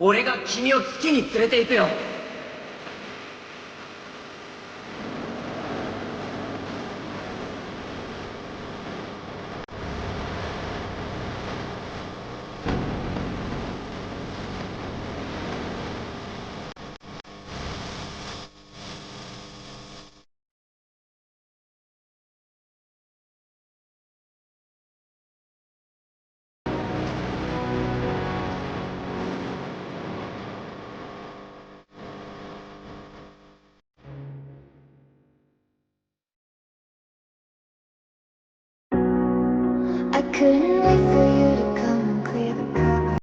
俺が君を月に連れて行くよ。I couldn't wait for you to come and clear the path.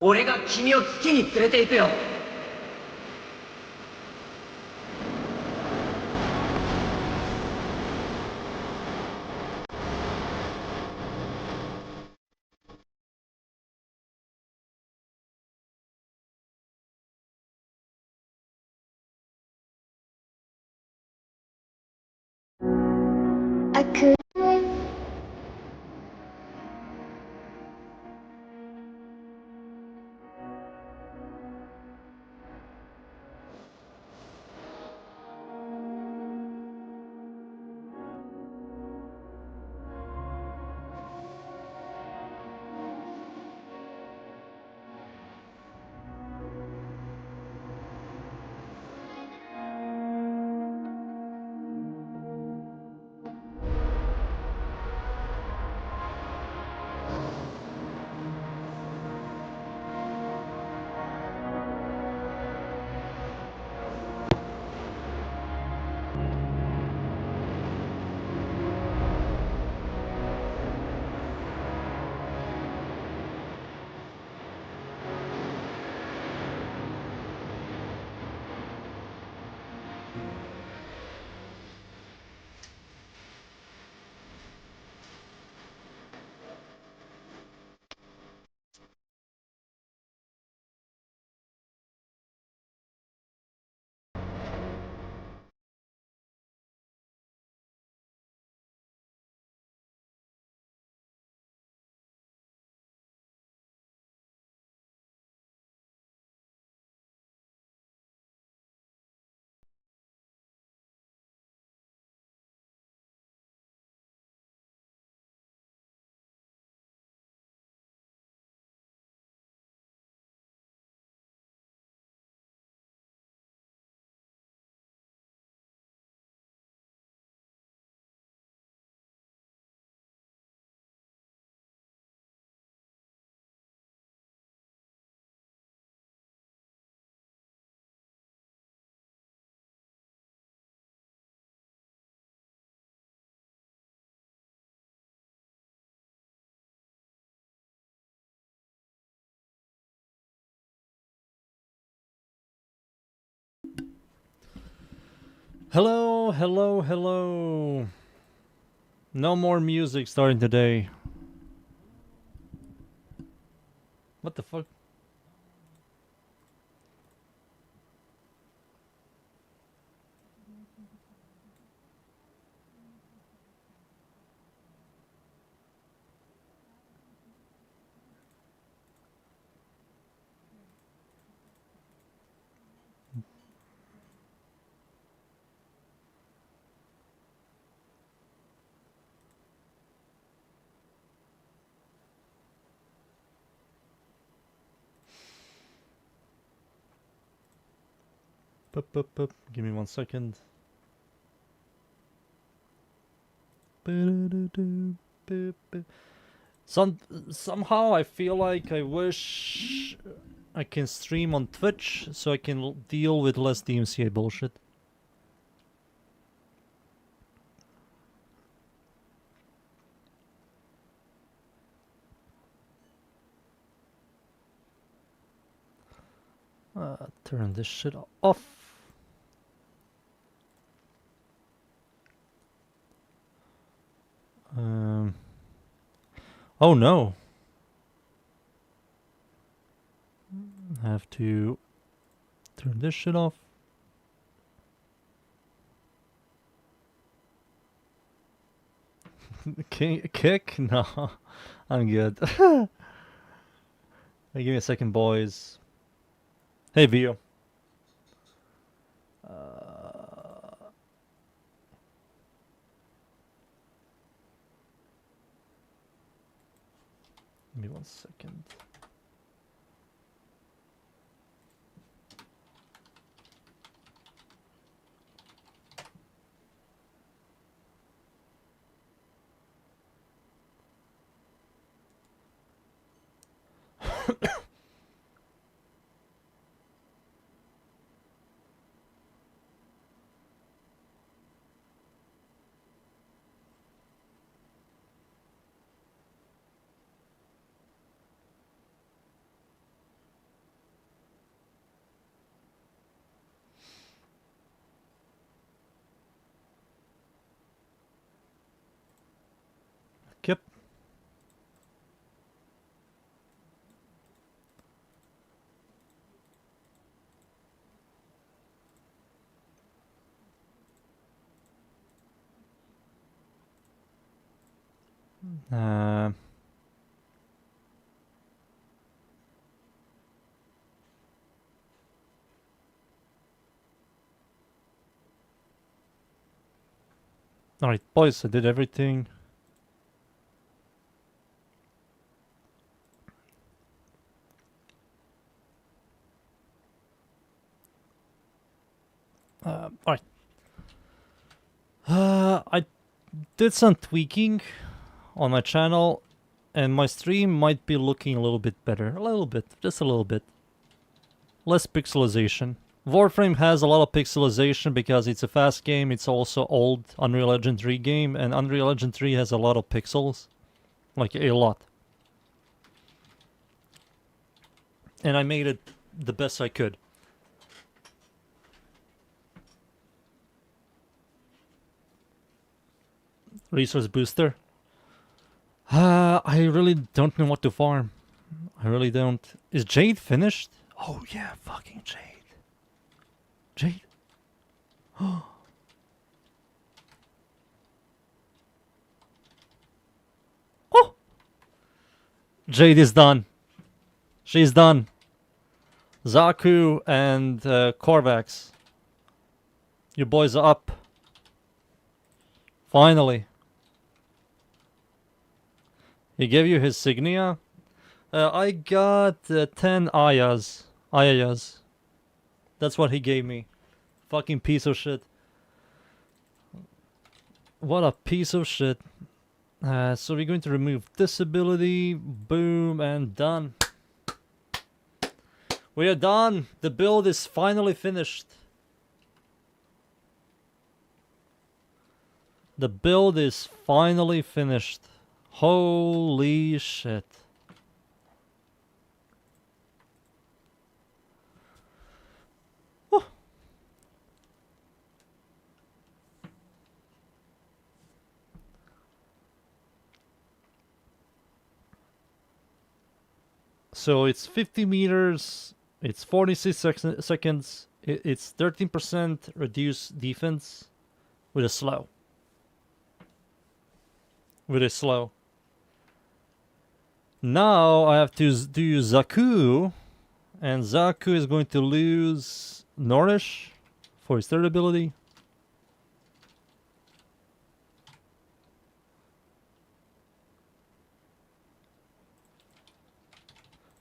俺が君を月に連れて行くよ。I couldn't wait. Hello, hello, hello. No more music starting today. What the fuck? Give me 1 second. Somehow I feel like I wish I can stream on Twitch so I can deal with less DMCA bullshit. Turn this shit off. Oh no. I have to turn this shit off. Kick? No, I'm good. Give me a second, boys. Hey, Vio. Give me 1 second. Yep. Alright, boys, I did everything. Alright. I did some tweaking on my channel, and my stream might be looking a little bit better. A little bit, just a little bit. Less pixelization. Warframe has a lot of pixelization because it's a fast game, it's also old Unreal Engine 3 game, and Unreal Engine 3 has a lot of pixels. Like, a lot. And I made it the best I could. Resource booster. I really don't know what to farm. I really don't. Is Jade finished? Oh yeah, fucking Jade. Jade. Oh. Jade is done. She's done. Zaku and Qorvex. You boys are up. Finally. He gave you his signia? I got 10 Ayas. Ayayas. That's what he gave me. Fucking piece of shit. What a piece of shit. So we're going to remove this ability. Boom, and done. We are done. The build is finally finished. The build is finally finished. Holy shit. So it's 50 meters, it's 46 seconds, it's 13% reduced defense with a slow. With a slow. Now I have to do Zaku, and Zaku is going to lose Nourish for his third ability.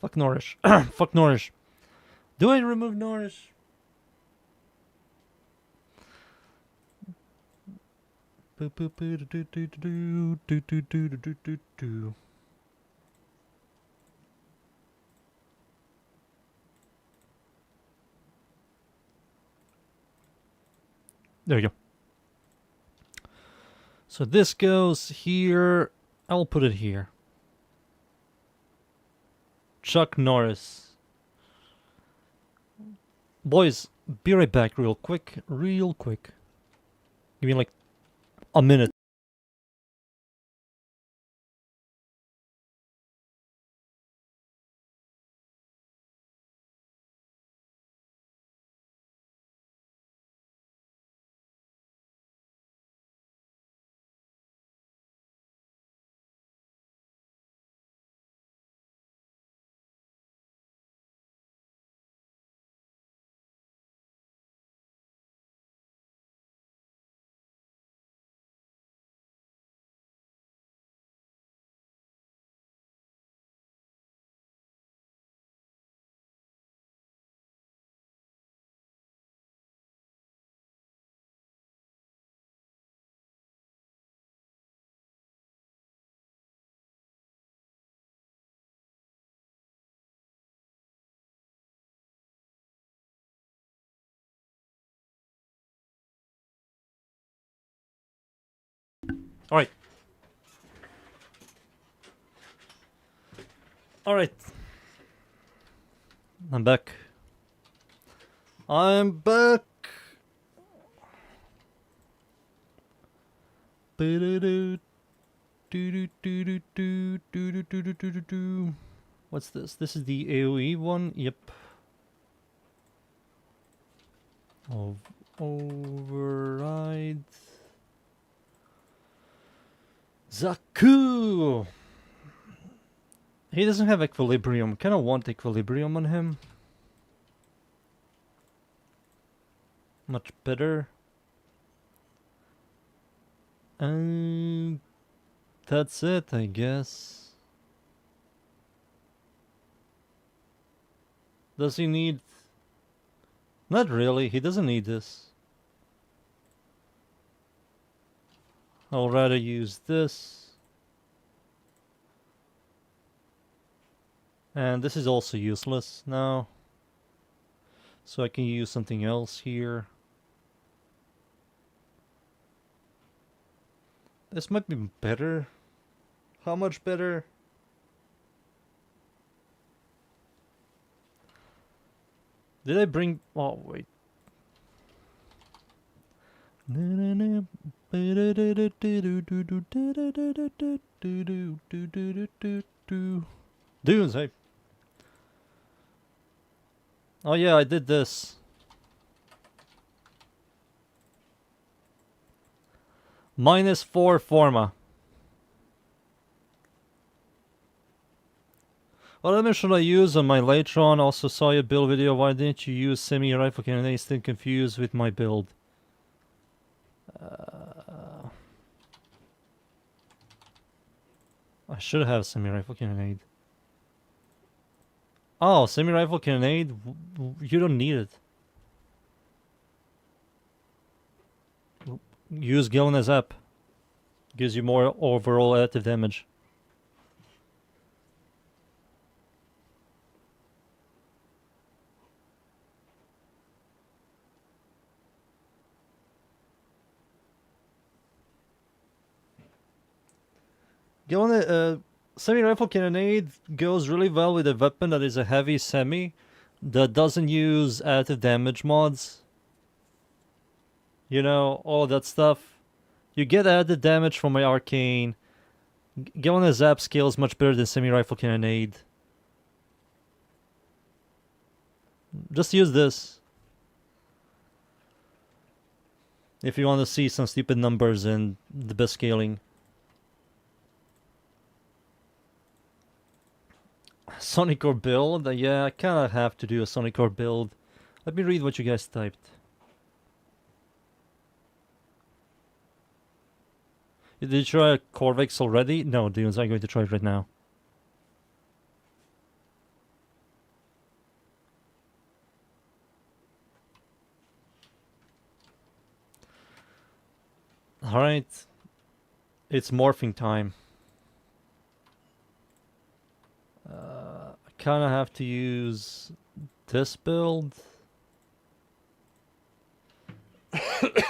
Fuck Nourish. Fuck Nourish. Do I remove Nourish? There you go. So this goes here. I'll put it here. Chuck Norris. Boys, be right back real quick. Real quick. Give me like a minute. Alright. Alright. I'm back. I'm back. What's this? This is the AoE one? Yep. Override. Zaku! He doesn't have equilibrium. Kinda want equilibrium on him. Much better. And that's it, I guess. Does he need... Not really, he doesn't need this. I'll rather use this. And this is also useless now. So I can use something else here. This might be better. How much better? Did I bring... Oh, wait. Dudes, hey. Oh yeah, I did this. -4 Forma. What element should I use on my Latron? Also saw your build video. Why didn't you use semi-rifle cannon? Still confused with my build. I should have semi-rifle cannonade. Oh, semi-rifle cannonade? You don't need it. Use Gillen's app. Gives you more overall additive damage. Semi-rifle cannonade goes really well with a weapon that is a heavy semi that doesn't use additive damage mods. You know, all that stuff. You get added damage from my arcane. Gillen's zap scale is much better than semi-rifle cannonade. Just use this. If you want to see some stupid numbers and the best scaling. Sonic Core build? Yeah, I kinda have to do a Sonic Core build. Let me read what you guys typed. Did you try Qorvex already? No, dudes, I'm going to try it right now. Alright. It's morphing time. I kinda have to use this build.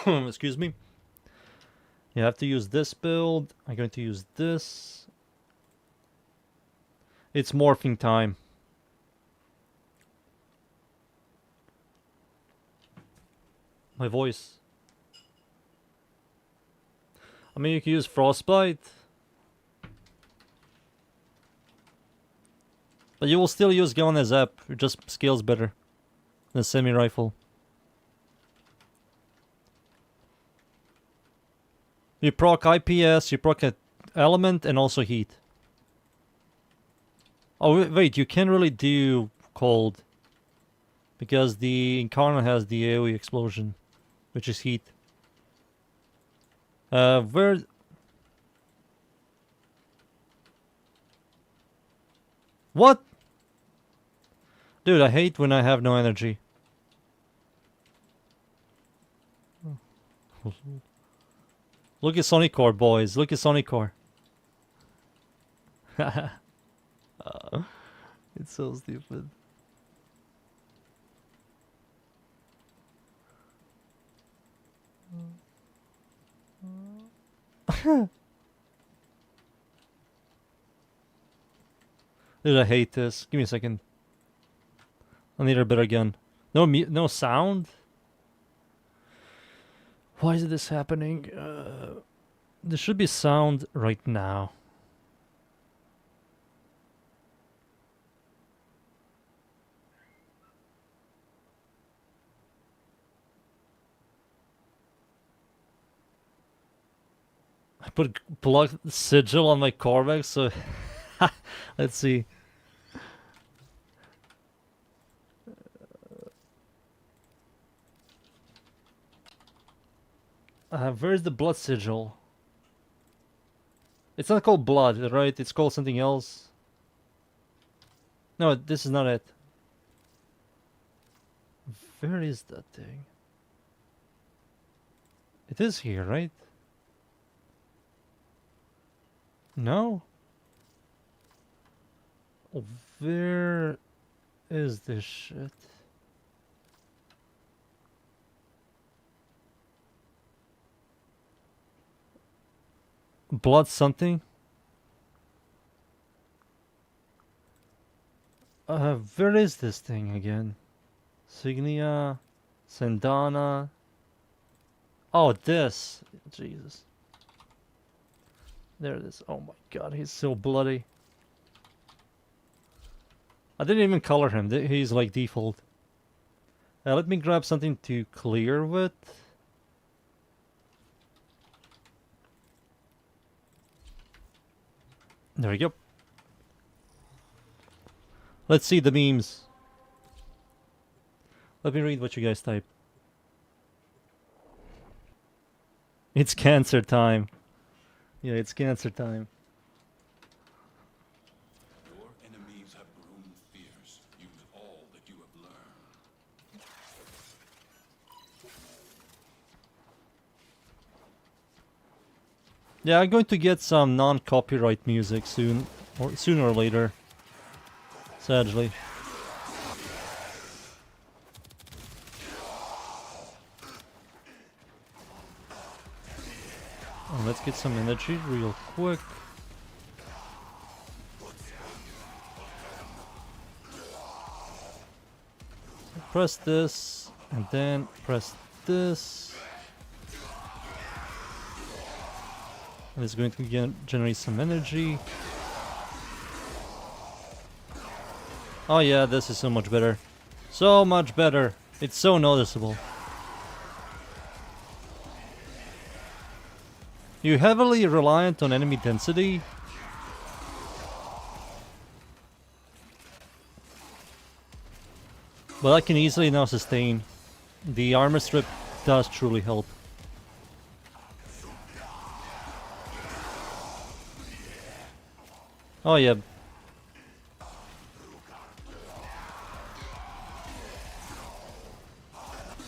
Excuse me. You have to use this build. I'm going to use this. It's morphing time. My voice. I mean, you can use Frostbite. But you will still use Gun as Zap. It just scales better than semi-rifle. You proc IPS, you proc element, and also heat. Oh, wait, you can't really do cold. Because the Incarnate has the AoE explosion, which is heat. Where... What? Dude, I hate when I have no energy. Look at Sonic Core, boys. Look at Sonic Core. It's so stupid. Dude, I hate this. Give me a second. I need a better gun. No sound? Why is this happening? There should be sound right now. I put block sigil on my Qorvex, so let's see. Where's the blood sigil? It's not called blood, right? It's called something else. No, this is not it. Where is that thing? It is here, right? No? Where is this shit? Blood something? Where is this thing again? Signia, Sandana. Oh, this. Jesus. There it is. Oh my god, he's so bloody. I didn't even color him. He's like default. Let me grab something to clear with. There we go. Let's see the memes. Let me read what you guys type. It's cancer time. Yeah, it's cancer time. Your enemies have grown fierce. Use all that you have learned. Yeah, I'm going to get some non-copyright music soon, or sooner or later. Sadly. Oh, let's get some energy real quick. Press this, and then press this. And it's going to generate some energy. Oh yeah, this is so much better. So much better. It's so noticeable. You're heavily reliant on enemy density. But I can easily now sustain. The armor strip does truly help. Oh yeah.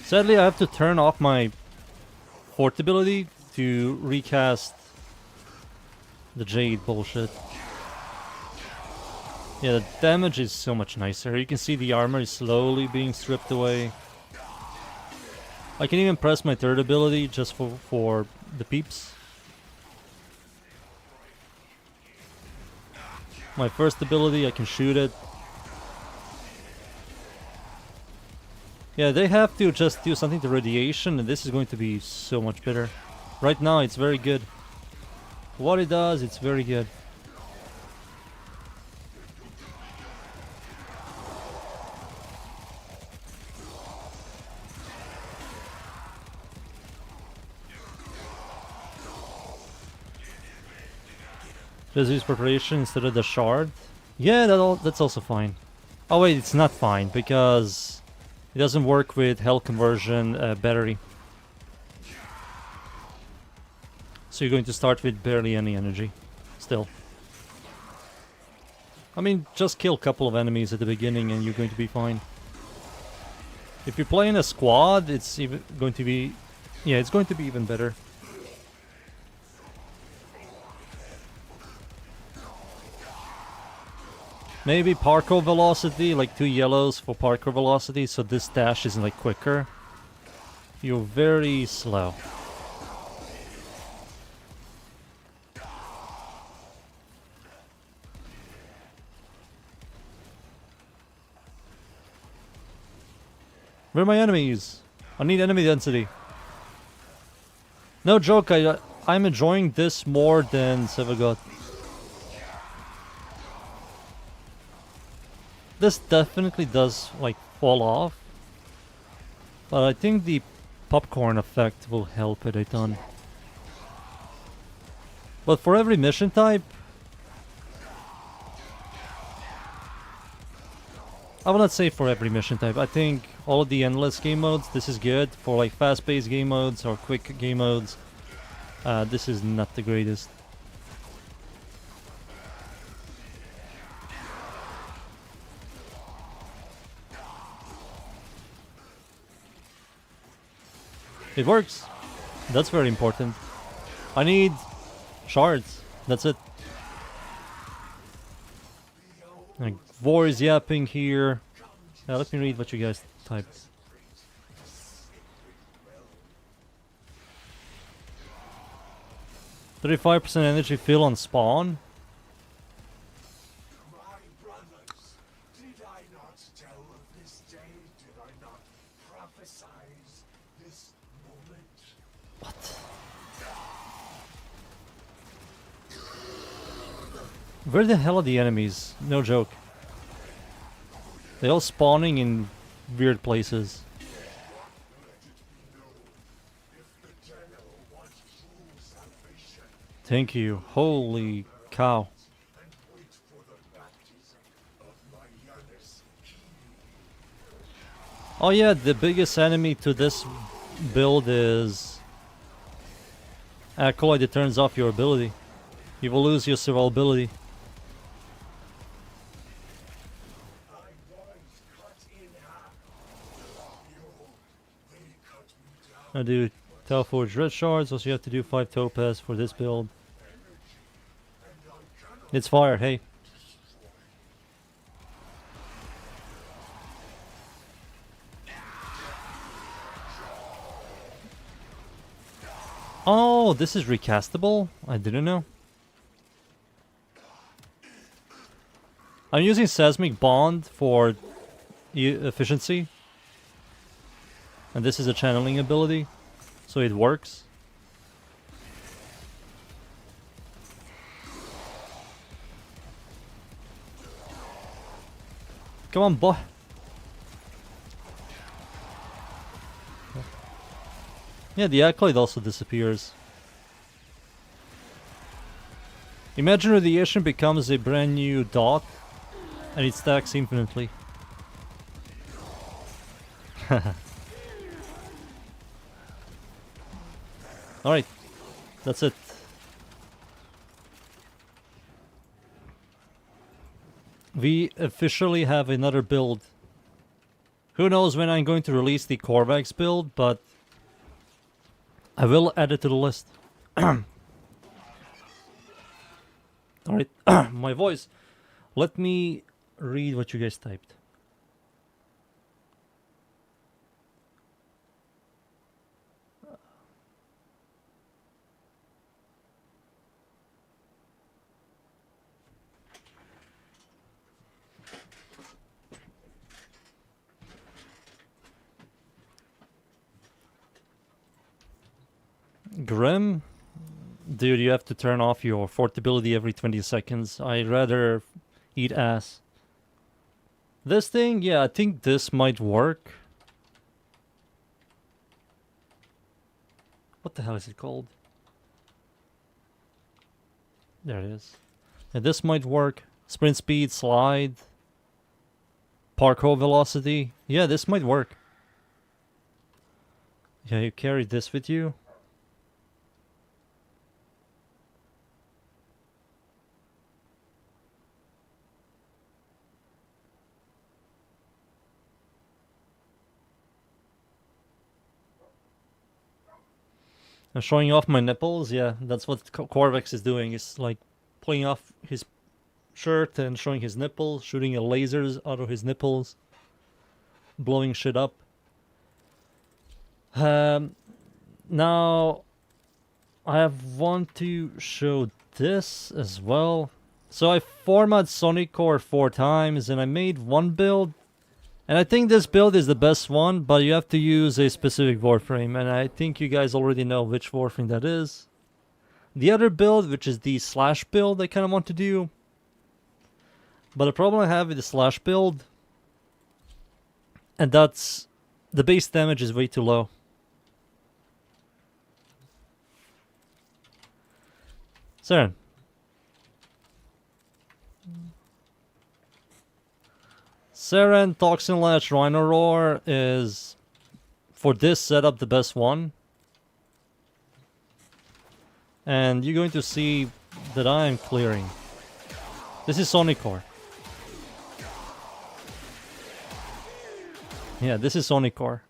Sadly, I have to turn off my fort ability to recast the Jade bullshit. Yeah, the damage is so much nicer. You can see the armor is slowly being stripped away. I can even press my third ability just for the peeps. My first ability, I can shoot it. Yeah, they have to just do something to radiation, and this is going to be so much better. Right now, it's very good. What it does, it's very good. Just use preparation instead of the shard. Yeah, that's also fine. Oh wait, it's not fine because it doesn't work with health conversion battery. So you're going to start with barely any energy. Still. I mean, just kill a couple of enemies at the beginning and you're going to be fine. If you're playing a squad, it's even going to be... Yeah, it's going to be even better. Maybe parkour velocity, like 2 yellows for parkour velocity, so this dash isn't like quicker. You're very slow. Where are my enemies? I need enemy density. No joke, I'm enjoying this more than Sevagot. This definitely does like fall off, but I think the popcorn effect will help it a ton. But for every mission type, I will not say for every mission type. I think all of the endless game modes, this is good. For like fast-paced game modes or quick game modes, this is not the greatest. It works. That's very important. I need shards. That's it. Like, Vor is yapping here. Let me read what you guys typed. "35% energy fill on spawn." My brothers, did I not tell of this day? Did I not prophesize this moment? What? Where the hell are the enemies? No joke. They're all spawning in weird places. Thank you. Holy cow. Oh yeah, the biggest enemy to this build is Acolyte that turns off your ability. You will lose your survivability. I do Telforge red shards, also you have to do 5 topaz for this build. It's fire, hey. Oh, this is recastable? I didn't know. I'm using Seismic Bond for efficiency. And this is a channeling ability, so it works. Come on, boy. Yeah, the acolyte also disappears. Imagine radiation becomes a brand new dot and it stacks infinitely. Alright, that's it. We officially have another build. Who knows when I'm going to release the Qorvex build, but I will add it to the list. Alright, my voice. Let me read what you guys typed. Grim? Dude, you have to turn off your fort ability every 20 seconds. I'd rather eat ass. This thing? Yeah, I think this might work. What the hell is it called? There it is. Yeah, this might work. Sprint speed, slide, parkour velocity. Yeah, this might work. Yeah, you carry this with you. I'm showing off my nipples. Yeah, that's what Qorvex is doing. Is like pulling off his shirt and showing his nipples, shooting lasers out of his nipples, blowing shit up. Now I want to show this as well. So I formatted Sonic Core 4 times and I made one build. And I think this build is the best one, but you have to use a specific Warframe, and I think you guys already know which Warframe that is. The other build, which is the slash build, I kind of want to do. But the problem I have with the slash build, and that's the base damage is way too low. Saren. Saren Toxin Latch Rhino Roar is, for this setup, the best one. And you're going to see that I am clearing. This is Sonic Core. Yeah, this is Sonic Core.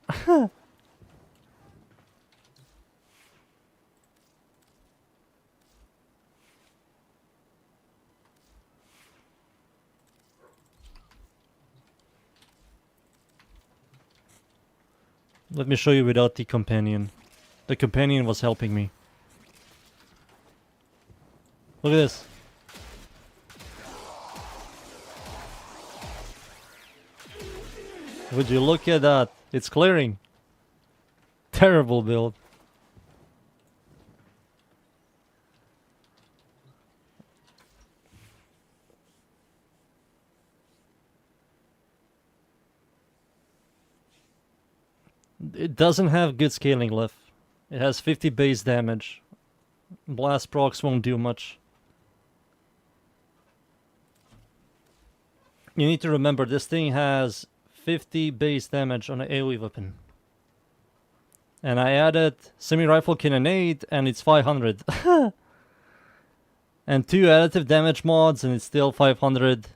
Let me show you without the companion. The companion was helping me. Look at this. Would you look at that? It's clearing. Terrible build. It doesn't have good scaling lift. It has 50 base damage. Blast procs won't do much. You need to remember this thing has 50 base damage on an AoE weapon. And I added semi-rifle cannonade and it's 500. And 2 additive damage mods and it's still 500.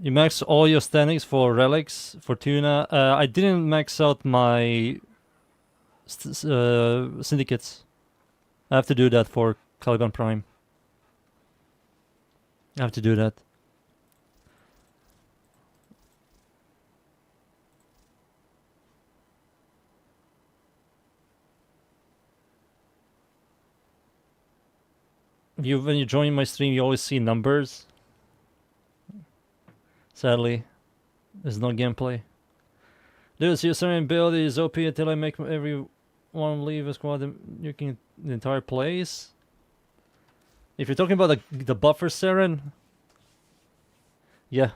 You max all your standings for relics, Fortuna. I didn't max out my syndicates. I have to do that for Caliban Prime. I have to do that. When you join my stream, you always see numbers. Sadly, there's no gameplay. Dude, your certain build is OP until I make everyone leave a squad and you can the entire place. If you're talking about the buffer Saren, yeah.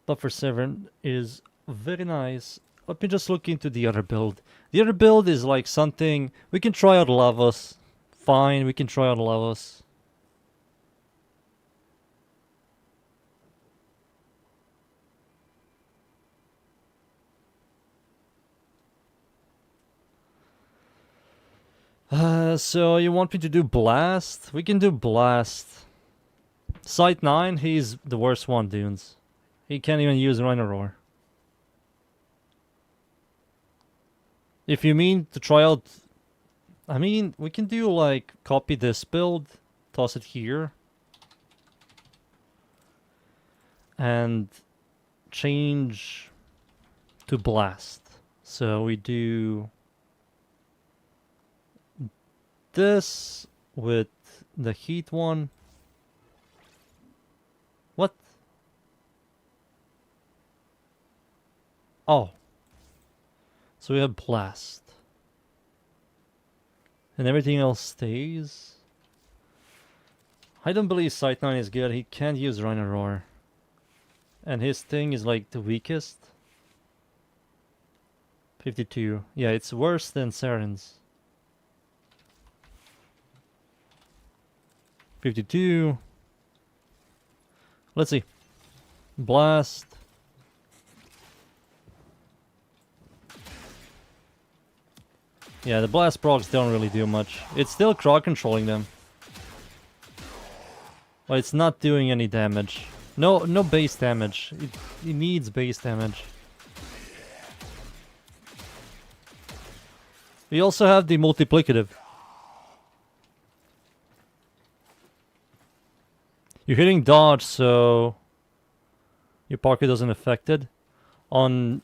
Buffer 7 is very nice. Let me just look into the other build. The other build is like something... We can try out Lavos. Fine, we can try out Lavos. So you want me to do Blast? We can do Blast. Site 9, he's the worst one, dudes. He can't even use Rhino. If you mean to try out... I mean, we can do like, copy this build, toss it here. And change to Blast. So we do... this with the heat one. What? Oh. So we have Blast. And everything else stays. I don't believe Site 9 is good. He can't use Rhino. And his thing is like the weakest. 52. Yeah, it's worse than Saren's. 52. Let's see. Blast. Yeah, the blast procs don't really do much. It's still crowd controlling them. But it's not doing any damage. No base damage. It needs base damage. We also have the multiplicative. You're hitting dodge, so your pocket doesn't affect it. On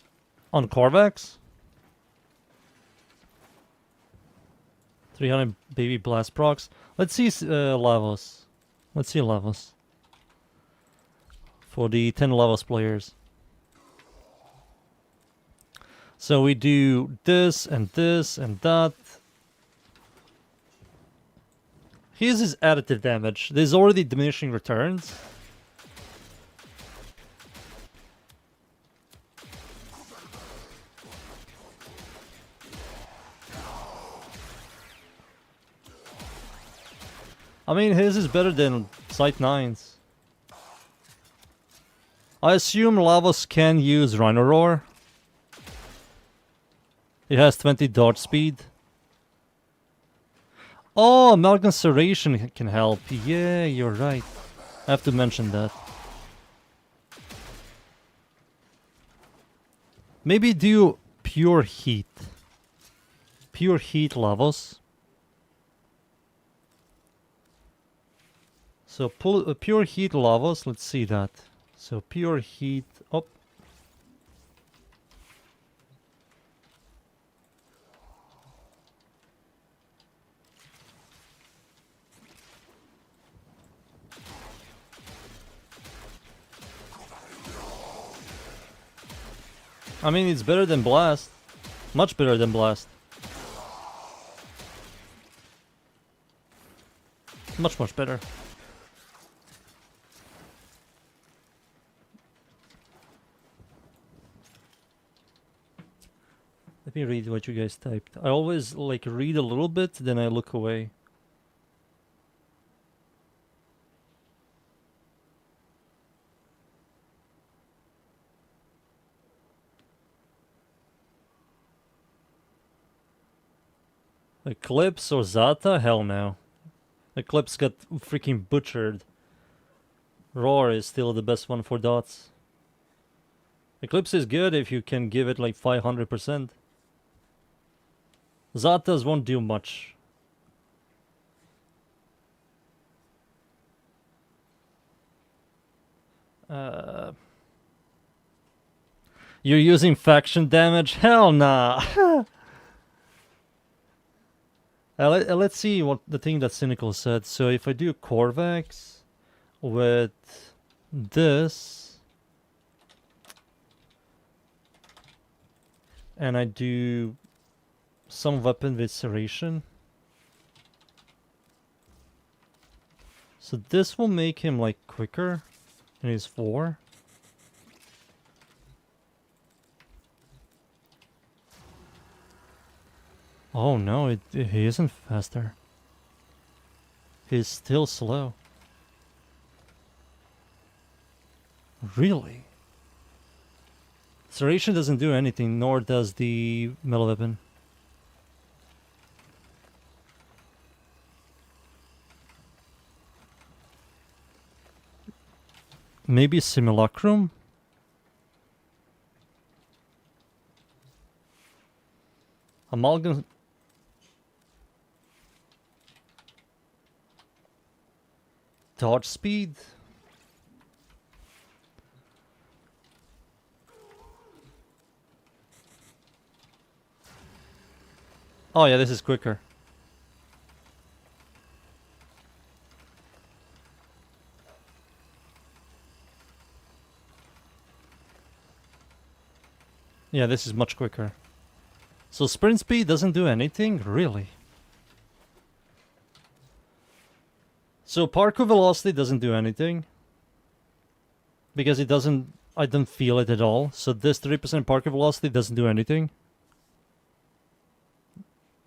Qorvex, 300 baby blast procs. Let's see Lavos. Let's see Lavos for the 10 Lavos players. So we do this and this and that. Here's his additive damage. There's already diminishing returns. I mean, his is better than Site 9's. I assume Lavos can use Rhino. It has 20 dodge speed. Oh, Amalgam Serration can help. Yeah, you're right. I have to mention that. Maybe do Pure Heat. Pure Heat Lavos. So pull Pure Heat Lavos. Let's see that. So Pure Heat. Oh. I mean, it's better than Blast. Much better than Blast. Much better. Let me read what you guys typed. I always like read a little bit, then I look away. Eclipse or Zata? Hell no. Eclipse got freaking butchered. Roar is still the best one for dots. Eclipse is good if you can give it like 500%. Zatas won't do much. You're using faction damage? Hell nah! Let's see what the thing that Cynical said. So if I do Qorvex with this, and I do some weapon with Serration, so this will make him like quicker in his 4. Oh no, he isn't faster. He's still slow. Really? Serration doesn't do anything, nor does the metal weapon. Maybe Simulacrum? Amalgam. Dodge speed? Oh yeah, this is quicker. Yeah, this is much quicker. So sprint speed doesn't do anything? Really? So parkour velocity doesn't do anything. Because it doesn't... I don't feel it at all. So this 3% parkour velocity doesn't do anything.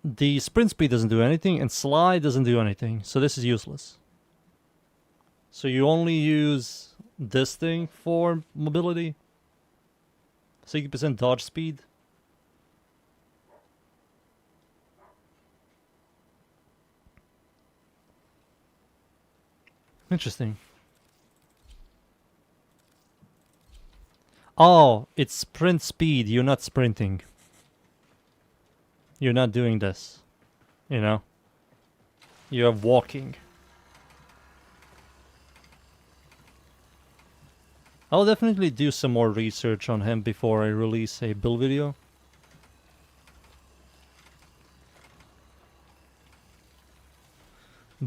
The sprint speed doesn't do anything, and slide doesn't do anything. So this is useless. So you only use this thing for mobility. 60% dodge speed. Interesting. Oh, it's sprint speed. You're not sprinting. You're not doing this. You know? You're walking. I'll definitely do some more research on him before I release a build video.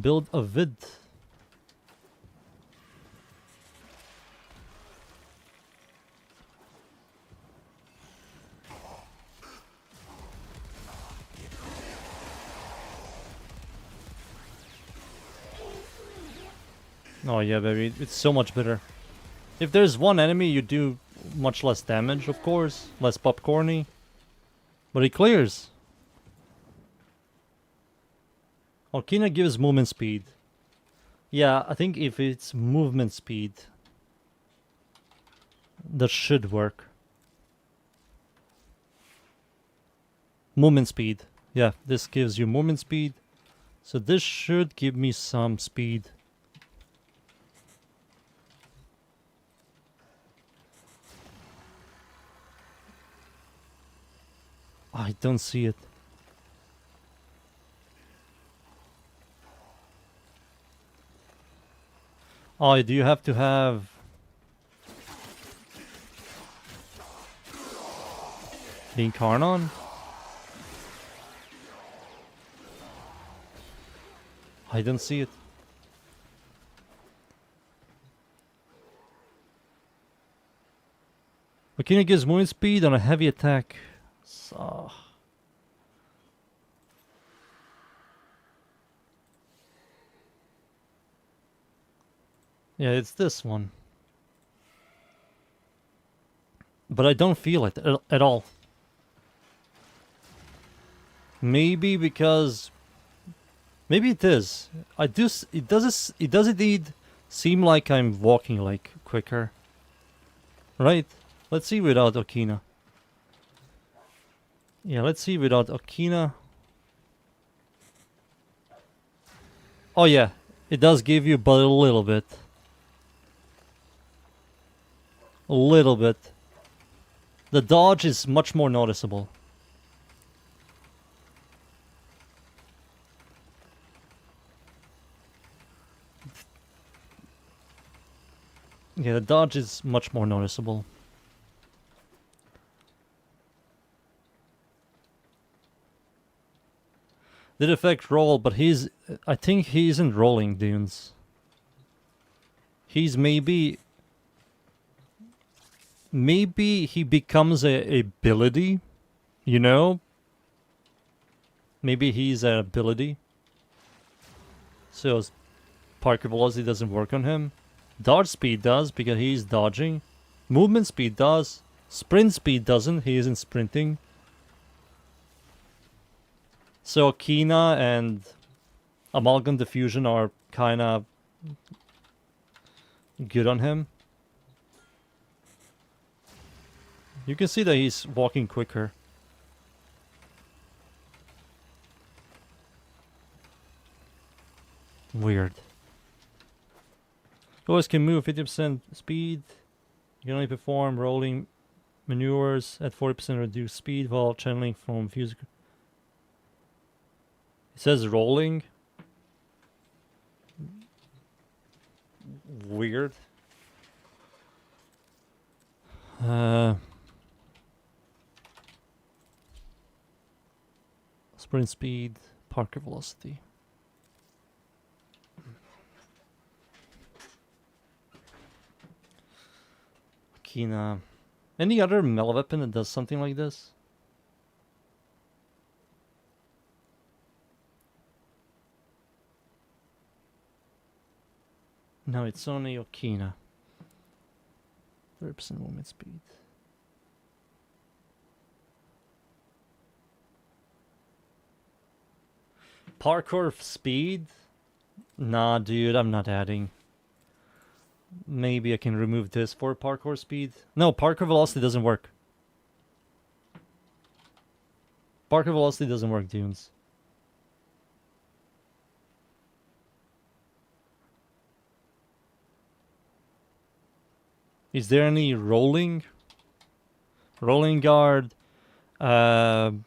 Build a vid. Oh yeah, baby, it's so much better. If there's one enemy, you do much less damage, of course. Less popcorny. But it clears. Orkina gives movement speed. Yeah, I think if it's movement speed, that should work. Movement speed. Yeah, this gives you movement speed. So this should give me some speed. I don't see it. Oh, do you have to have... the Incarnon? I don't see it. Makina gives movement speed on a heavy attack. So... yeah, it's this one. But I don't feel it at all. Maybe because... maybe it is. It does indeed seem like I'm walking like quicker. Right? Let's see without Okina. Yeah, let's see without Okina. Oh yeah, it does give you but a little bit. A little bit. The dodge is much more noticeable. Yeah, the dodge is much more noticeable. Did affect roll, but he's... I think he isn't rolling dunes. He's maybe... maybe he becomes a ability, you know? Maybe he's an ability. So parkour velocity doesn't work on him. Dodge speed does because he's dodging. Movement speed does. Sprint speed doesn't, he isn't sprinting. So Kina and Amalgam Diffusion are kinda good on him. You can see that he's walking quicker. Weird. Always can move 50% speed. You can only perform rolling maneuvers at 40% reduced speed while channeling from fuse. It says rolling. Weird. Sprint speed, Parker velocity. Kina. Any other melee weapon that does something like this? No, it's only Okina. 30% movement speed. Parkour speed? Nah, dude, I'm not adding. Maybe I can remove this for parkour speed. No, parkour velocity doesn't work. Parkour velocity doesn't work, dunes. Is there any rolling? Rolling guard? No.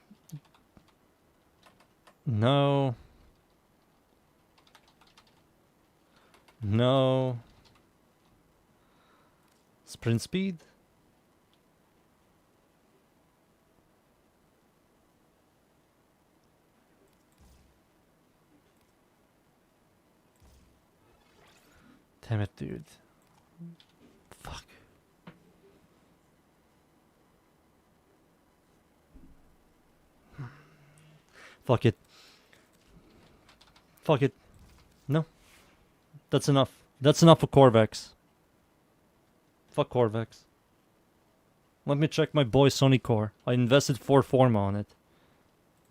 No. Sprint speed? Damn it, dude. Fuck. Fuck it. Fuck it. No. That's enough. That's enough for Qorvex. Fuck Qorvex. Let me check my boy Sony Core. I invested 4 Forma on it.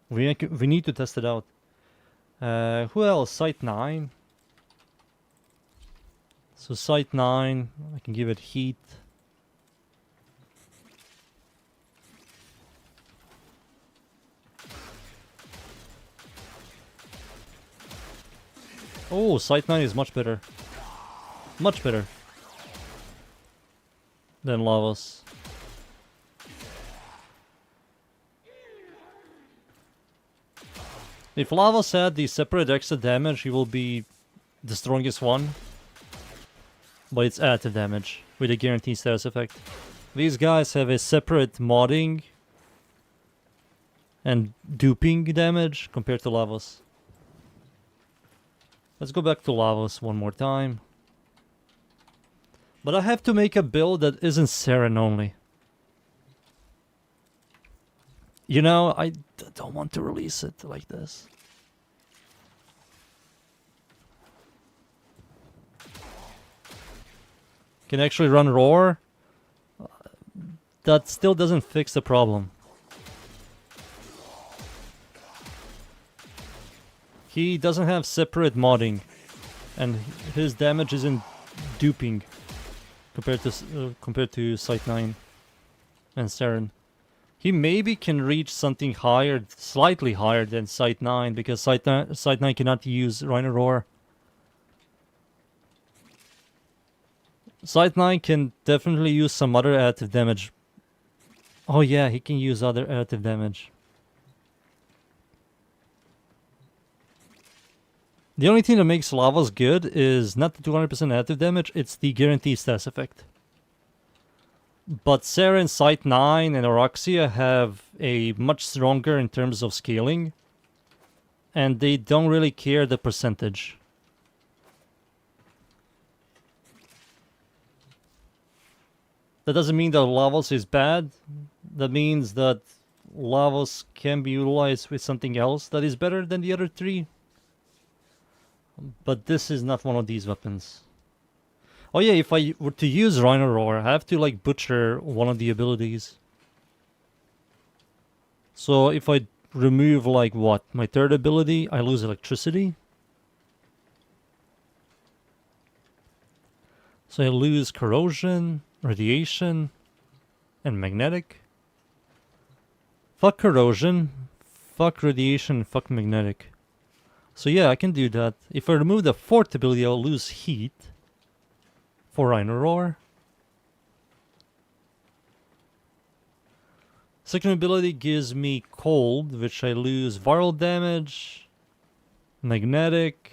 We need to test it out. Who else? Site 9. So Site 9, I can give it heat. Oh, Site 9 is much better. Much better than Lavos. If Lavos had the separate extra damage, he will be the strongest one. But it's additive damage with a guaranteed status effect. These guys have a separate modding and duping damage compared to Lavos. Let's go back to Lavos one more time. But I have to make a build that isn't Saren only. You know, I don't want to release it like this. Can actually run Roar. That still doesn't fix the problem. He doesn't have separate modding, and his damage isn't duping compared to Site 9 and Saren. He maybe can reach something higher, slightly higher than Site 9, because Site 9 cannot use Rhino Roar. Site 9 can definitely use some other additive damage. Oh yeah, he can use other additive damage. The only thing that makes Lavos good is not the 200% additive damage, it's the guaranteed status effect. But Saren, Site 9, and Oroxia have a much stronger in terms of scaling. And they don't really care the percentage. That doesn't mean that Lavos is bad. That means that Lavos can be utilized with something else that is better than the other 3. But this is not one of these weapons. Oh yeah, if I were to use Rhino Roar, I have to like butcher one of the abilities. So if I remove like what? My third ability, I lose electricity. So I lose corrosion, radiation, and magnetic. Fuck corrosion, fuck radiation, fuck magnetic. So yeah, I can do that. If I remove the fourth ability, I'll lose heat for Rhino Roar. Second ability gives me cold, which I lose viral damage, magnetic,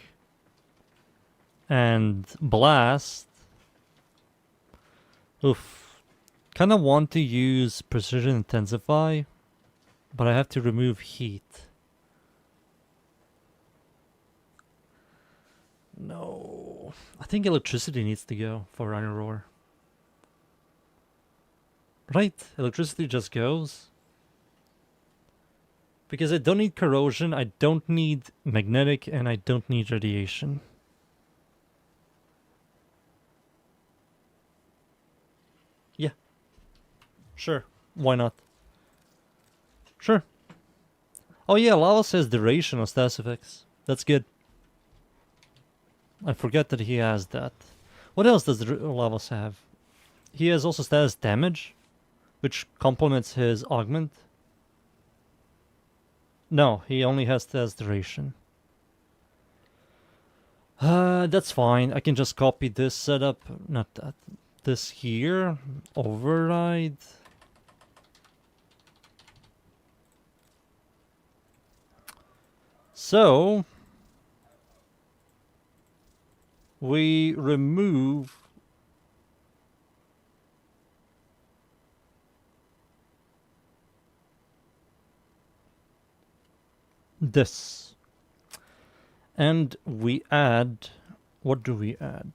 and blast. Oof. Kinda want to use precision intensify, but I have to remove heat. No. I think electricity needs to go for Rhino Roar. Right, electricity just goes. Because I don't need corrosion, I don't need magnetic, and I don't need radiation. Yeah. Sure. Why not? Sure. Oh yeah, Lava says duration on status effects. That's good. I forget that he has that. What else does Lavos have? He has also status damage, which complements his augment. No, he only has status duration. That's fine. I can just copy this setup. Not that. This here. Override. So we remove this. And we add, what do we add?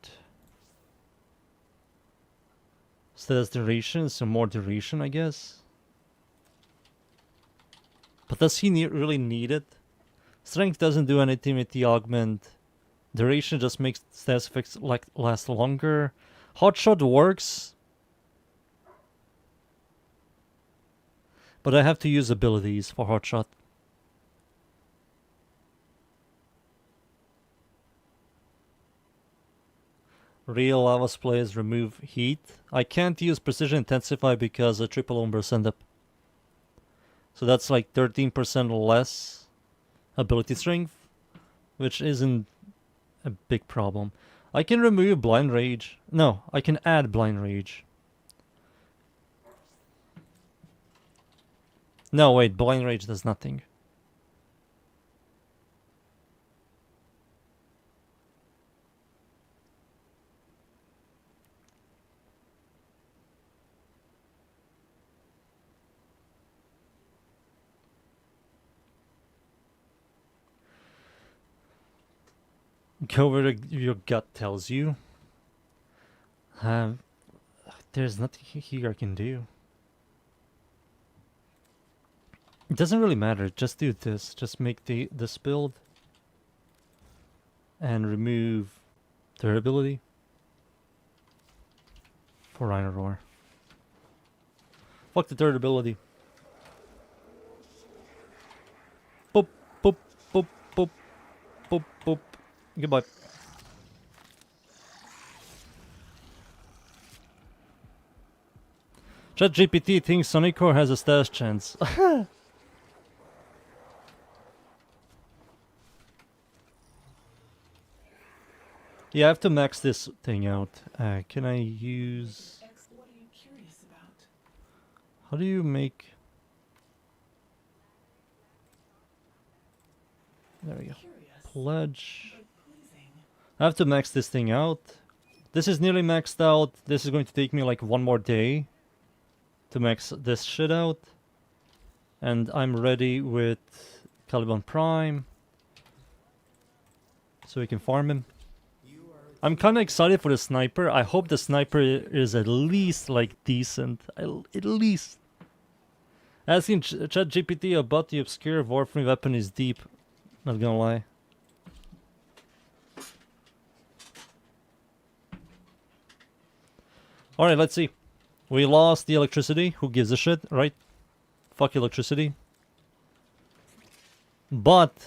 Status duration, some more duration, I guess. But does he really need it? Strength doesn't do anything with the augment. Duration just makes status effects last longer. Hotshot works. But I have to use abilities for Hotshot. Real Lava's plays remove heat. I can't use Precision Intensify because a triple Umber send up. So that's like 13% less ability strength, which isn't a big problem. I can remove Blind Rage. No, I can add Blind Rage. No, wait, Blind Rage does nothing. Go where your gut tells you. There's nothing here I can do. It doesn't really matter. Just do this. Just make this build and remove durability for Rhino Roar. Fuck the durability. Boop boop boop boop boop boop. Goodbye. ChatGPT thinks Sonicor has a status chance. Yeah, I have to max this thing out. Can I use... What are you curious about? How do you make... There we go. Curious, Pledge. but pleasing. I have to max this thing out. This is nearly maxed out. This is going to take me like one more day to max this shit out. And I'm ready with Caliban Prime. So we can farm him. I'm kind of excited for the sniper. I hope the sniper is at least like decent. At least. Asking ChatGPT about the obscure Warframe weapon is deep. Not gonna lie. Alright, let's see. We lost the electricity. Who gives a shit, right? Fuck electricity. But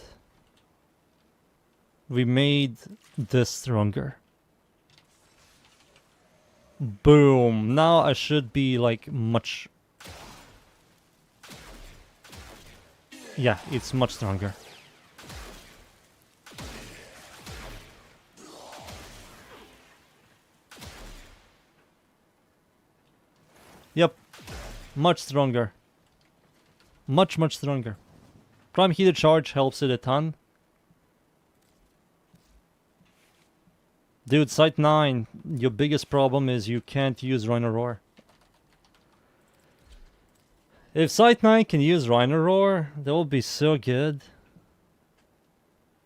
we made this stronger. Boom. Now I should be like much... Yeah, it's much stronger. Yep. Much stronger. Much stronger. Prime heated charge helps it a ton. Dude, Site 9, your biggest problem is you can't use Rhino Roar. If Site 9 can use Rhino Roar, that would be so good.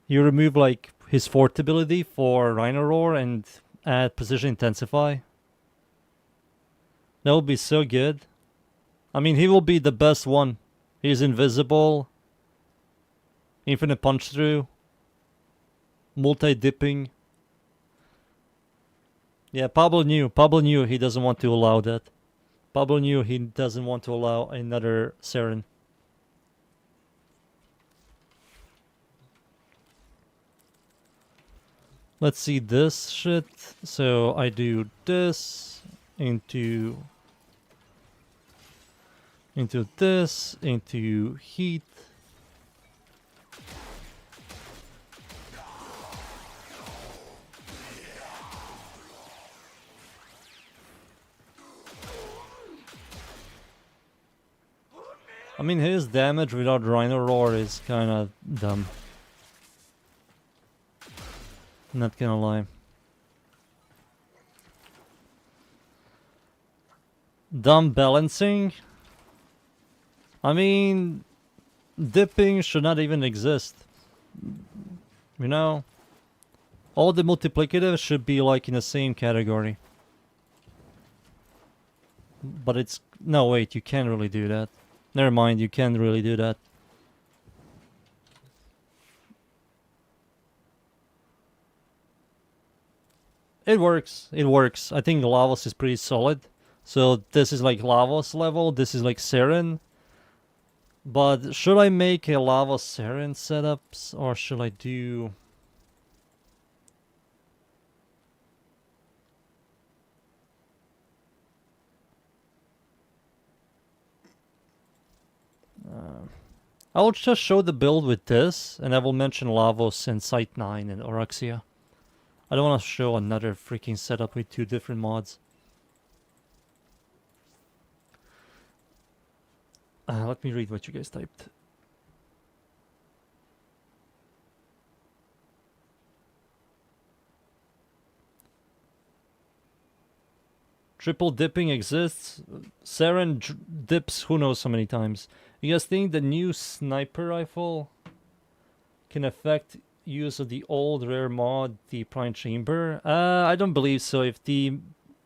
You remove like his fort ability for Rhino Roar and add Precision Intensify. That would be so good. I mean, he will be the best one. He's invisible. Infinite punch through. Multi-dipping. Yeah, Pablo knew he doesn't want to allow that. Pablo knew he doesn't want to allow another Saren. Let's see this shit. So I do this into this, into heat. I mean, his damage without Rhino Roar is kinda dumb. Not gonna lie. Dumb balancing? I mean, dipping should not even exist. You know? All the multiplicative should be like in the same category. But it's... No, wait, you can't really do that. Never mind, you can't really do that. It works. It works. I think Lavos is pretty solid. So this is like Lavos level. This is like Saren. But should I make a Lavos Saren setups or should I do... I will just show the build with this, and I will mention Lavos and Site 9 and Oroxia. I don't want to show another freaking setup with two different mods. Let me read what you guys typed. Triple dipping exists. Saren dips who knows how many times. You guys think the new sniper rifle can affect use of the old rare mod, the Prime Chamber? I don't believe so. If the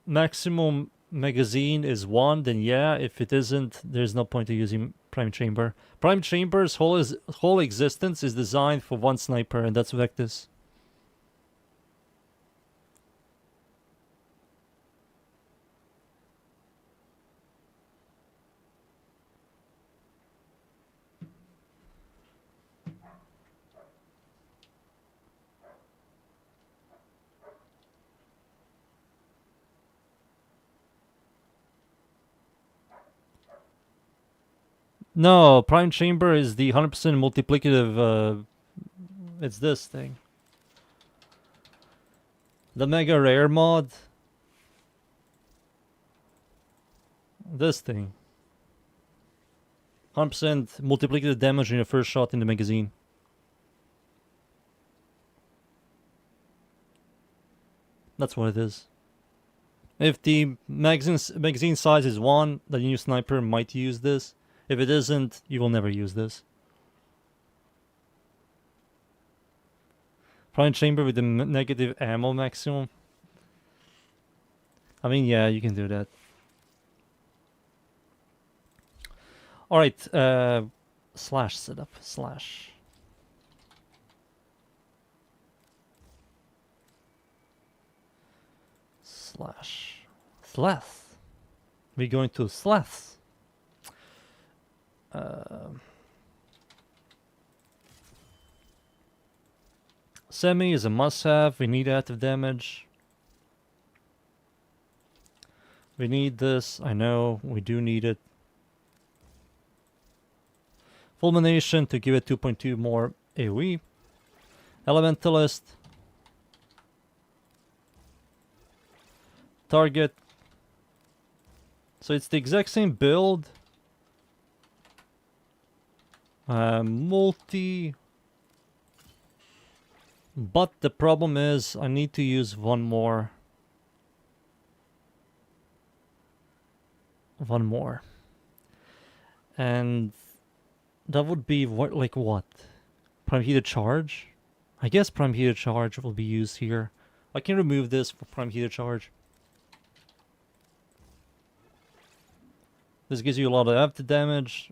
maximum magazine is 1, then yeah. If it isn't, there's no point to using Prime Chamber. Prime Chamber's whole existence is designed for one sniper, and that's Vectis. No, Prime Chamber is the 100% multiplicative, it's this thing. The Mega Rare mod. This thing. 100% multiplicative damage in your first shot in the magazine. That's what it is. If the magazine size is 1, the new sniper might use this. If it isn't, you will never use this. Prime Chamber with the negative ammo maximum. I mean, yeah, you can do that. Alright, slash setup, slash. Slash. Slash. We're going to slash. Semi is a must-have. We need active damage. We need this. I know. We do need it. Fulmination to give it 2.2 more AoE. Elementalist. Target. So it's the exact same build. Multi. But the problem is I need to use one more. One more. And that would be what, like what? Prime Heated Charge? I guess Prime Heated Charge will be used here. I can remove this for Prime Heated Charge. This gives you a lot of after damage.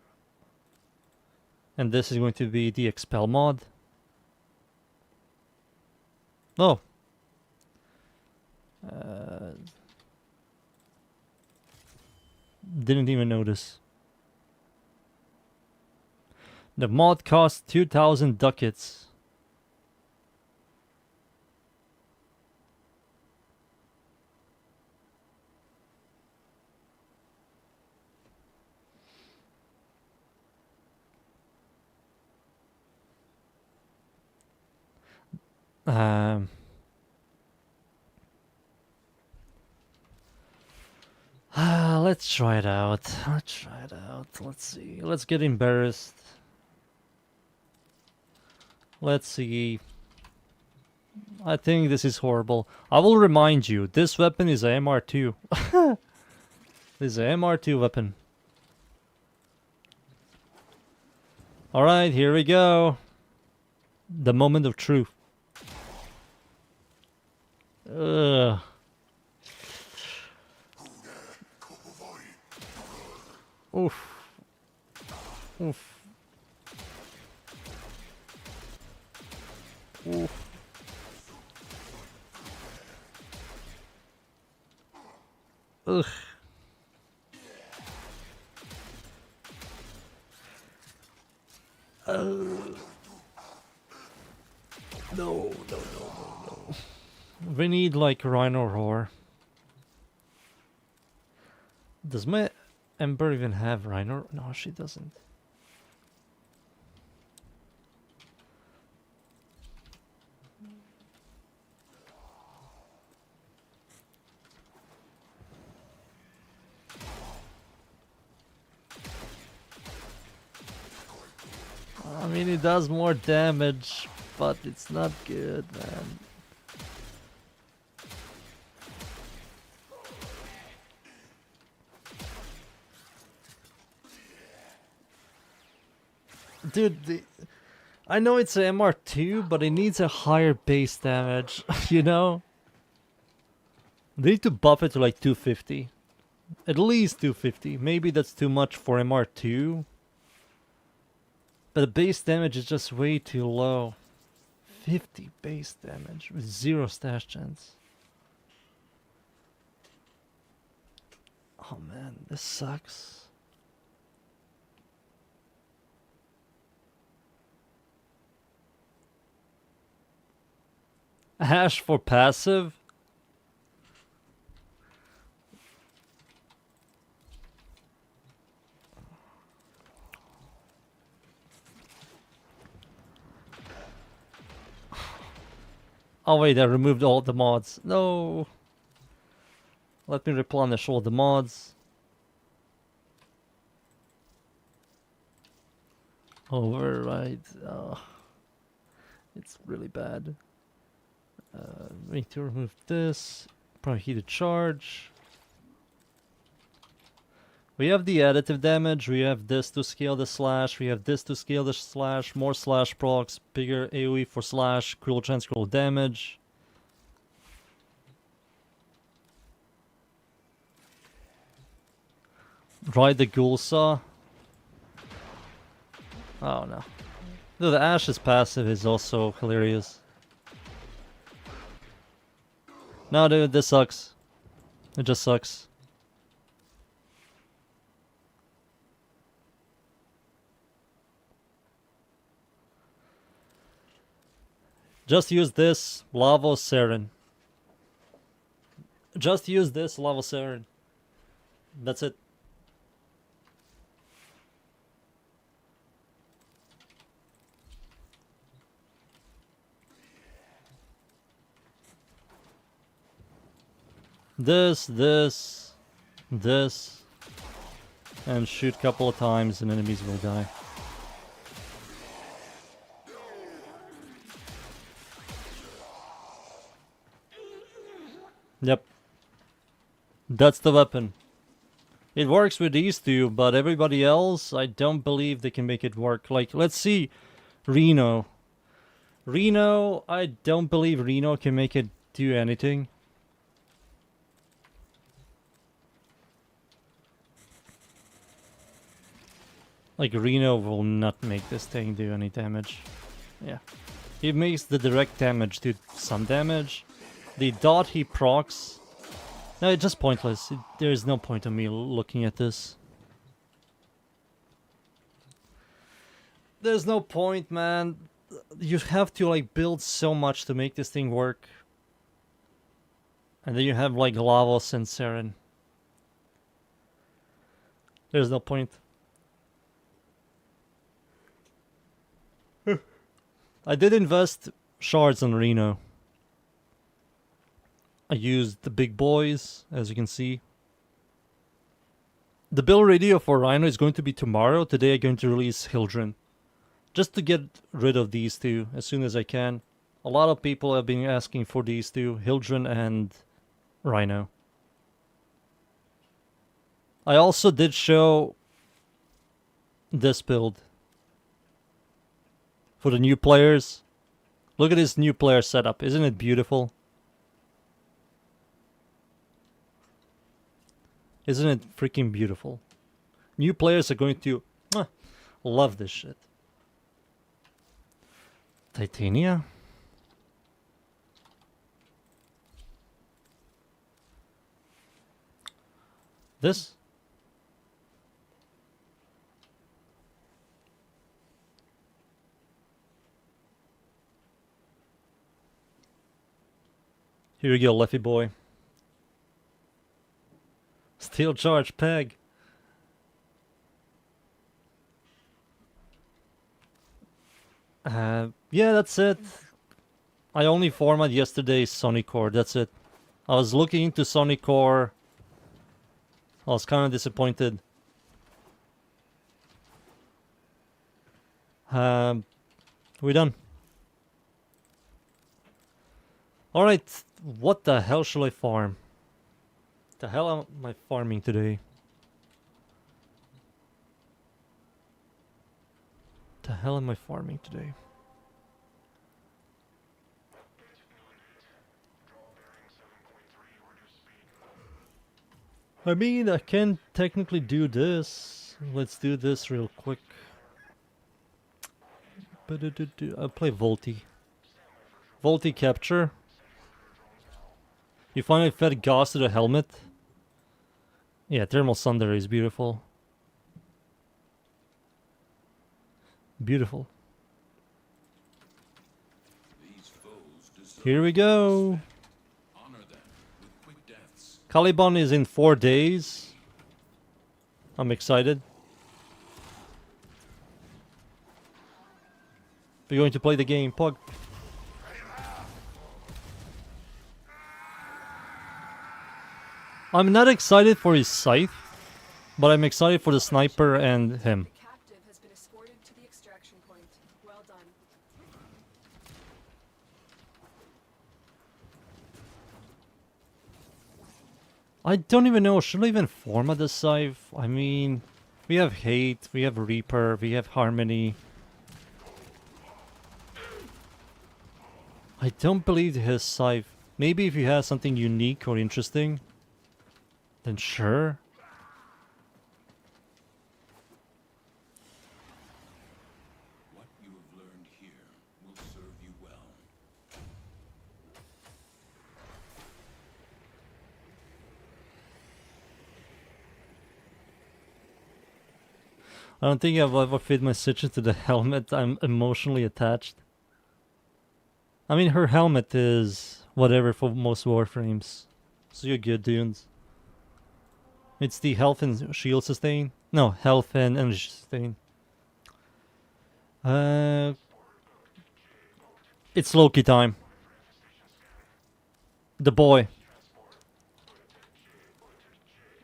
And this is going to be the Expel mod. Oh. Didn't even notice. The mod costs 2,000 ducats. Let's try it out. Let's try it out. Let's see. Let's get embarrassed. Let's see. I think this is horrible. I will remind you, this weapon is a MR2. This is a MR2 weapon. Alright, here we go. The moment of truth. Ugh. Oof. Oof. Oof. Ugh. No. We need like Rhino Roar. Does my Ember even have Rhino? No, she doesn't. I mean, it does more damage, but it's not good, man. Dude, I know it's an MR2, but it needs a higher base damage, you know? They need to buff it to like 250. At least 250. Maybe that's too much for MR2. But the base damage is just way too low. 50 base damage with 0 stash chance. Oh man, this sucks. Ash for passive? Oh wait, I removed all the mods. No. Let me replenish all the mods. Override. Oh. It's really bad. We need to remove this. Probably heated charge. We have the additive damage. We have this to scale the slash. We have this to scale the slash. More slash procs. Bigger AoE for slash. Critical chance, critical damage. Ride the ghoul saw. Oh no. Though the Ash's passive is also hilarious. No, dude, this sucks. It just sucks. Just use this Lavo Seren. Just use this Lavo Seren. That's it. This, and shoot a couple of times and enemies will die. Yep. That's the weapon. It works with these two, but everybody else, I don't believe they can make it work. Like, let's see, Reno. Reno, I don't believe Reno can make it do anything. Like, Reno will not make this thing do any damage. Yeah. He makes the direct damage do some damage. The dot he procs... No, it's just pointless. There is no point in me looking at this. There's no point, man. You have to, like, build so much to make this thing work. And then you have, like, Lavos and Seren. There's no point. I did invest shards on Reno. I used the big boys, as you can see. The build radio for Rhino is going to be tomorrow. Today I'm going to release Hildren. Just to get rid of these two as soon as I can. A lot of people have been asking for these two, Hildren and Rhino. I also did show this build. For the new players. Look at this new player setup. Isn't it beautiful? Isn't it freaking beautiful? New players are going to love this shit. Titania? This? Here you go, Leffy boy. Steel charge peg. Yeah, that's it. I only formatted yesterday's Sonic Core, that's it. I was looking into Sonic Core. I was kind of disappointed. We're done. Alright, what the hell shall I farm? The hell am I farming today? The hell am I farming today? I mean, I can technically do this. Let's do this real quick. I'll play Volti. Volti capture. You finally fed Gauss to the helmet. Yeah, Thermal Sunder is beautiful. Beautiful. Here we go. Caliban is in 4 days. I'm excited. We're going to play the game, Pog. I'm not excited for his scythe, but I'm excited for the sniper and him. The captive has been escorted to the extraction point. Well done. I don't even know, should I even format the scythe? I mean, we have Hate, we have Reaper, we have Harmony. I don't believe his scythe. Maybe if he has something unique or interesting, then sure. What you have learned here will serve you well. I don't think I've ever fit my switch into the helmet. I'm emotionally attached. I mean, her helmet is whatever for most Warframes. So you're good, dudes. It's the health and shield sustain. No, health and energy sustain. It's Loki time. The boy.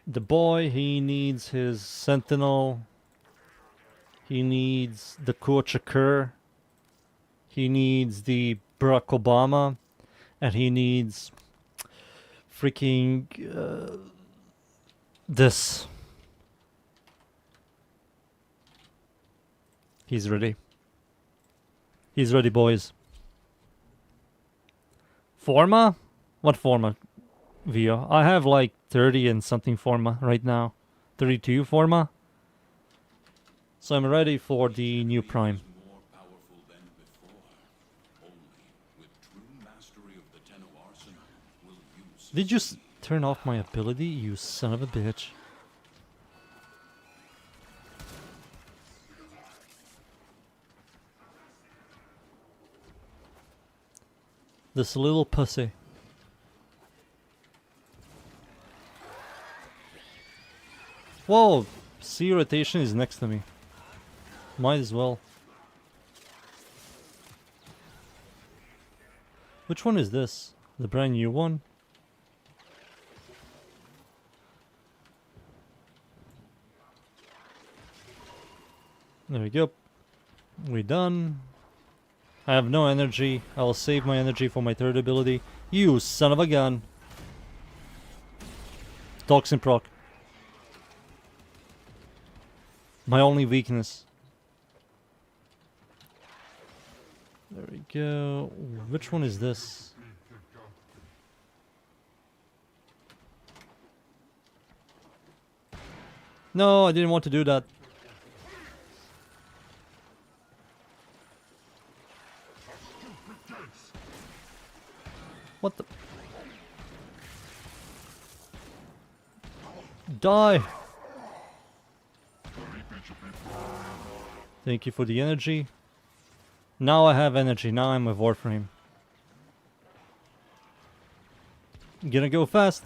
The boy, he needs his sentinel. He needs the Kurchakur. He needs the Barack Obama. And he needs freaking this. He's ready. He's ready, boys. Forma? What forma? Via. I have like 30 and something forma right now. 32 forma. So I'm ready for the new prime. More powerful than before. Only with true mastery of the Tenno arsenal will you Did you turn off my ability, you son of a bitch? This little pussy. Whoa! Sea rotation is next to me. Might as well. Which one is this? The brand new one? There we go. We done. I have no energy. I'll save my energy for my third ability. You son of a gun. Toxin proc. My only weakness. There we go. Which one is this? No, I didn't want to do that. What the? Die! Thank you for the energy. Now I have energy. Now I'm a Warframe. Gonna go fast.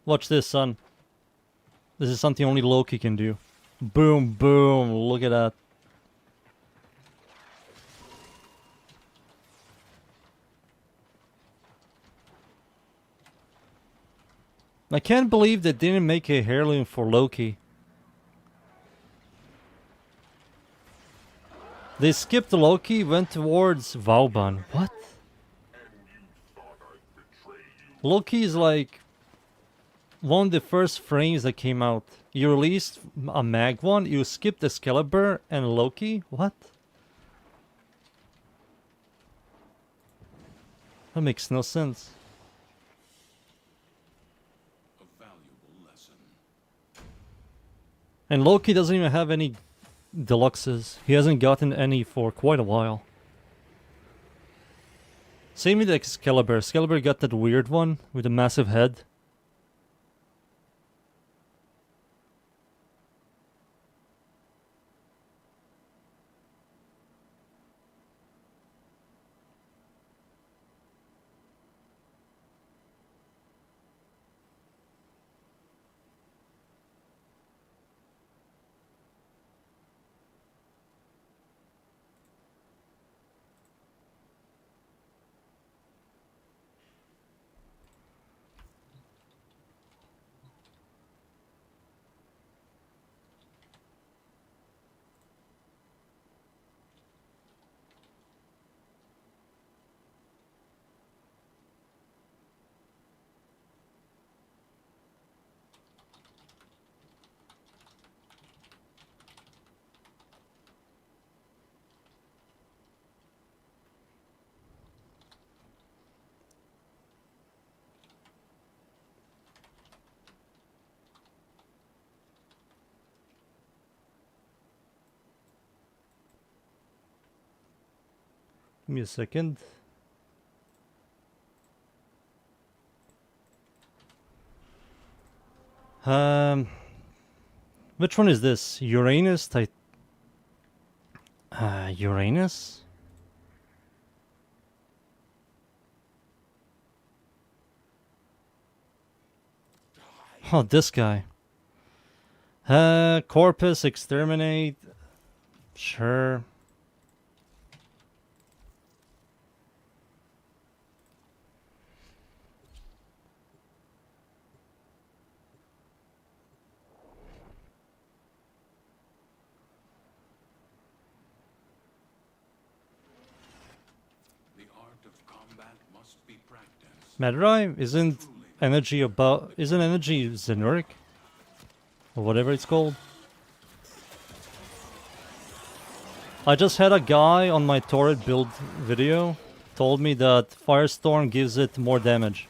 Watch this, son. This is something only Loki can do. Boom, boom. Look at that. I can't believe they didn't make a heirloom for Loki. They skipped Loki, went towards Vauban. What? Loki is like one of the first frames that came out. You released a mag one, you skipped Excalibur and Loki? What? That makes no sense. a valuable lesson. And Loki doesn't even have any deluxes. He hasn't gotten any for quite a while. Same with Excalibur. Excalibur got that weird one with a massive head. Give me a second. Which one is this? Uranus? Uranus? Oh, this guy. Corpus, exterminate. Sure. The art of combat must be practiced. Madrai, isn't energy Zenuric? Or whatever it's called? I just had a guy on my turret build video told me that Firestorm gives it more damage.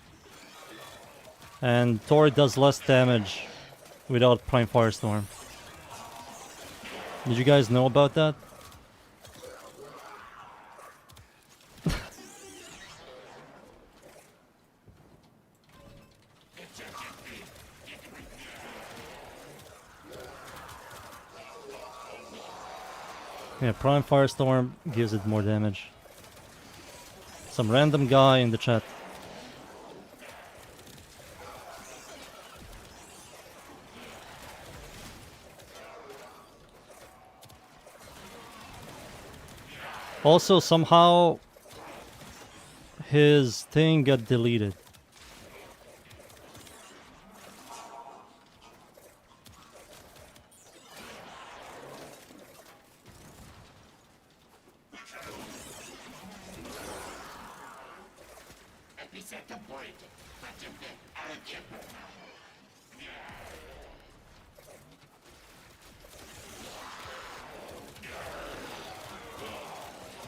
And turret does less damage without Prime Firestorm. Did you guys know about that? Yeah, Prime Firestorm gives it more damage. Some random guy in the chat. Also, somehow his thing got deleted.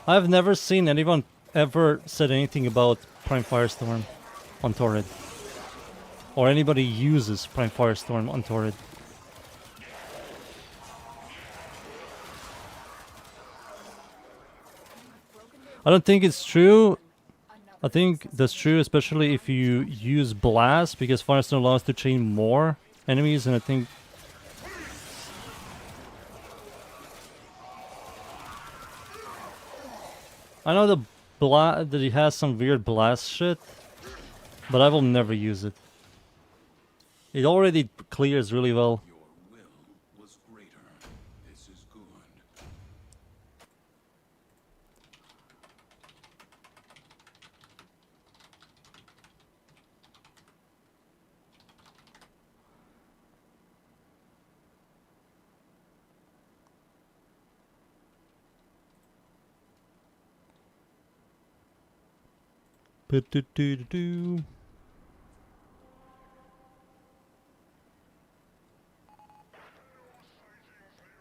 I've never seen anyone ever said anything about Prime Firestorm on Torrid. Or anybody uses Prime Firestorm on Torrid. I don't think it's true. I think that's true, especially if you use Blast, because Firestorm allows to chain more enemies, and I think... I know that he has some weird blast shit, but I will never use it. It already clears really well. Your will was greater. This is good. Ba-do-do-do-do.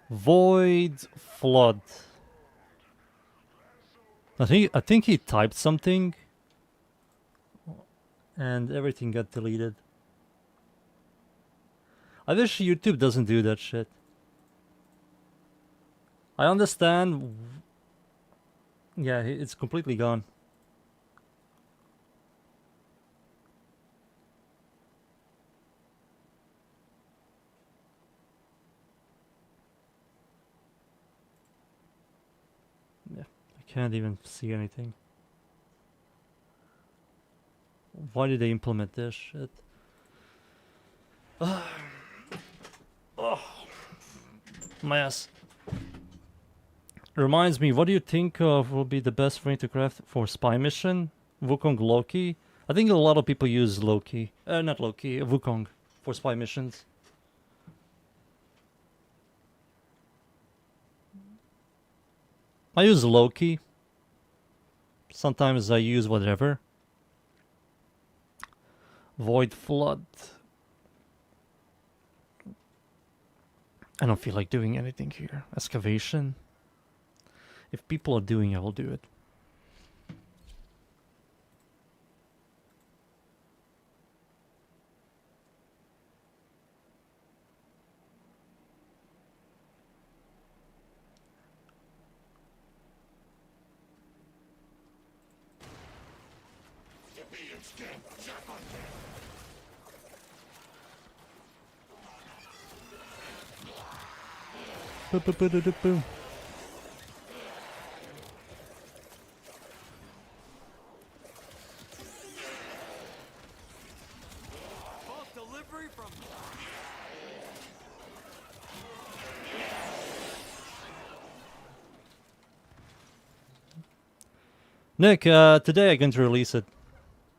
Void Flood. I think he typed something and everything got deleted. I wish YouTube doesn't do that shit. I understand. Yeah, it's completely gone. Can't even see anything. Why did they implement this shit? Oh, my ass. Reminds me, what do you think of will be the best way to craft for spy mission? Wukong Loki? I think a lot of people use Loki. Not Loki, Wukong for spy missions. I use Loki. Sometimes I use whatever. Void Flood. I don't feel like doing anything here. Excavation. If people are doing it, I will do it. Boom. Delivery from Nick, today I'm going to release it.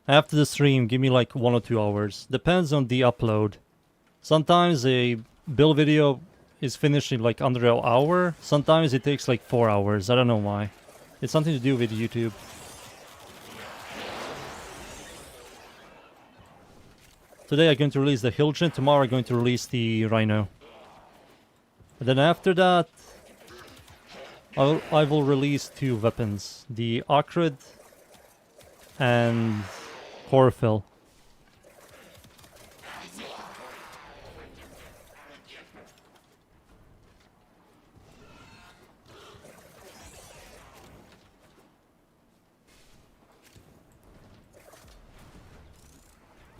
After the stream, give me like 1 or 2 hours. Depends on the upload. Sometimes a build video is finished in like under an hour. Sometimes it takes like 4 hours. I don't know why. It's something to do with YouTube. Today I'm going to release the Hildren. Tomorrow I'm going to release the Rhino. And then after that, I will release 2 weapons. The Acrid and Chlorophyll.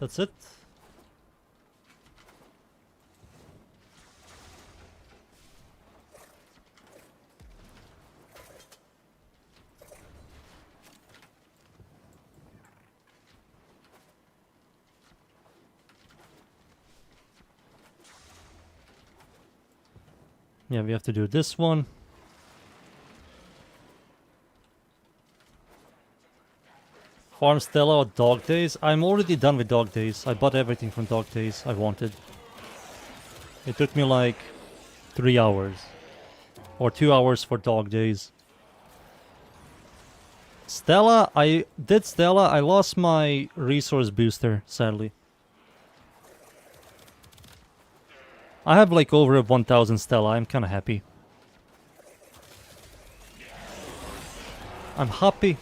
That's it. Yeah, we have to do this one. Farm Stella or Dog Days? I'm already done with Dog Days. I bought everything from Dog Days I wanted. It took me like 3 hours. Or 2 hours for Dog Days. Stella, I did Stella. I lost my resource booster, sadly. I have like over 1000 Stella. I'm kind of happy. I'm happy.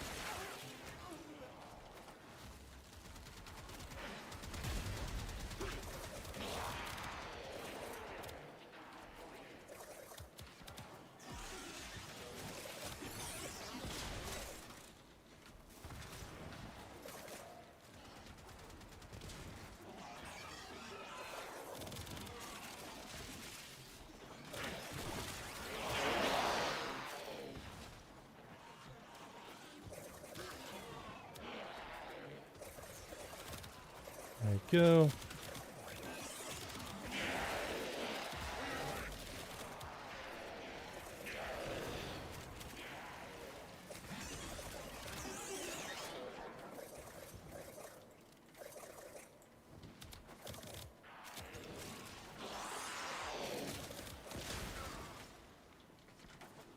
There you go.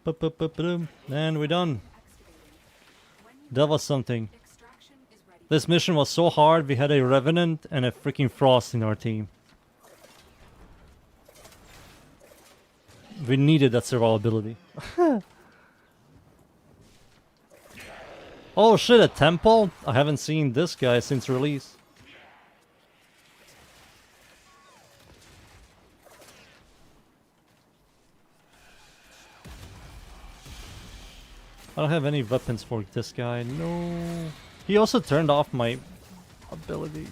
Ba-ba-ba-ba-dum. And we're done. That was something. Extraction is ready. This mission was so hard, we had a Revenant and a freaking Frost in our team. We needed that survivability. Oh shit, a temple? I haven't seen this guy since release. I don't have any weapons for this guy, no. He also turned off my ability.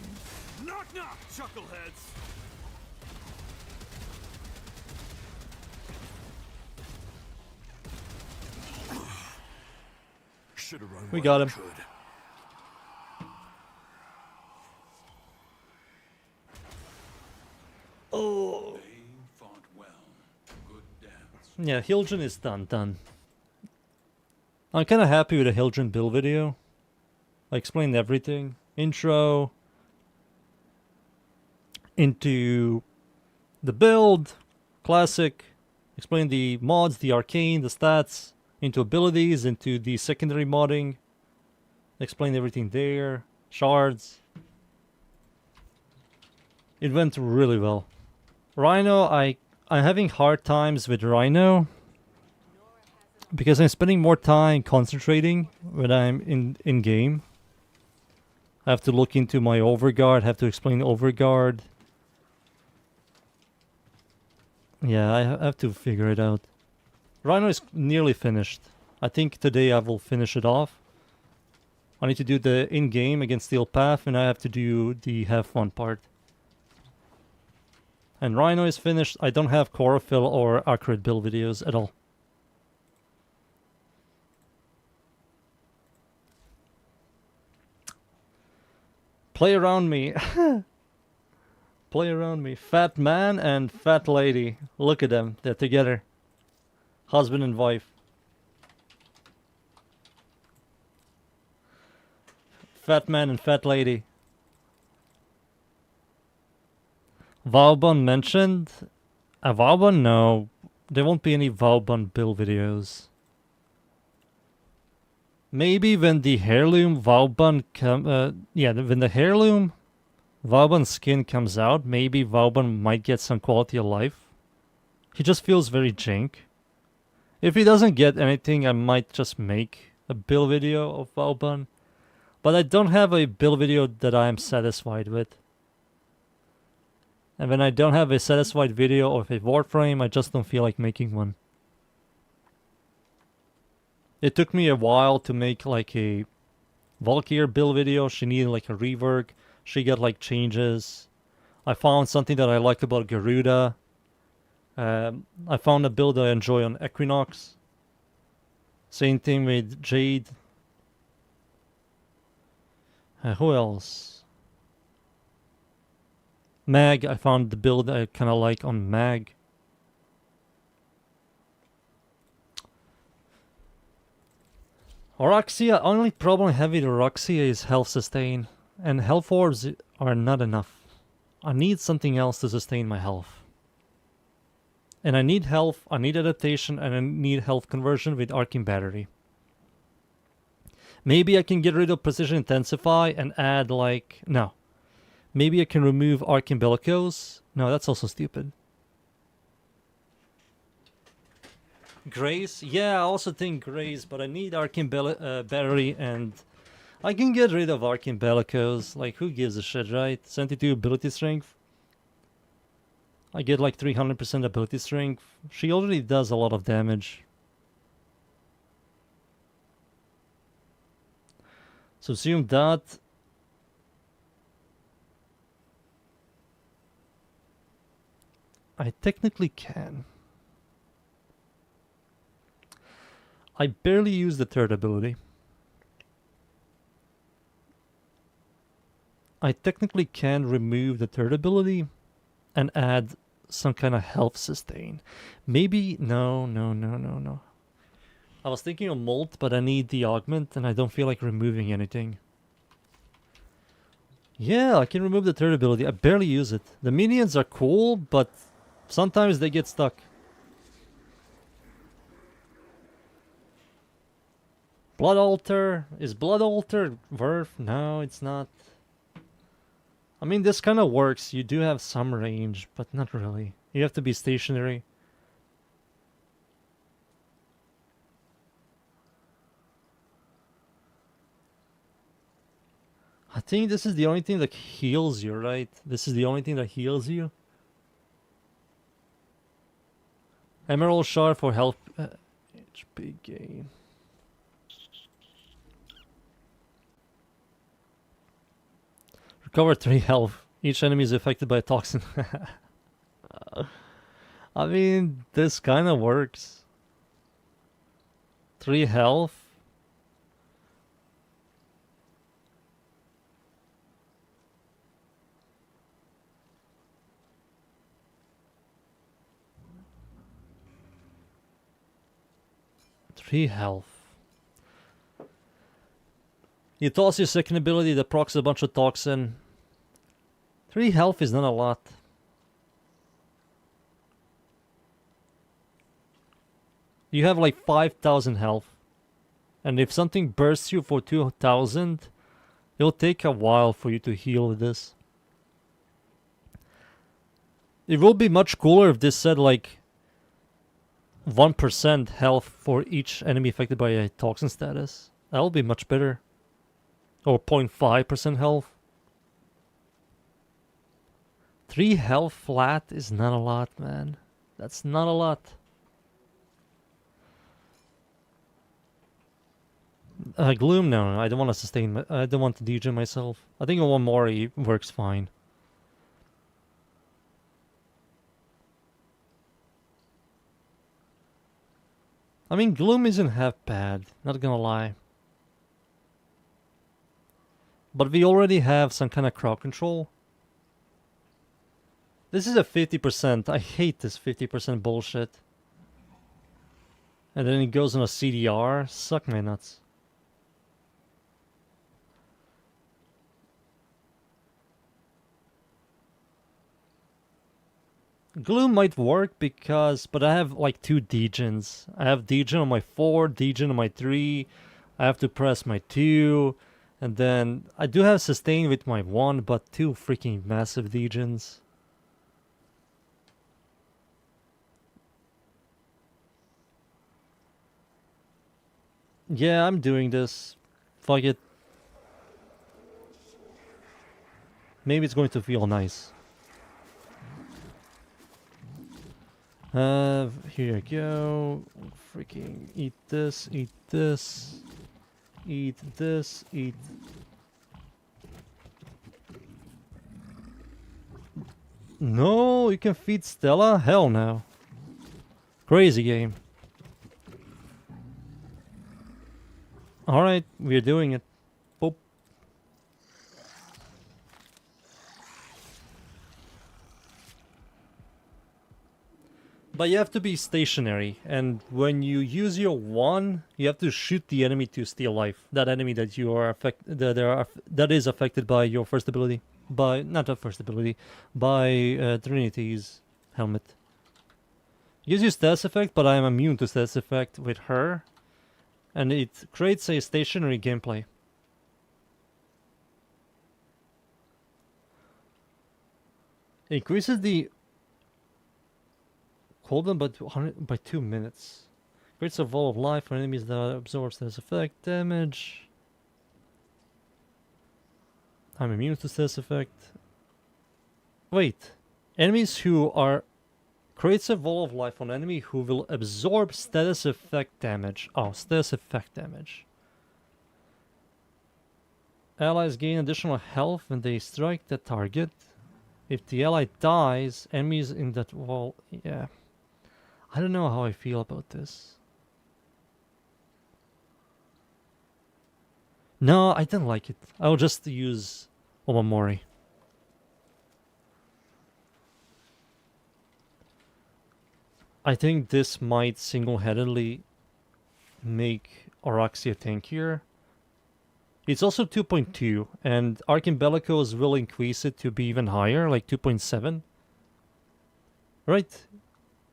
knock knock, chuckleheads. Should have run. We while got I him. could. Oh. They fought well. Good dance. Yeah, Hildren is done. I'm kind of happy with the Hildren build video. I explained everything. Intro. Into the build. Classic. Explain the mods, the arcane, the stats. Into abilities, into the secondary modding. Explain everything there. Shards. It went really well. Rhino, I'm having hard times with Rhino. Because I'm spending more time concentrating when I'm in game. I have to look into my overguard, have to explain overguard. Yeah, I have to figure it out. Rhino is nearly finished. I think today I will finish it off. I need to do the in-game against Steel Path, and I have to do the have fun part. And Rhino is finished. I don't have chlorophyll or accurate build videos at all. Play around me. Play around me. Fat man and fat lady. Look at them. They're together. Husband and wife. Fat man and fat lady. Valbon mentioned? Valbon? No. There won't be any Valbon build videos. Maybe when the heirloom Valbon when the heirloom Valbon skin comes out, maybe Valbon might get some quality of life. He just feels very jank. If he doesn't get anything, I might just make a build video of Valbon. But I don't have a build video that I am satisfied with. And when I don't have a satisfied video of a Warframe, I just don't feel like making one. It took me a while to make like a Valkyr build video. She needed like a rework. She got like changes. I found something that I liked about Garuda. I found a build that I enjoy on Equinox. Same thing with Jade. Who else? Mag. I found the build I kind of like on Mag. Oroxia, only problem heavy with Oroxia is health sustain, and health orbs are not enough. I need something else to sustain my health. And I need health, I need adaptation, and I need health conversion with Arcane Battery. Maybe I can get rid of Precision Intensify and add like... No. Maybe I can remove Arcane Bellicose. No, that's also stupid. Grace? Yeah, I also think Grace, but I need Arcane Battery, and I can get rid of Arcane Bellicose. Like, who gives a shit, right? 72 ability strength. I get like 300% ability strength. She already does a lot of damage. So assume that. I technically can. I barely use the third ability. I technically can remove the third ability and add some kind of health sustain. Maybe, no. I was thinking of Molt, but I need the augment and I don't feel like removing anything. Yeah, I can remove the third ability. I barely use it. The minions are cool, but sometimes they get stuck. Blood Altar. Is Blood Altar worth? No, it's not. I mean, this kind of works. You do have some range, but not really. You have to be stationary. I think this is the only thing that heals you, right? This is the only thing that heals you. Emerald Shard for health HP gain. Recover 3 health. Each enemy is affected by a toxin. I mean, this kind of works. 3 health. Health. You toss your second ability that procs a bunch of toxin. 3 health is not a lot. You have like 5,000 health. And if something bursts you for 2,000, it'll take a while for you to heal with this. It will be much cooler if this said like 1% health for each enemy affected by a toxin status. That'll be much better. Or 0.5% health. 3 health flat is not a lot, man. That's not a lot. Gloom, no, I don't want to sustain. I don't want to degen myself. I think one Mori works fine. I mean, Gloom isn't half bad, not gonna lie. But we already have some kind of crowd control. This is a 50%. I hate this 50% bullshit. And then it goes on a CDR. Suck my nuts. Gloom might work because, but I have like 2 degens. I have degen on my 4, degen on my 3. I have to press my 2. And then I do have sustain with my 1, but 2 freaking massive degens. Yeah, I'm doing this. Fuck it. Maybe it's going to feel nice. Here you go. Freaking eat this, eat this. Eat this, eat. No, you can feed Stella? Hell no. Crazy game. Alright, we're doing it. Boop. But you have to be stationary, and when you use your 1, you have to shoot the enemy to steal life. That enemy that you are that is affected by your first ability. By not the first ability, by Trinity's helmet. Gives you status effect, but I am immune to status effect with her. And it creates a stationary gameplay. Increases the cooldown by 2 minutes. Creates a wall of life for enemies that absorb status effect damage. I'm immune to status effect. Wait. Enemies who are... Creates a wall of life on enemy who will absorb status effect damage. Oh, status effect damage. Allies gain additional health when they strike the target. If the ally dies, enemies in that wall... Yeah. I don't know how I feel about this. No, I don't like it. I'll just use Omamori. I think this might single-handedly make Araxia tankier. It's also 2.2, and Arcane Bellicose will increase it to be even higher, like 2.7. Right?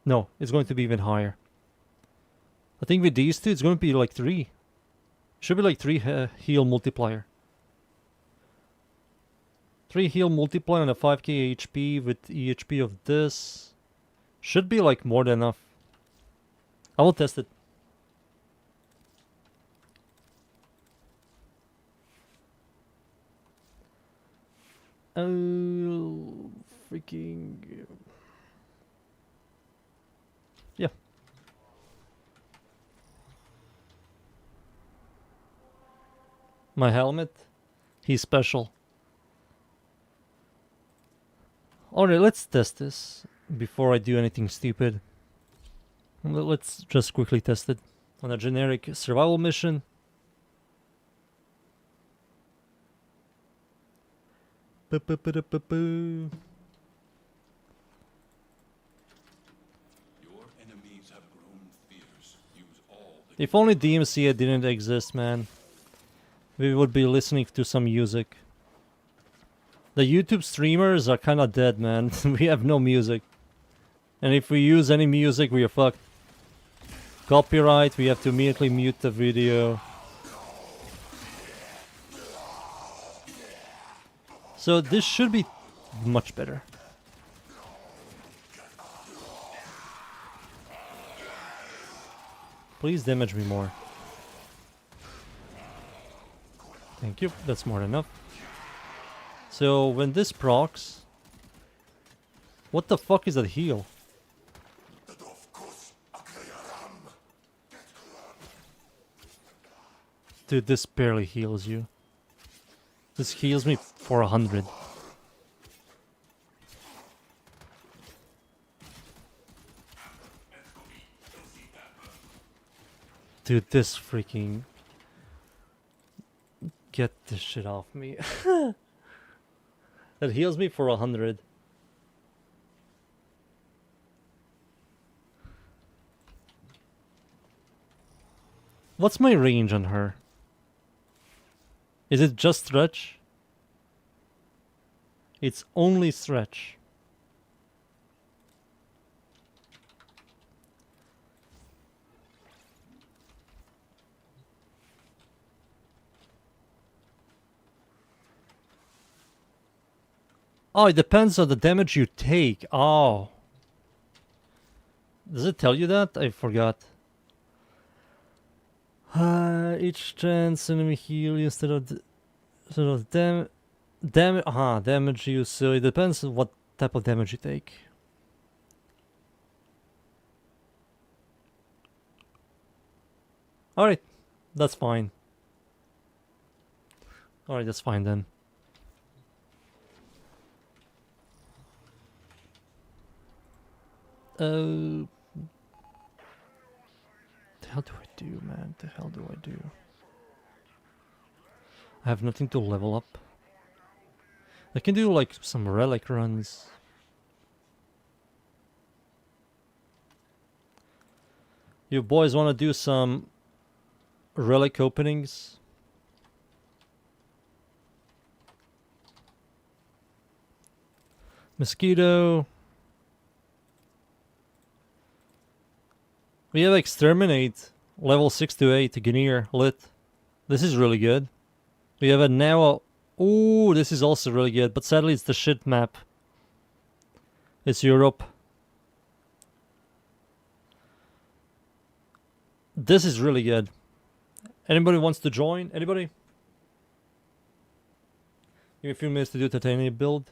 No, it's going to be even higher. I think with these two, it's going to be like 3. Should be like 3 heal multiplier. 3 heal multiplier on a 5k HP with EHP of this. Should be like more than enough. I will test it. Oh, freaking... Yeah. My helmet? He's special. Alright, let's test this before I do anything stupid. Let's just quickly test it on a generic survival mission. Boo. Your enemies have grown fierce. Use all that If only DMCA didn't exist, man. We would be listening to some music. The YouTube streamers are kinda dead, man. We have no music. And if we use any music, we are fucked. Copyright, we have to immediately mute the video. So this should be much better. Please damage me more. Thank you, that's more than enough. So when this procs... What the fuck is that heal? Dude, this barely heals you. This heals me for 100. Dude, this freaking... Get this shit off me. That heals me for 100. What's my range on her? Is it just stretch? It's only stretch. Oh, it depends on the damage you take. Oh. Does it tell you that? I forgot. Each chance enemy heal you instead of damage you. So it depends on what type of damage you take. Alright, that's fine. Alright, that's fine then. The hell do I do, man? The hell do I do? I have nothing to level up. I can do like some relic runs. You boys want to do some relic openings? Mosquito. We have Exterminate, level 6 to 8, Guineer, lit. This is really good. We have a now... Ooh, this is also really good, but sadly it's the shit map. It's Europe. This is really good. Anybody wants to join? Anybody? Give me a few minutes to do titanium build.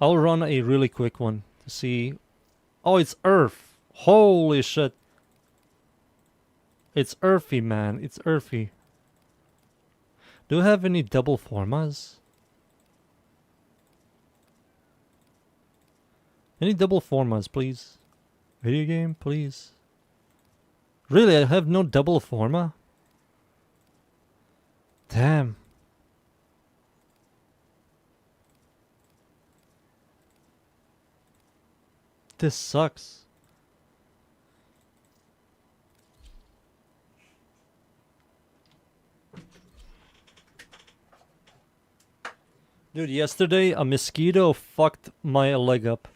I'll run a really quick one to see... Oh, it's Earth! Holy shit! It's earthy, man. It's earthy. Do you have any double formas? Any double formas, please? Video game, please. Really, I have no double forma? Damn. This sucks. Dude, yesterday a mosquito fucked my leg up.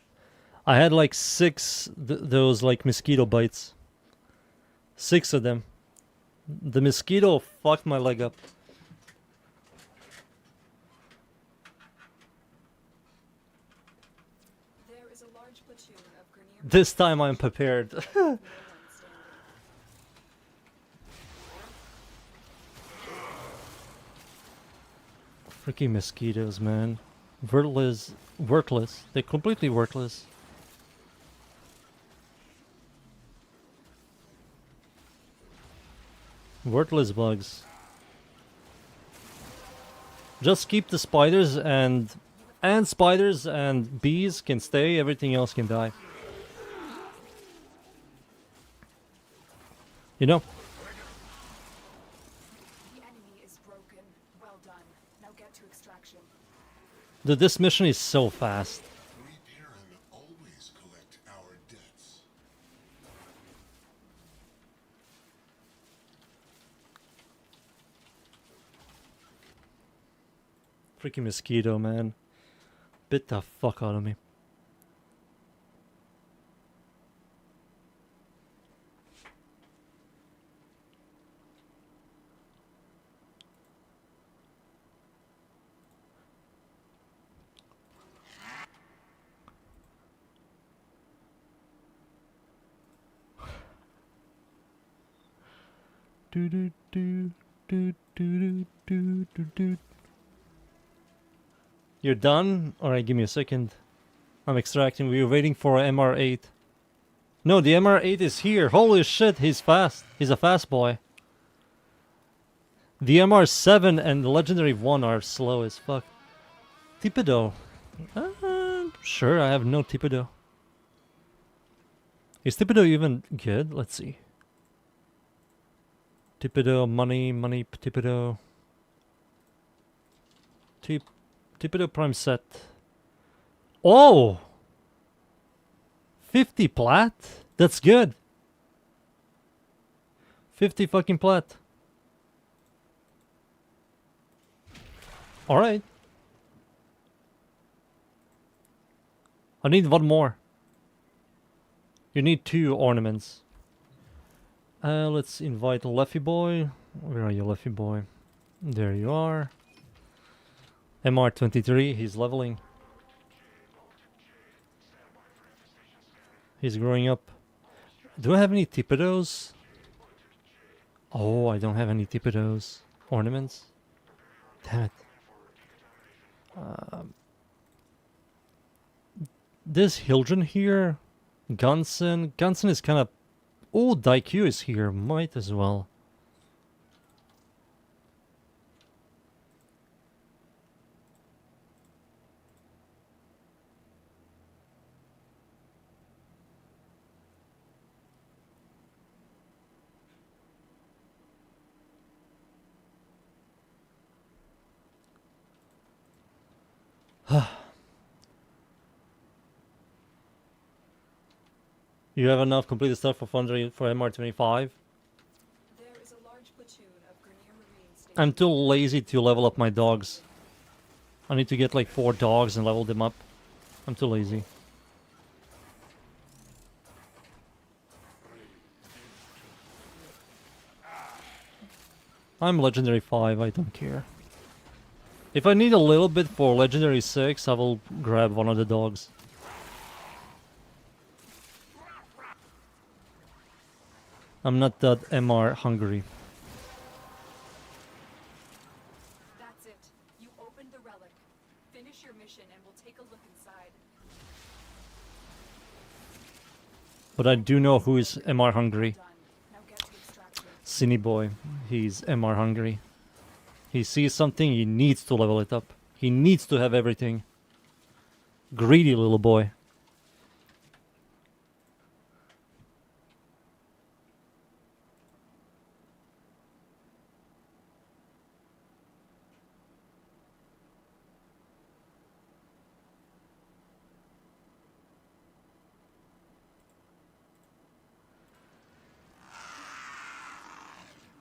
I had like 6 those like mosquito bites. 6 of them. The mosquito fucked my leg up. There is a large platoon of Grenier This time I'm prepared. Freaking mosquitoes, man. Worthless. They're completely worthless. Worthless bugs. Just keep the spiders and spiders and bees can stay, everything else can die. You know? The enemy is broken. Well done. Now get to extraction. Dude, this mission is so fast. We Terran always collect our debts. Freaking mosquito, man. Bit the fuck out of me. Do do do do do do do do. You're done? Alright, give me a second. I'm extracting. We're waiting for MR8. No, the MR8 is here. Holy shit, he's fast. He's a fast boy. The MR7 and the Legendary 1 are slow as fuck. Tipido. Sure, I have no Tipido. Is Tipido even good? Let's see. Tipido, money, Tipido. Tipido Prime set. Oh! 50 plat? That's good. 50 fucking plat. Alright. I need one more. You need 2 ornaments. Let's invite Leffy Boy. Where are you, Leffy Boy? There you are. MR23, he's leveling. He's growing up. Do I have any Tipidos? Oh, I don't have any Tipidos. Ornaments? Damn it. This Hildren here. Gunson. Gunson is kind of... Oh, Daikyu is here. Might as well. You have enough completed stuff for Foundry for MR25? There is a large platoon of Grenier Marines stationed. I'm too lazy to level up my dogs. I need to get like 4 dogs and level them up. I'm too lazy. I'm Legendary 5, I don't care. If I need a little bit for Legendary 6, I will grab one of the dogs. I'm not that MR hungry. That's it. You opened the relic. Finish your mission and we'll take a look inside. But I do know who is MR hungry. Done. Now get to extraction. Cine Boy. He's MR hungry. He sees something, he needs to level it up. He needs to have everything. Greedy little boy.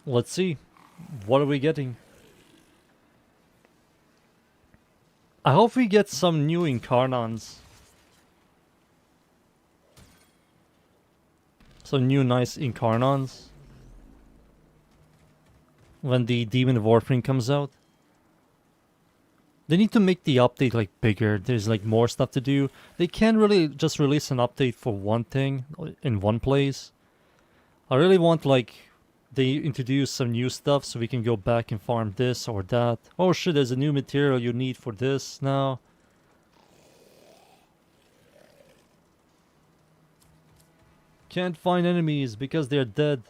Let's see. What are we getting? I hope we get some new Incarnons. Some new nice Incarnons. When the Demon Warframe comes out. They need to make the update like bigger. There's like more stuff to do. They can't really just release an update for one thing in one place. I really want like they introduce some new stuff so we can go back and farm this or that. Oh shit, there's a new material you need for this now. Can't find enemies because they're dead.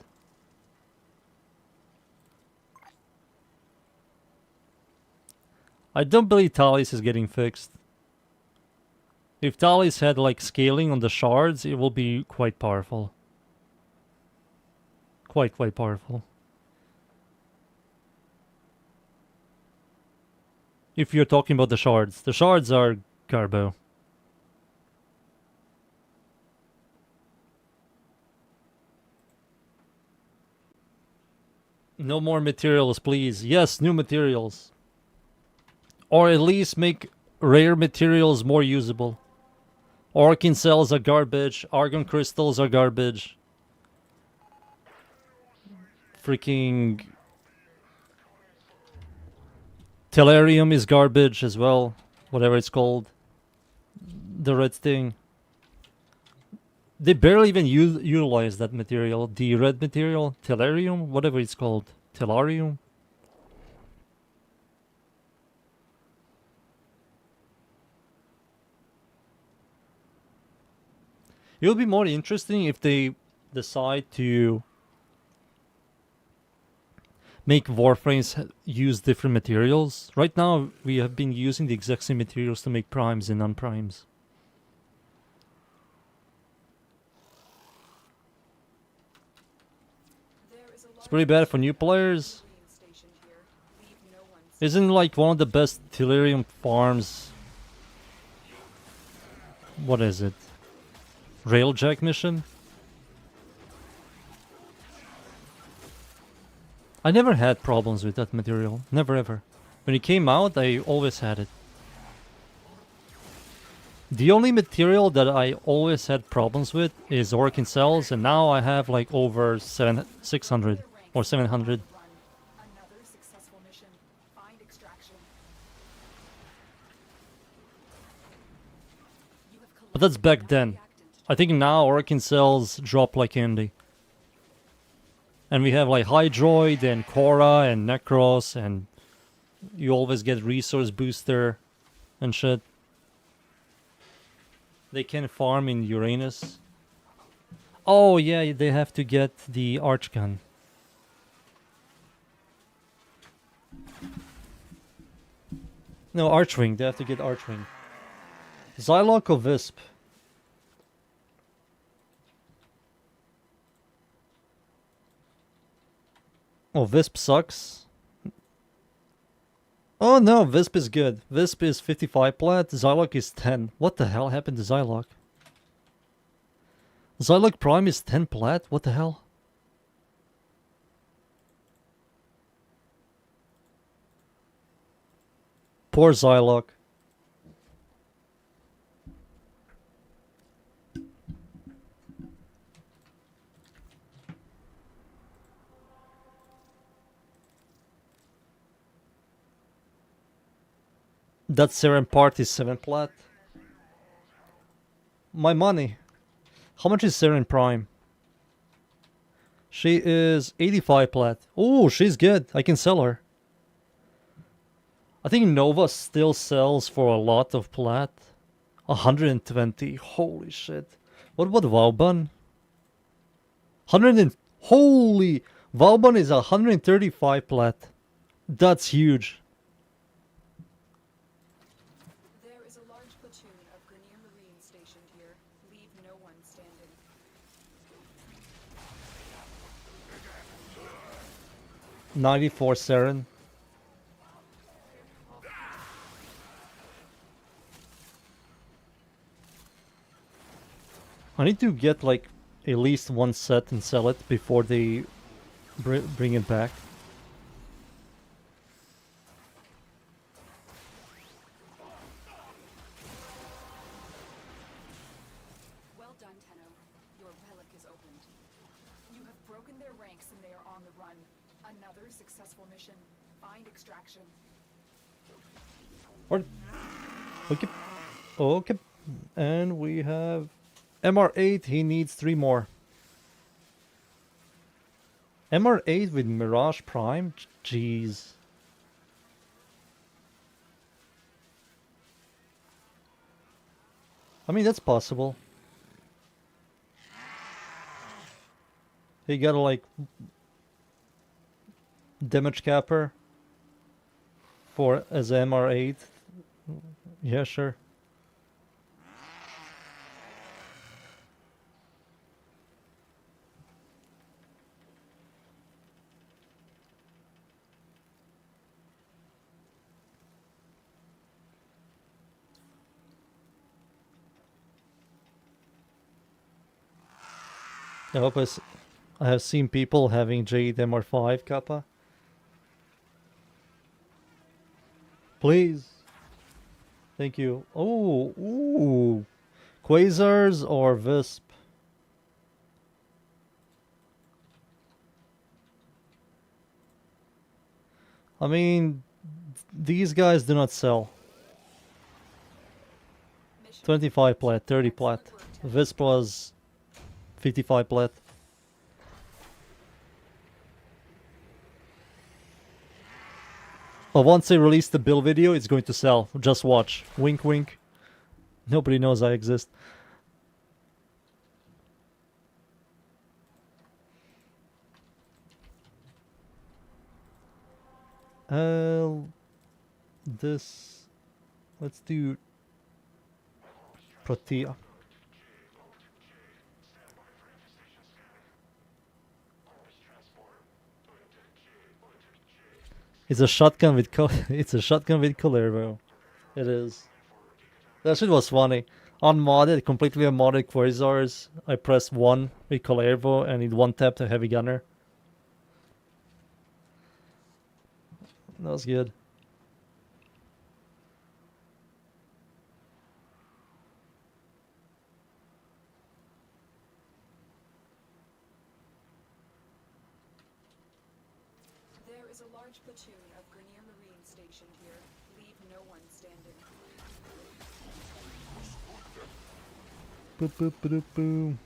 I don't believe Tallis is getting fixed. If Tallis had like scaling on the shards, it will be quite powerful. Quite powerful. If you're talking about the shards are garbo. No more materials, please. Yes, new materials. Or at least make rare materials more usable. Orkin cells are garbage. Argon crystals are garbage. Freaking Tellurium is garbage as well. Whatever it's called. The red thing. They barely even utilize that material. The red material. Tellurium? Whatever it's called. Tellurium? It would be more interesting if they decide to make Warframes use different materials. Right now, we have been using the exact same materials to make primes and non-primes. It's pretty bad for new players. Isn't like one of the best Tellurium farms? What is it? Railjack mission? I never had problems with that material. Never ever. When it came out, I always had it. The only material that I always had problems with is Orkin cells, and now I have like over 600 or 700. Another successful mission. Find extraction. You have But that's back then. I think now Orkin cells drop like candy. And we have like Hydroid and Korra and Necros, and you always get resource booster and shit. They can farm in Uranus. Oh yeah, they have to get the Archgun. No, Archwing. They have to get Archwing. Psylocke or Visp? Oh, Visp sucks. Oh no, Visp is good. Visp is 55 plat, Psylocke is 10. What the hell happened to Psylocke? Psylocke Prime is 10 plat? What the hell? Poor Psylocke. That Seren part is 7 plat. My money. How much is Seren Prime? She is 85 plat. Oh, she's good. I can sell her. I think Nova still sells for a lot of plat. 120. Holy shit. What about Vauban? 100 and... Holy! Vauban is 135 plat. That's huge. There is a large platoon of Grenier Marines stationed here. Leave no one standing. $94 Seren. I need to get like at least one set and sell it before they bring it back. Well done, Tenno. Your relic is opened. You have broken their ranks and they are on the run. Another successful mission. Find extraction. Or okay, okay, and we have MR8. He needs 3 more. MR8 with Mirage Prime. Jeez. I mean, that's possible. He got a like damage capper for as MR8. Yeah, sure. I have seen people having Jade MR5 kappa. Please. Thank you. Oh, ooh. Quasars or Visp? I mean, these guys do not sell. 25 plat, 30 plat. Visp was 55 plat. But once they release the build video, it's going to sell. Just watch. Wink wink. Nobody knows I exist. This. Let's do Protea. It's a shotgun with it's a shotgun with Qorvex. It is. That shit was funny. Unmodded, completely unmodded Quasars. I pressed 1 with Qorvex and it one tapped a heavy gunner. That was good. There is a large platoon of Grenier Marines stationed here. Leave no one standing. Boop boop boop boop.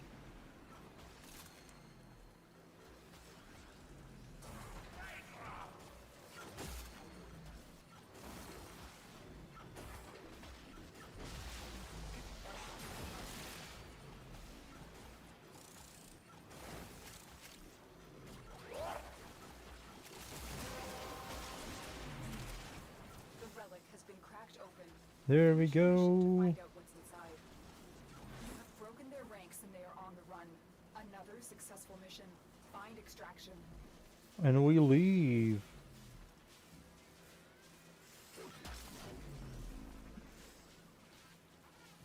The relic has been cracked open. There we go. Find out what's inside. You have broken their ranks and they are on the run. Another successful mission. Find extraction. And we leave.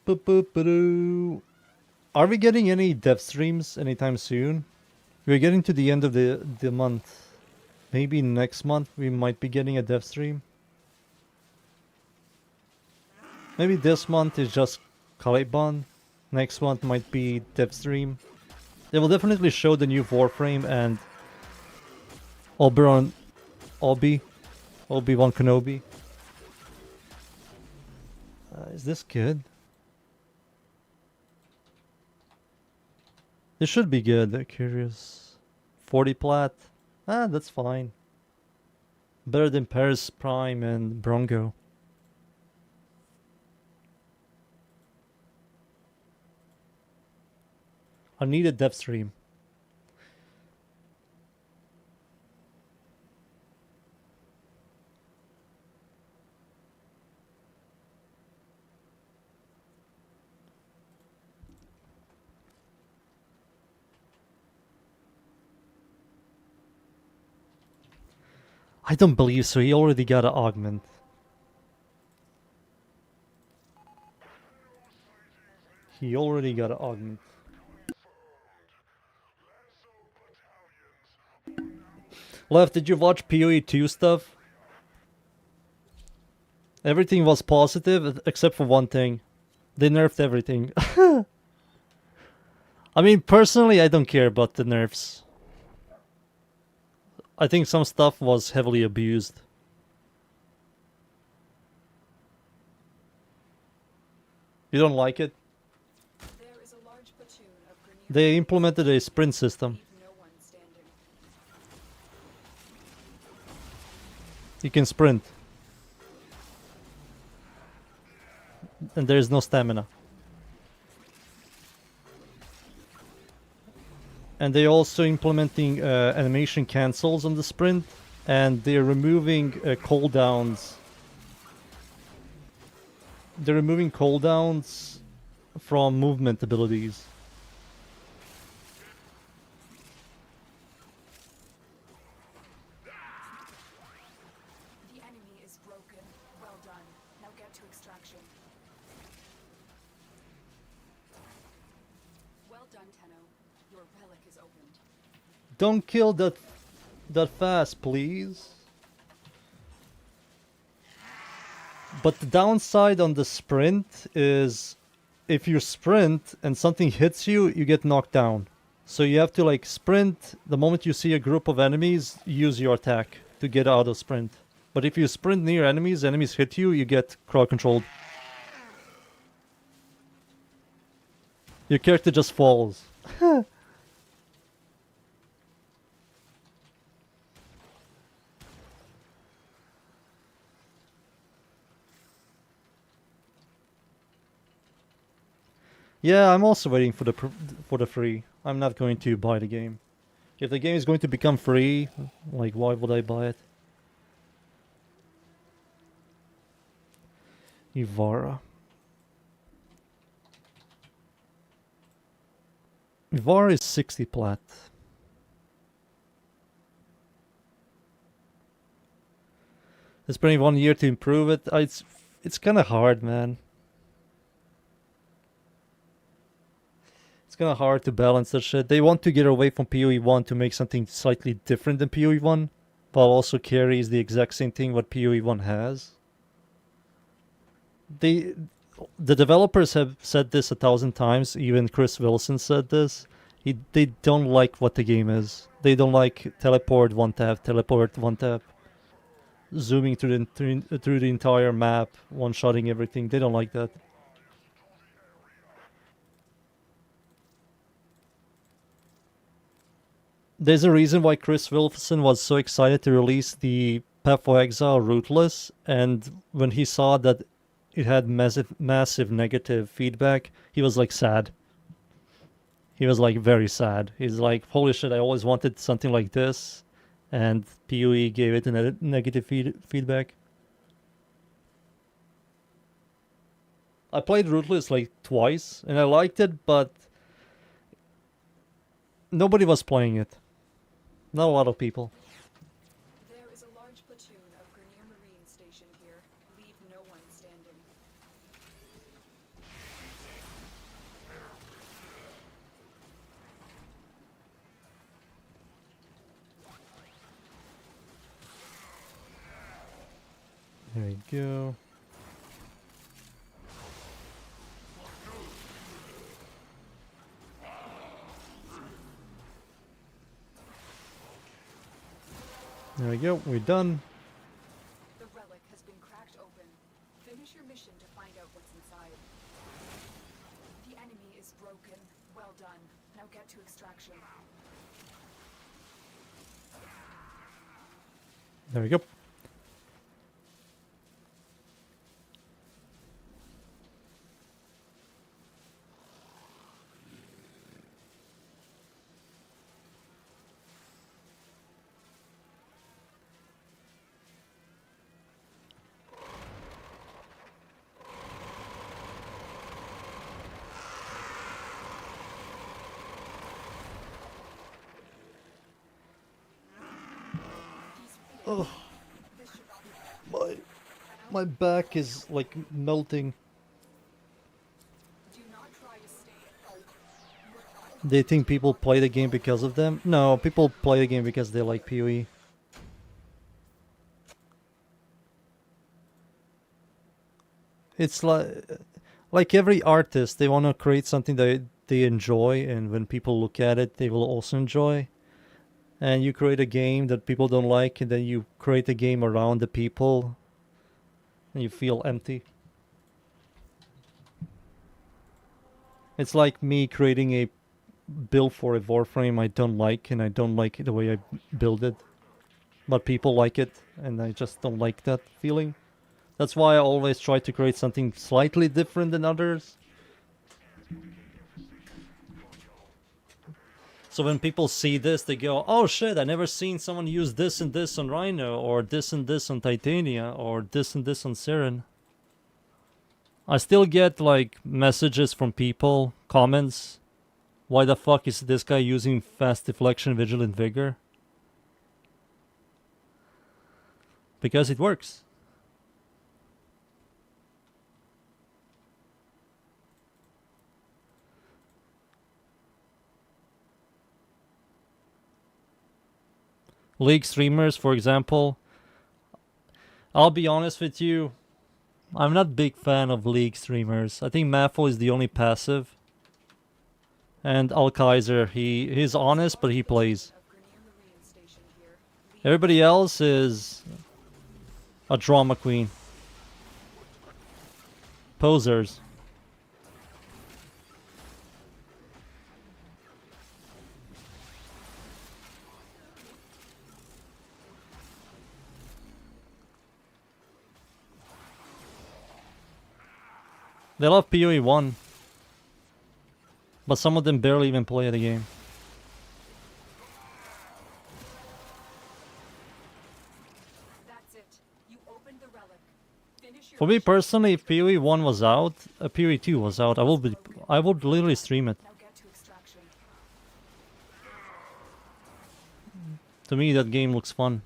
Boop boop ba-doo. Are we getting any dev streams anytime soon? We're getting to the end of the month. Maybe next month we might be getting a dev stream. Maybe this month is just Caliban. Next month might be dev stream. They will definitely show the new Warframe and Obi-Wan Kenobi. Is this good? This should be good. I'm curious. 40 plat. Ah, that's fine. Better than Paris Prime and Bronco. I need a dev stream. I don't believe so. He already got an augment. He already got an augment. Left, did you watch PoE 2 stuff? Everything was positive except for one thing. They nerfed everything. I mean, personally, I don't care about the nerfs. I think some stuff was heavily abused. You don't like it? There is a large platoon of Grenier They implemented a sprint system. Leave no one standing. You can sprint. And there's no stamina. And they're also implementing animation cancels on the sprint. And they're removing cooldowns. They're removing cooldowns from movement abilities. The enemy is broken. Well done. Now get to extraction. Well done, Tenno. Your relic is opened. Don't kill that fast, please. But the downside on the sprint is if you sprint and something hits you, you get knocked down. So you have to like sprint the moment you see a group of enemies, use your attack to get out of sprint. But if you sprint near enemies hit you, you get crowd controlled. Your character just falls. Yeah, I'm also waiting for the free. I'm not going to buy the game. If the game is going to become free, like why would I buy it? Ivara. Ivara is 60 plat. It's been 1 year to improve it. It's kind of hard, man. It's kind of hard to balance that shit. They want to get away from PoE 1 to make something slightly different than PoE 1, while also carries the exact same thing what PoE 1 has. The developers have said this 1,000 times. Even Chris Wilson said this. They don't like what the game is. They don't like teleport one tap, zooming through the entire map, one-shotting everything. They don't like that. There's a reason why Chris Wilson was so excited to release the Path of Exile Rootless, and when he saw that it had massive negative feedback, he was like sad. He was like very sad. He's like, holy shit, I always wanted something like this, and PoE gave it a negative feedback. I played Rootless like twice, and I liked it, but nobody was playing it. Not a lot of people. There is a large platoon of Grenier Marine stationed here. Leave no one standing. There we go. There we go, we're done. The relic has been cracked open. Finish your mission to find out what's inside. The enemy is broken. Well done. Now get to extraction. There we go. Oh, my back is like melting. Do not try to stay. They think people play the game because of them? No, people play the game because they like PoE. It's like every artist, they want to create something that they enjoy, and when people look at it, they will also enjoy. And you create a game that people don't like, and then you create a game around the people, and you feel empty. It's like me creating a build for a Warframe I don't like, and I don't like the way I build it. But people like it, and I just don't like that feeling. That's why I always try to create something slightly different than others. So when people see this, they go, oh shit, I never seen someone use this and this on Rhino, or this and this on Titania, or this and this on Siren. I still get like messages from people, comments. Why the fuck is this guy using fast deflection, vigilant vigor? Because it works. League streamers, for example. I'll be honest with you, I'm not a big fan of League streamers. I think Maffle is the only passive. And Alkaiser, he's honest, but he plays. Everybody else is a drama queen. Posers. They love PoE 1. But some of them barely even play the game. That's it. You opened the relic. Finish your For me personally, if PoE 1 was out, PoE 2 was out, I would literally stream it. Now get to extraction. To me, that game looks fun.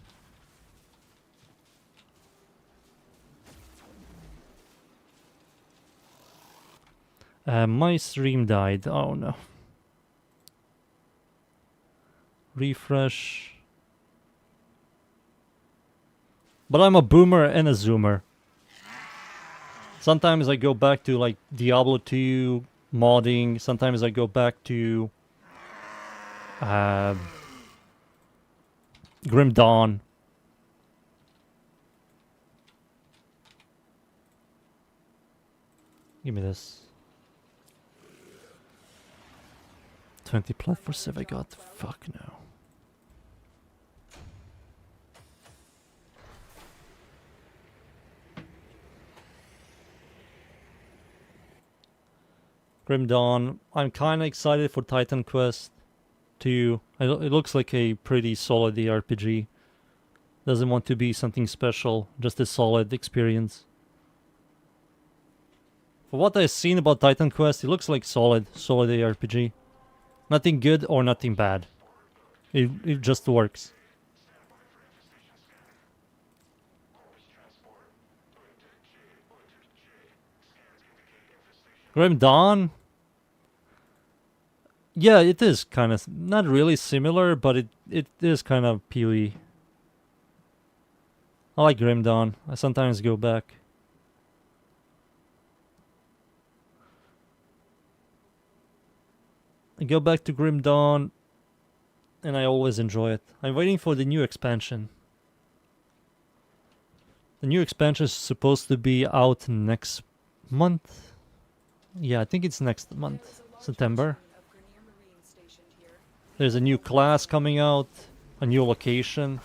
My stream died. Oh no. Refresh. But I'm a boomer and a zoomer. Sometimes I go back to like Diablo 2 modding. Sometimes I go back to Grim Dawn. Give me this. 20 plat for Civ I got. Fuck no. Grim Dawn. I'm kind of excited for Titan Quest 2. It looks like a pretty solid RPG. Doesn't want to be something special, just a solid experience. For what I've seen about Titan Quest, it looks like solid RPG. Nothing good or nothing bad. It just works. Grim Dawn? Yeah, it is kind of not really similar, but it is kind of PoE. I like Grim Dawn. I sometimes go back. I go back to Grim Dawn, and I always enjoy it. I'm waiting for the new expansion. The new expansion is supposed to be out next month. Yeah, I think it's next month, September. There's a new class coming out, a new location.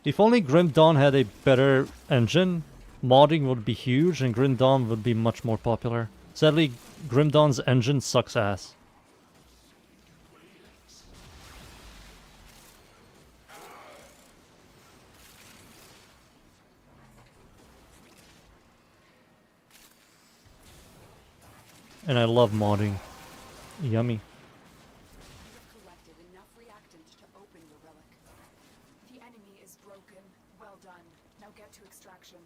If only Grim Dawn had a better engine, modding would be huge and Grim Dawn would be much more popular. Sadly, Grim Dawn's engine sucks ass. And I love modding. Yummy. You've collected enough reactant to open your relic. The enemy is broken. Well done. Now get to extraction.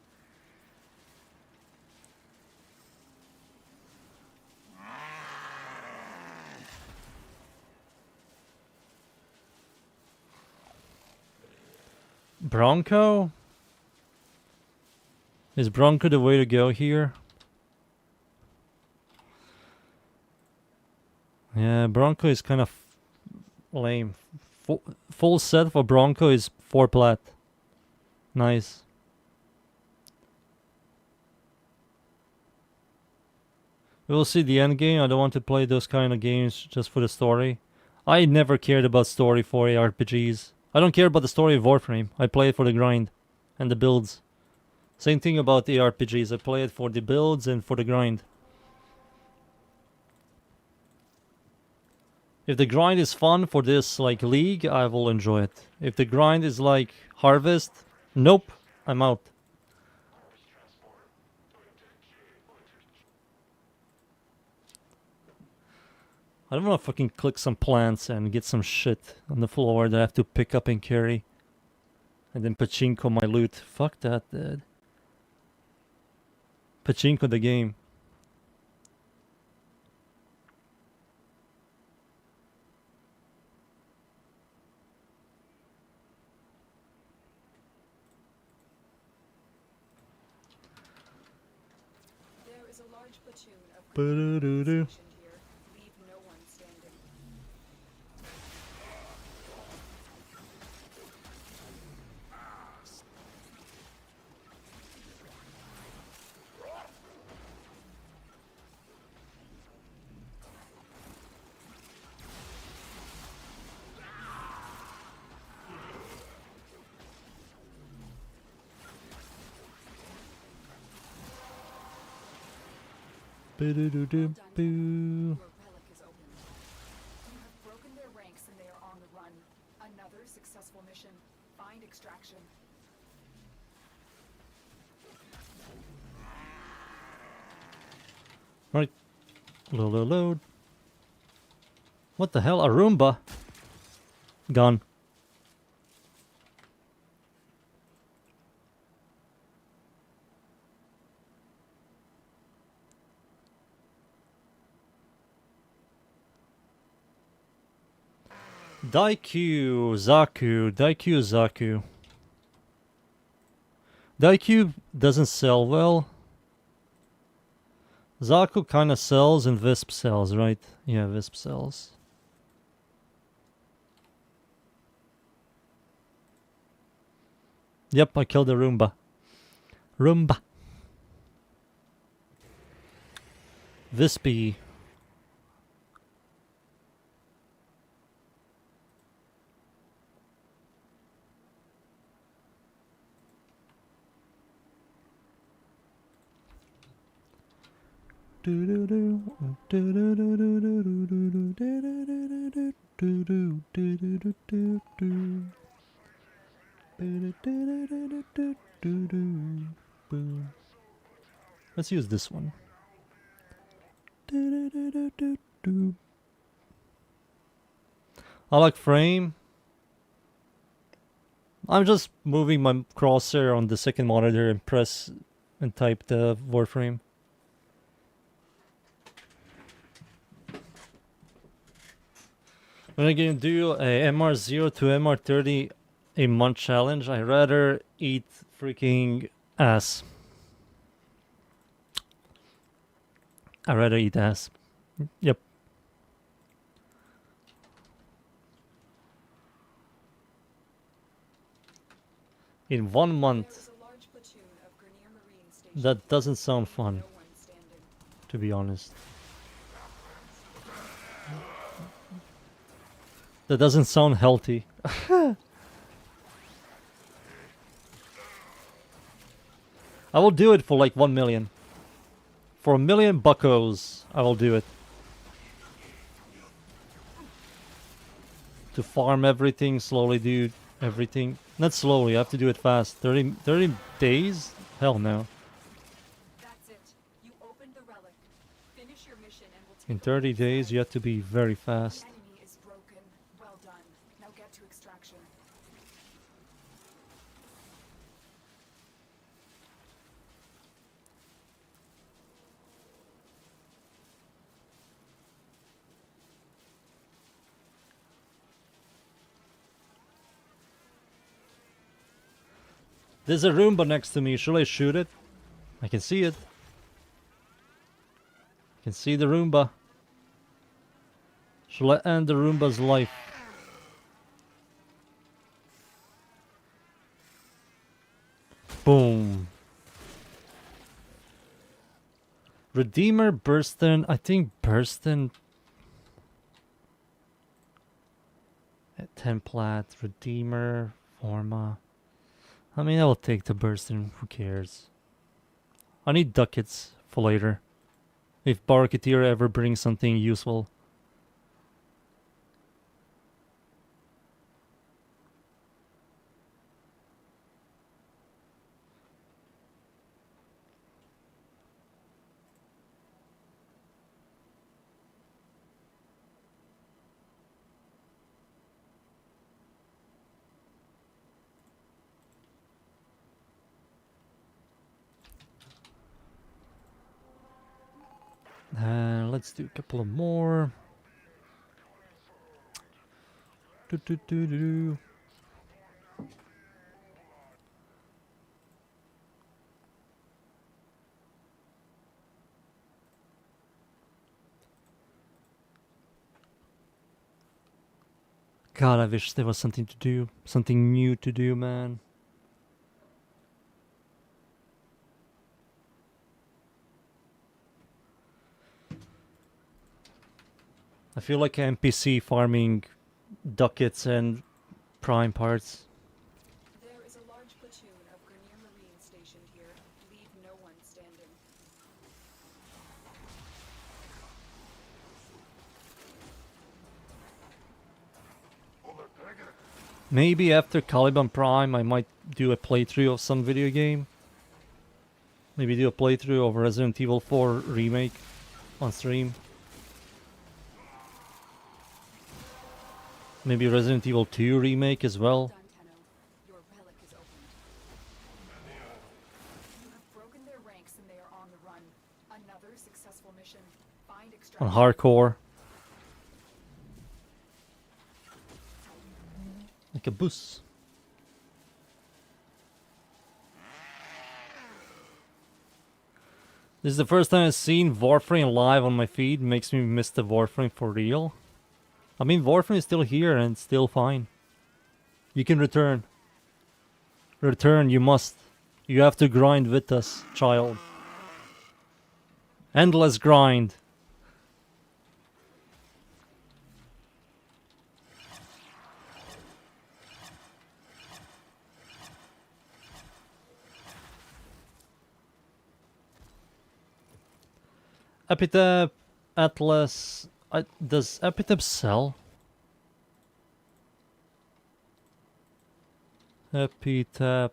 Bronco? Is Bronco the way to go here? Yeah, Bronco is kind of lame. Full set for Bronco is 4 plat. Nice. We'll see the end game. I don't want to play those kind of games just for the story. I never cared about story for RPGs. I don't care about the story of Warframe. I play it for the grind and the builds. Same thing about the RPGs. I play it for the builds and for the grind. If the grind is fun for this like league, I will enjoy it. If the grind is like Harvest, nope, I'm out. I don't want to fucking click some plants and get some shit on the floor that I have to pick up and carry. And then pachinko my loot. Fuck that, dude. Pachinko the game. There is a large platoon of Ba-do-do-do. stationed here. Leave no one standing. Ba-do-do-do-boo. Your relic is open. You have broken their ranks and they are on the run. Another successful mission. Find extraction. Right. Load. What the hell? A Roomba? Gone. Zaku. Daikyu doesn't sell well. Zaku kinda sells and Visp sells, right? Yeah, Visp sells. Yep, I killed a Roomba. Vispy. Let's use this one. I like frame. I'm just moving my crosshair on the second monitor and press and type the Warframe. When I can do a MR0 to MR30 a month challenge, I'd rather eat freaking ass. I'd rather eat ass. Yep. In 1 month. That doesn't sound fun, to be honest. That doesn't sound healthy. I will do it for like 1 million. For 1 million buckos, I will do it. To farm everything, slowly do everything. Not slowly, I have to do it fast. 30 days? Hell no. That's it. You opened the relic. Finish your mission and we'll take In 30 days, you have to be very fast. The enemy is broken. Well done. Now get to extraction. There's a Roomba next to me. Should I shoot it? I can see it. I can see the Roomba. Shall I end the Roomba's life? Boom. Redeemer, Burston. I think Burston. Templat, Redeemer, Forma. I mean, I will take the Burston. Who cares? I need ducats for later. If Barketeer ever brings something useful. Let's do a couple of more. God, I wish there was something to do. Something new to do, man. I feel like an NPC farming ducats and prime parts. There is a large platoon of Grenier Marines stationed here. Leave no one standing. Maybe after Caliban Prime I might do a playthrough of some video game. Maybe do a playthrough of Resident Evil 4 Remake. on stream. Maybe Resident Evil 2 remake as well. Done, Tenno. Your relic is opened. You have broken their ranks and they are on the run. Another successful mission. Find extraction. On hardcore. Like a boost. This is the first time I've seen Warframe live on my feed. Makes me miss the Warframe for real. I mean, Warframe is still here and it's still fine. You can return. Return, you must. You have to grind with us, child. Endless grind. Epitaph, Atlas. Does Epitaph sell? Epitaph.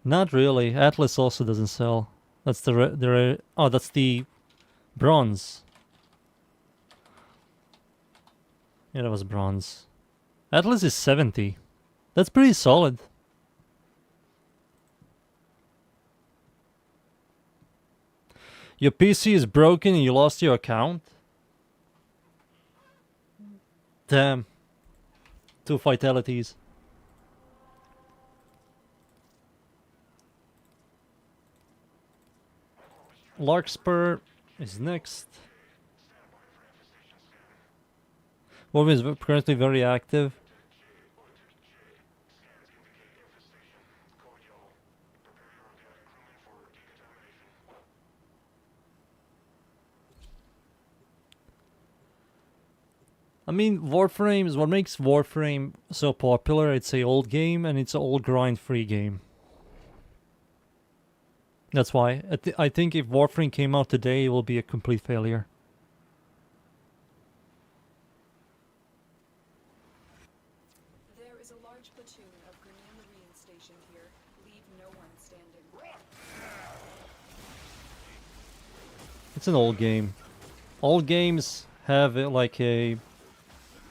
Not really. Atlas also doesn't sell. That's oh, that's the bronze. Yeah, that was bronze. Atlas is 70. That's pretty solid. Your PC is broken and you lost your account? Damn. 2 fatalities. Larkspur is next. Warframe is currently very active. I mean, Warframe is what makes Warframe so popular. It's a old game and it's an old grind-free game. That's why. I think if Warframe came out today, it will be a complete failure. There is a large platoon of Grenier Marines stationed here. Leave no one standing. It's an old game. Old games have like a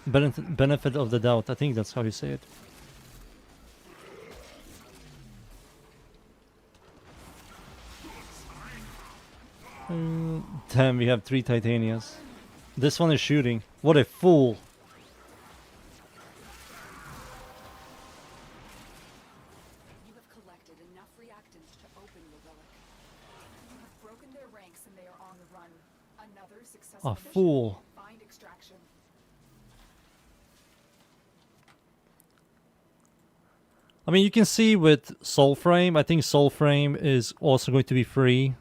benefit of the doubt. I think that's how you say it. Damn, we have 3 Titanias. This one is shooting. What a fool. You have collected enough reactants to open your relic. You have broken their ranks and they are on the run. Another successful A mission. fool. Find extraction. I mean, you can see with Soulframe, I think Soulframe is also going to be free.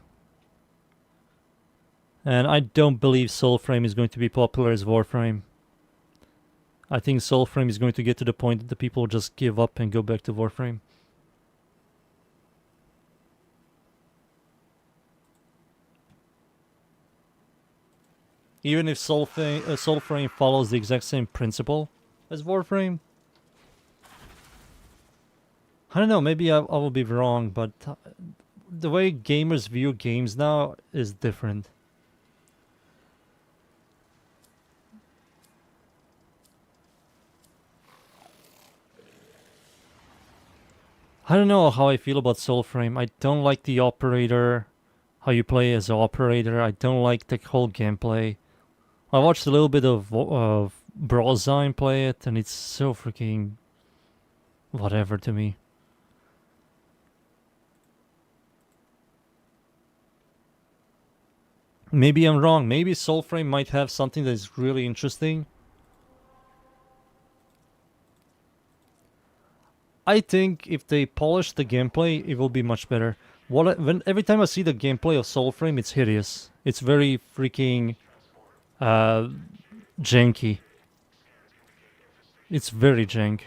And I don't believe Soulframe is going to be popular as Warframe. I think Soulframe is going to get to the point that the people just give up and go back to Warframe. Even if Soulframe follows the exact same principle as Warframe. I don't know, maybe I will be wrong, but the way gamers view games now is different. I don't know how I feel about Soulframe. I don't like the operator, how you play as an operator. I don't like the whole gameplay. I watched a little bit of Brozine play it, and it's so freaking whatever to me. Maybe I'm wrong. Maybe Soulframe might have something that is really interesting. I think if they polish the gameplay, it will be much better. Every time I see the gameplay of Soulframe, it's hideous. It's very freaking janky. It's very jank.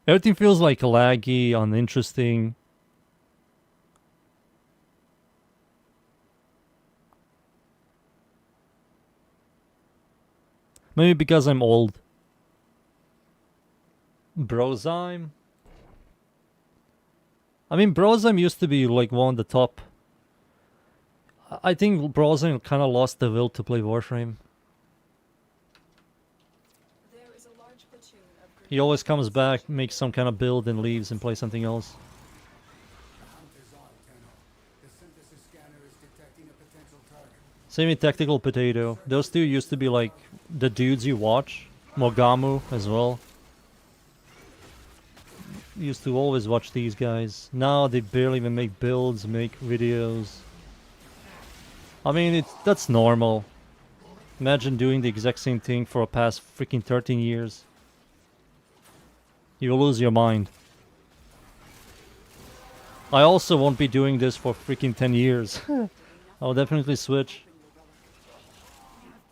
Everything feels like laggy, uninteresting. Maybe because I'm old. Brozime. I mean, Brozime used to be like one of the top I think Browsing kind of lost the will to play Warframe. There is a large platoon of He always comes back, makes some kind of build, and leaves and plays something else. Semi-tactical potato. Those two used to be like the dudes you watch. Mogamu as well. Used to always watch these guys. Now they barely even make builds, make videos. I mean, that's normal. Imagine doing the exact same thing for the past freaking 13 years. You'll lose your mind. I also won't be doing this for freaking 10 years. I'll definitely switch.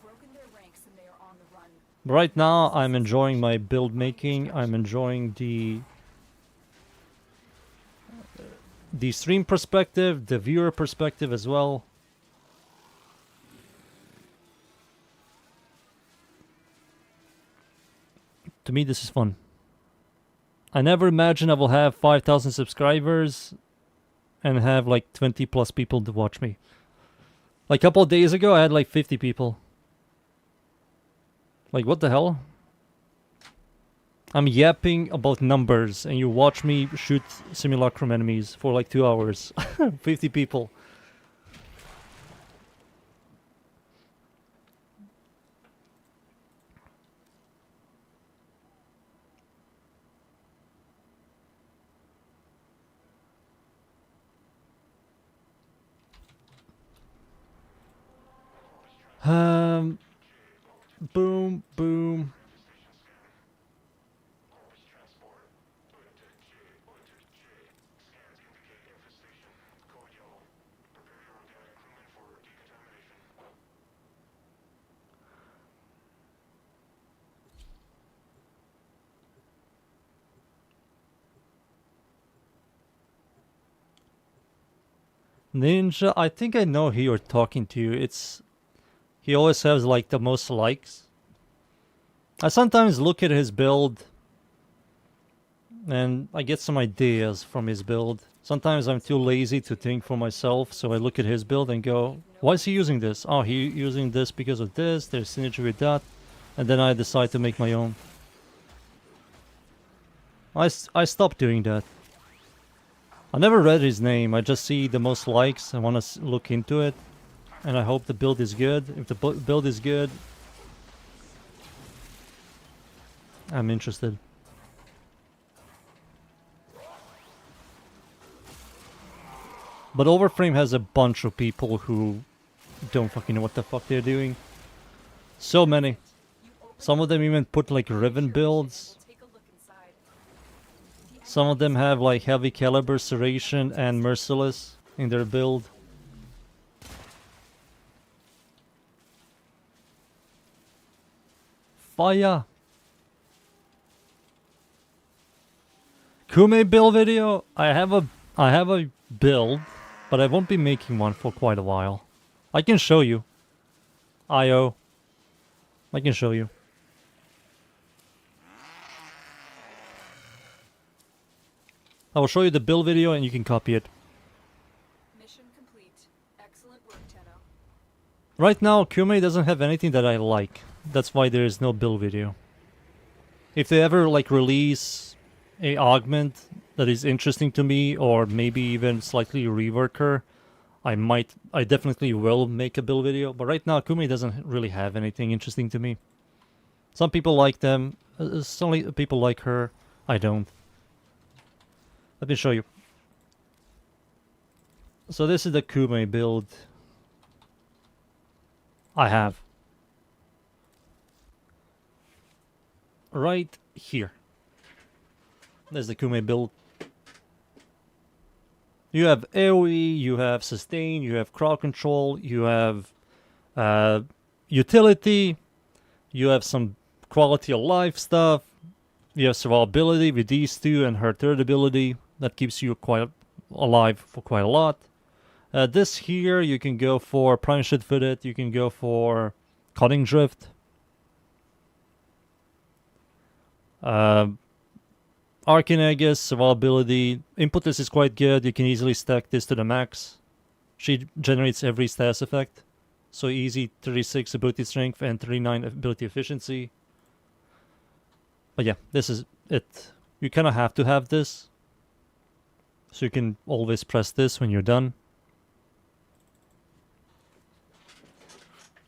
broken their ranks and they are on the run. But right now, I'm enjoying my build making. I'm enjoying the stream perspective, the viewer perspective as well. To me, this is fun. I never imagined I will have 5,000 subscribers and have like 20 plus people to watch me. Like a couple of days ago, I had like 50 people. Like, what the hell? I'm yapping about numbers and you watch me shoot simulacrum enemies for like 2 hours. 50 people. Boom, boom. Ninja, I think I know who you're talking to. He always has like the most likes. I sometimes look at his build and I get some ideas from his build. Sometimes I'm too lazy to think for myself, so I look at his build and go, why is he using this? Oh, he's using this because of this, there's synergy with that. And then I decide to make my own. I stopped doing that. I never read his name, I just see the most likes, I want to look into it. And I hope the build is good. If the build is good, I'm interested. But Warframe has a bunch of people who don't fucking know what the fuck they're doing. So many. Some of them even put like Riven builds. Take a look inside. Some of them have like heavy caliber, serration, and merciless in their build. Fire! Kume build video? I have a build, but I won't be making one for quite a while. I can show you. I can show you. I will show you the build video and you can copy it. Mission complete. Excellent work, Tenno. Right now, Kume doesn't have anything that I like. That's why there is no build video. If they ever like release a augment that is interesting to me, or maybe even slightly rework her, I definitely will make a build video. But right now, Kume doesn't really have anything interesting to me. Some people like them, some people like her. I don't. Let me show you. So this is the Kume build I have. Right here. There's the Kume build. You have AoE, you have sustain, you have crowd control, you have utility, you have some quality of life stuff, you have survivability with these two and her third ability that keeps you quite alive for quite a lot. This here you can go for prime shit footed, you can go for cutting drift. Arcanagus, survivability. Input this is quite good. You can easily stack this to the max. She generates every status effect. So easy 36 ability strength and 39 ability efficiency. But yeah, this is it. You kind of have to have this. So you can always press this when you're done.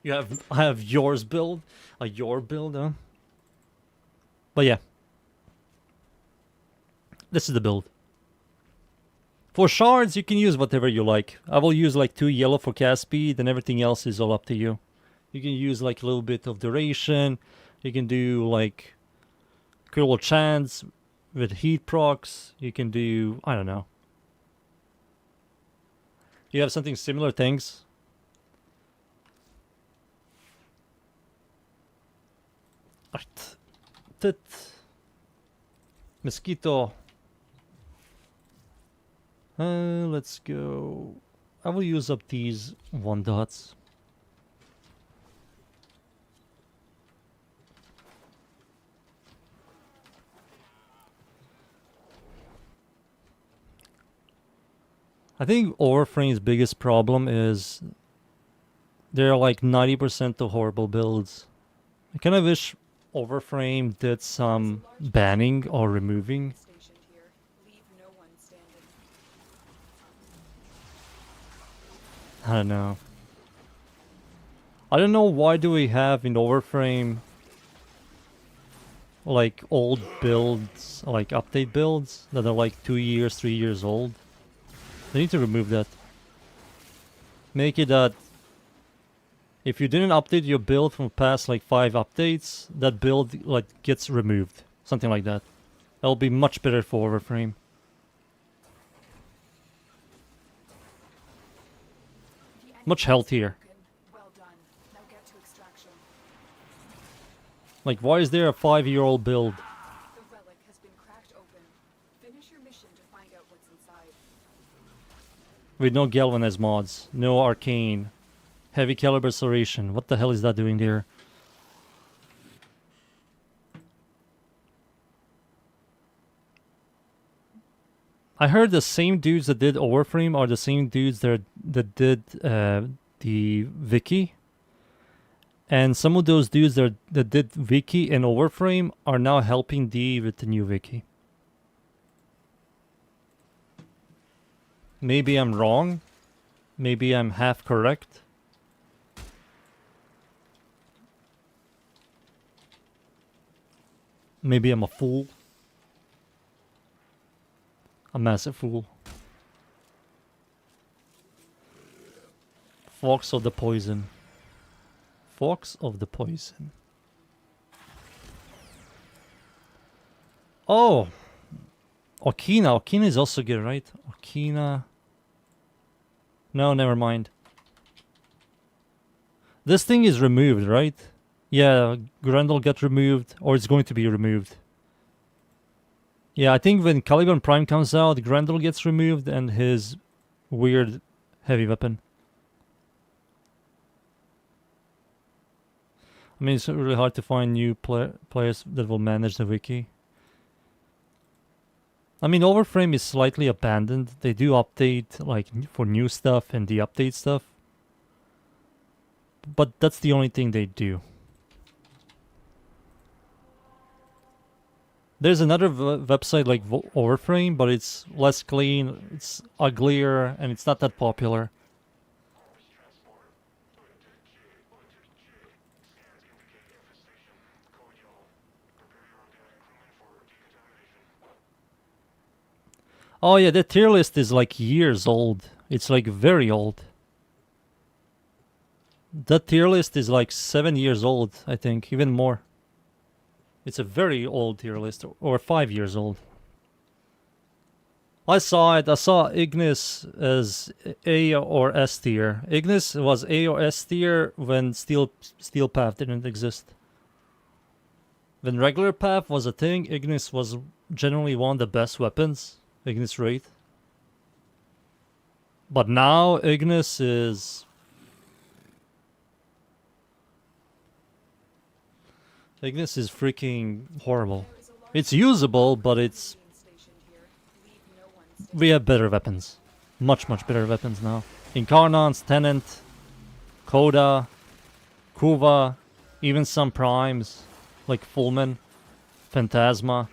I have yours build. Your build, huh? But yeah. This is the build. For shards, you can use whatever you like. I will use like 2 yellow for cast speed, and everything else is all up to you. You can use like a little bit of duration. You can do like critical chance with heat procs. You can do, I don't know. You have something similar, things. Right. Tit. Mosquito. Let's go. I will use up these 1 dots. I think Warframe's biggest problem is they're like 90% of horrible builds. I kind of wish Warframe did some banning or removing. Stationed here. Leave no one standing. I don't know. I don't know why do we have in Warframe like old builds, like update builds that are like 2 years, 3 years old. They need to remove that. Make it that if you didn't update your build from past like 5 updates, that build like gets removed. Something like that. That'll be much better for Warframe. Much healthier. Well done. Now get to extraction. Like, why is there a 5-year-old build? The relic has been cracked open. Finish your mission to find out what's inside. With no galvanized mods, no arcane, heavy caliber serration. What the hell is that doing there? I heard the same dudes that did Warframe are the same dudes that did the Wiki. And some of those dudes that did Wiki and Warframe are now helping D with the new Wiki. Maybe I'm wrong. Maybe I'm half correct. Maybe I'm a fool. A massive fool. Fox of the Poison. Fox of the Poison. Oh! Okina. Okina is also good, right? Okina. No, never mind. This thing is removed, right? Yeah, Grendel got removed, or it's going to be removed. Yeah, I think when Caliban Prime comes out, Grendel gets removed and his weird heavy weapon. I mean, it's really hard to find new players that will manage the wiki. I mean, Warframe is slightly abandoned. They do update like for new stuff and the update stuff. But that's the only thing they do. There's another website like Warframe, but it's less clean, it's uglier, and it's not that popular. Oh yeah, the tier list is like years old. It's like very old. That tier list is like 7 years old, I think, even more. It's a very old tier list, or 5 years old. I saw it. I saw Ignis as A or S tier. Ignis was A or S tier when Steel Path didn't exist. When regular Path was a thing, Ignis was generally one of the best weapons. Ignis Wraith. But now Ignis is... Ignis is freaking horrible. It's usable, but it's... We have better weapons. Much, much better weapons now. Incarnons, Tenant, Coda, Kuva, even some primes like Fullman, Phantasma.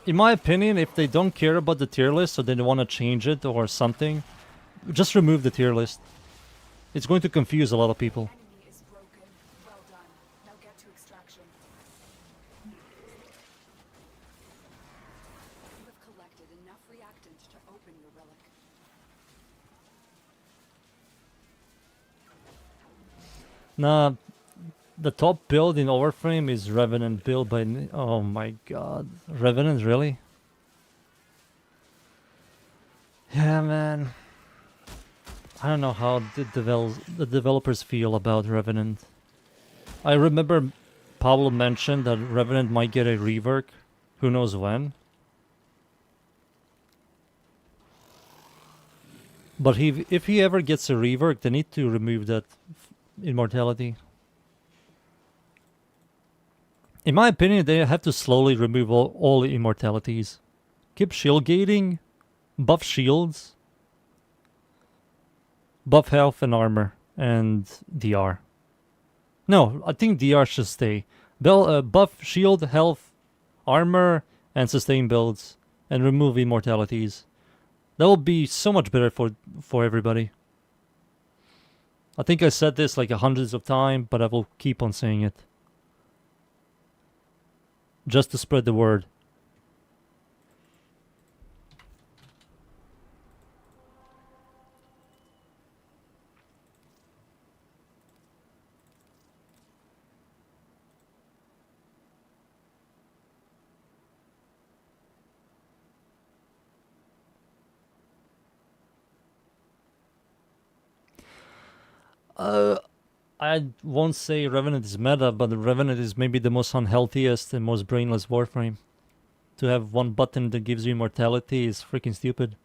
In my opinion, if they don't care about the tier list or they don't want to change it or something, just remove the tier list. It's going to confuse a lot of people. Enemy is broken. Well done. Now get to extraction. You have collected enough reactant to open your relic. Nah, the top build in Warframe is Revenant build by... Oh my god. Revenant, really? Yeah, man. I don't know how the developers feel about Revenant. I remember Pablo mentioned that Revenant might get a rework. Who knows when? But if he ever gets a rework, they need to remove that immortality. In my opinion, they have to slowly remove all immortalities. Keep shield gating, buff shields, buff health and armor, and DR. No, I think DR should stay. Buff shield, health, armor, and sustain builds, and remove immortalities. That will be so much better for everybody. I think I said this like hundreds of times, but I will keep on saying it. Just to spread the word. I won't say Revenant is meta, but the Revenant is maybe the most unhealthiest and most brainless Warframe. To have one button that gives you immortality is freaking stupid.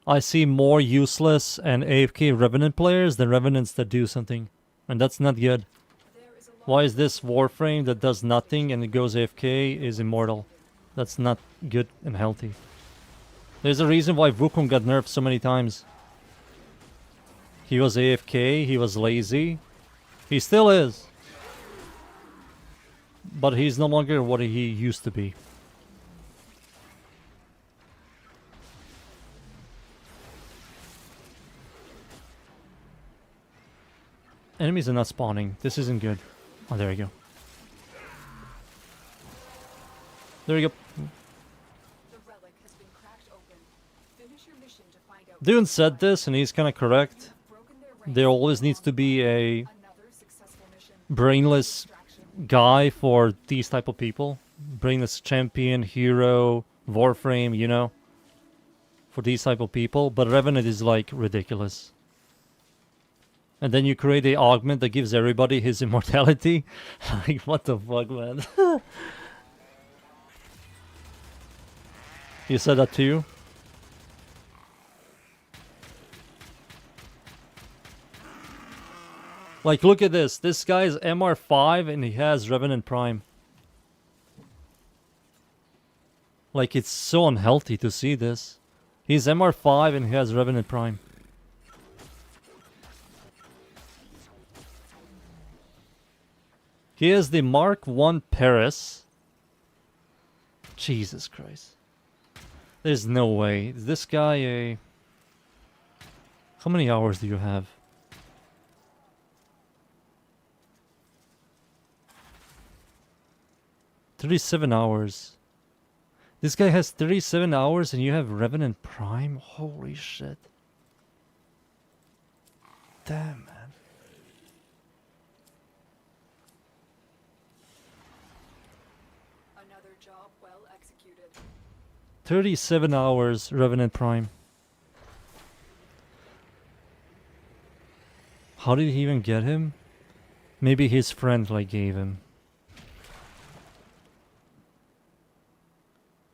I see more useless and AFK Revenant players than Revenants that do something. And that's not good. Why is this Warframe that does nothing and it goes AFK is immortal? That's not good and healthy. There's a reason why Wukong got nerfed so many times. He was AFK, he was lazy. He still is. But he's no longer what he used to be. Enemies are not spawning. This isn't good. Oh, there we go. There we go. The relic has been cracked open. Finish your mission to find out. Dune said this, and he's kind of correct. There always needs to be a brainless guy for these type of people. Brainless champion, hero, Warframe, you know. For these type of people. But Revenant is like ridiculous. And then you create a augment that gives everybody his immortality. Like, what the fuck, man? You said that too? Like, look at this. This guy's MR5 and he has Revenant Prime. Like, it's so unhealthy to see this. He's MR5 and he has Revenant Prime. He has the Mark 1 Paris. Jesus Christ. There's no way. Is this guy a... How many hours do you have? $37 hours. This guy has 37 hours and you have Revenant Prime? Holy shit. Damn, man. Another job well executed. 37 hours Revenant Prime. How did he even get him? Maybe his friend like gave him.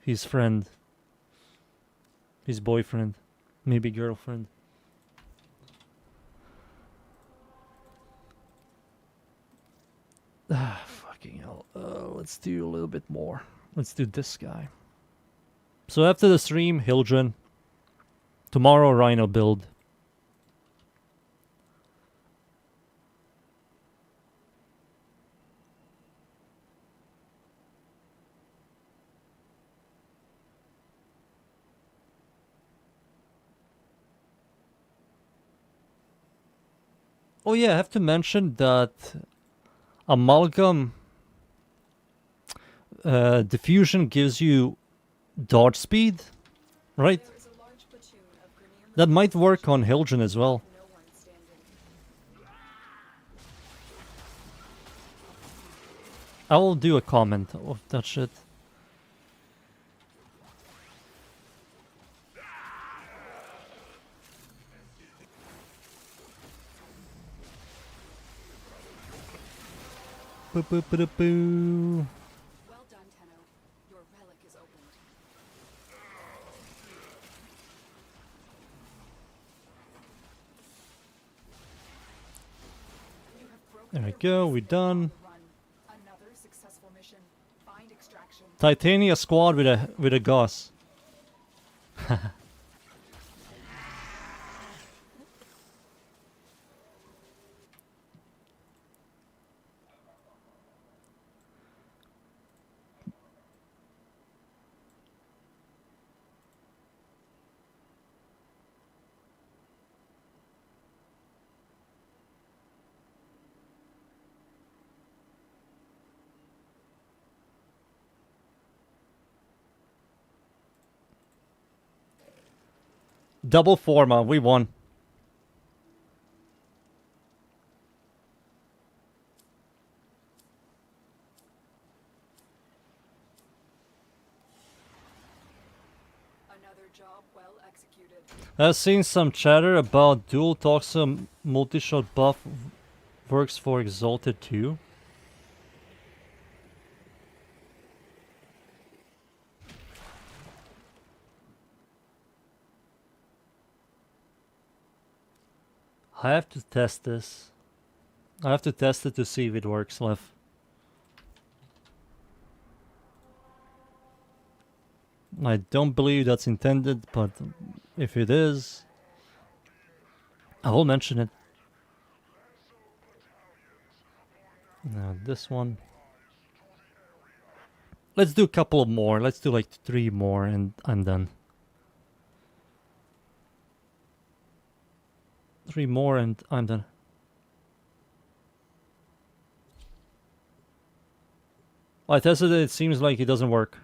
His friend. His boyfriend. Maybe girlfriend. Fucking hell. Let's do a little bit more. Let's do this guy. So after the stream, Hildren. Tomorrow, Rhino build. Oh yeah, I have to mention that Amalgam diffusion gives you dodge speed, right? There is a large platoon of Grineer That might work on Hildren as well. no one standing. I will do a comment of that shit. Boo boo boo boo boo. Well done, Tenno. Your relic is opened. You have broken There we the go, rings we're that are on done. the run. Another successful mission. Find extraction. Titania squad with a Gauss. Double forma, we won. Another job well executed. I've seen some chatter about dual toxin multi-shot buff works for Exalted too. I have to test this. I have to test it to see if it works, Lev. I don't believe that's intended, but if it is, I will mention it. Now this one. Let's do a couple of more. Let's do like 3 more and I'm done. 3 more and I'm done. I tested it, it seems like it doesn't work.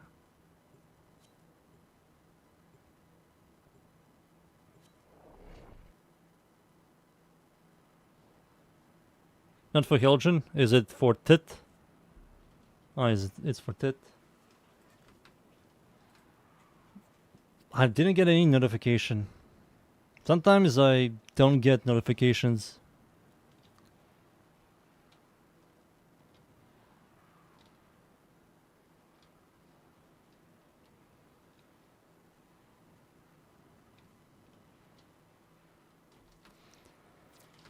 Not for Hildren, is it for Tit? Oh, it's for Tit. I didn't get any notification. Sometimes I don't get notifications.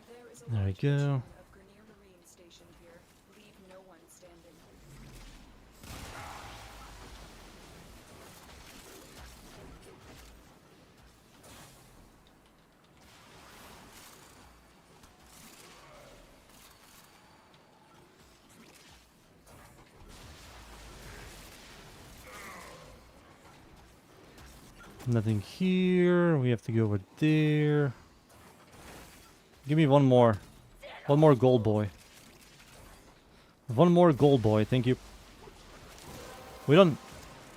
There is a There we large go. platoon of Grineer Marine stationed here. Leave no one standing. Nothing here. We have to go over there. Give me one more. One more gold boy. One more gold boy, thank you. We done.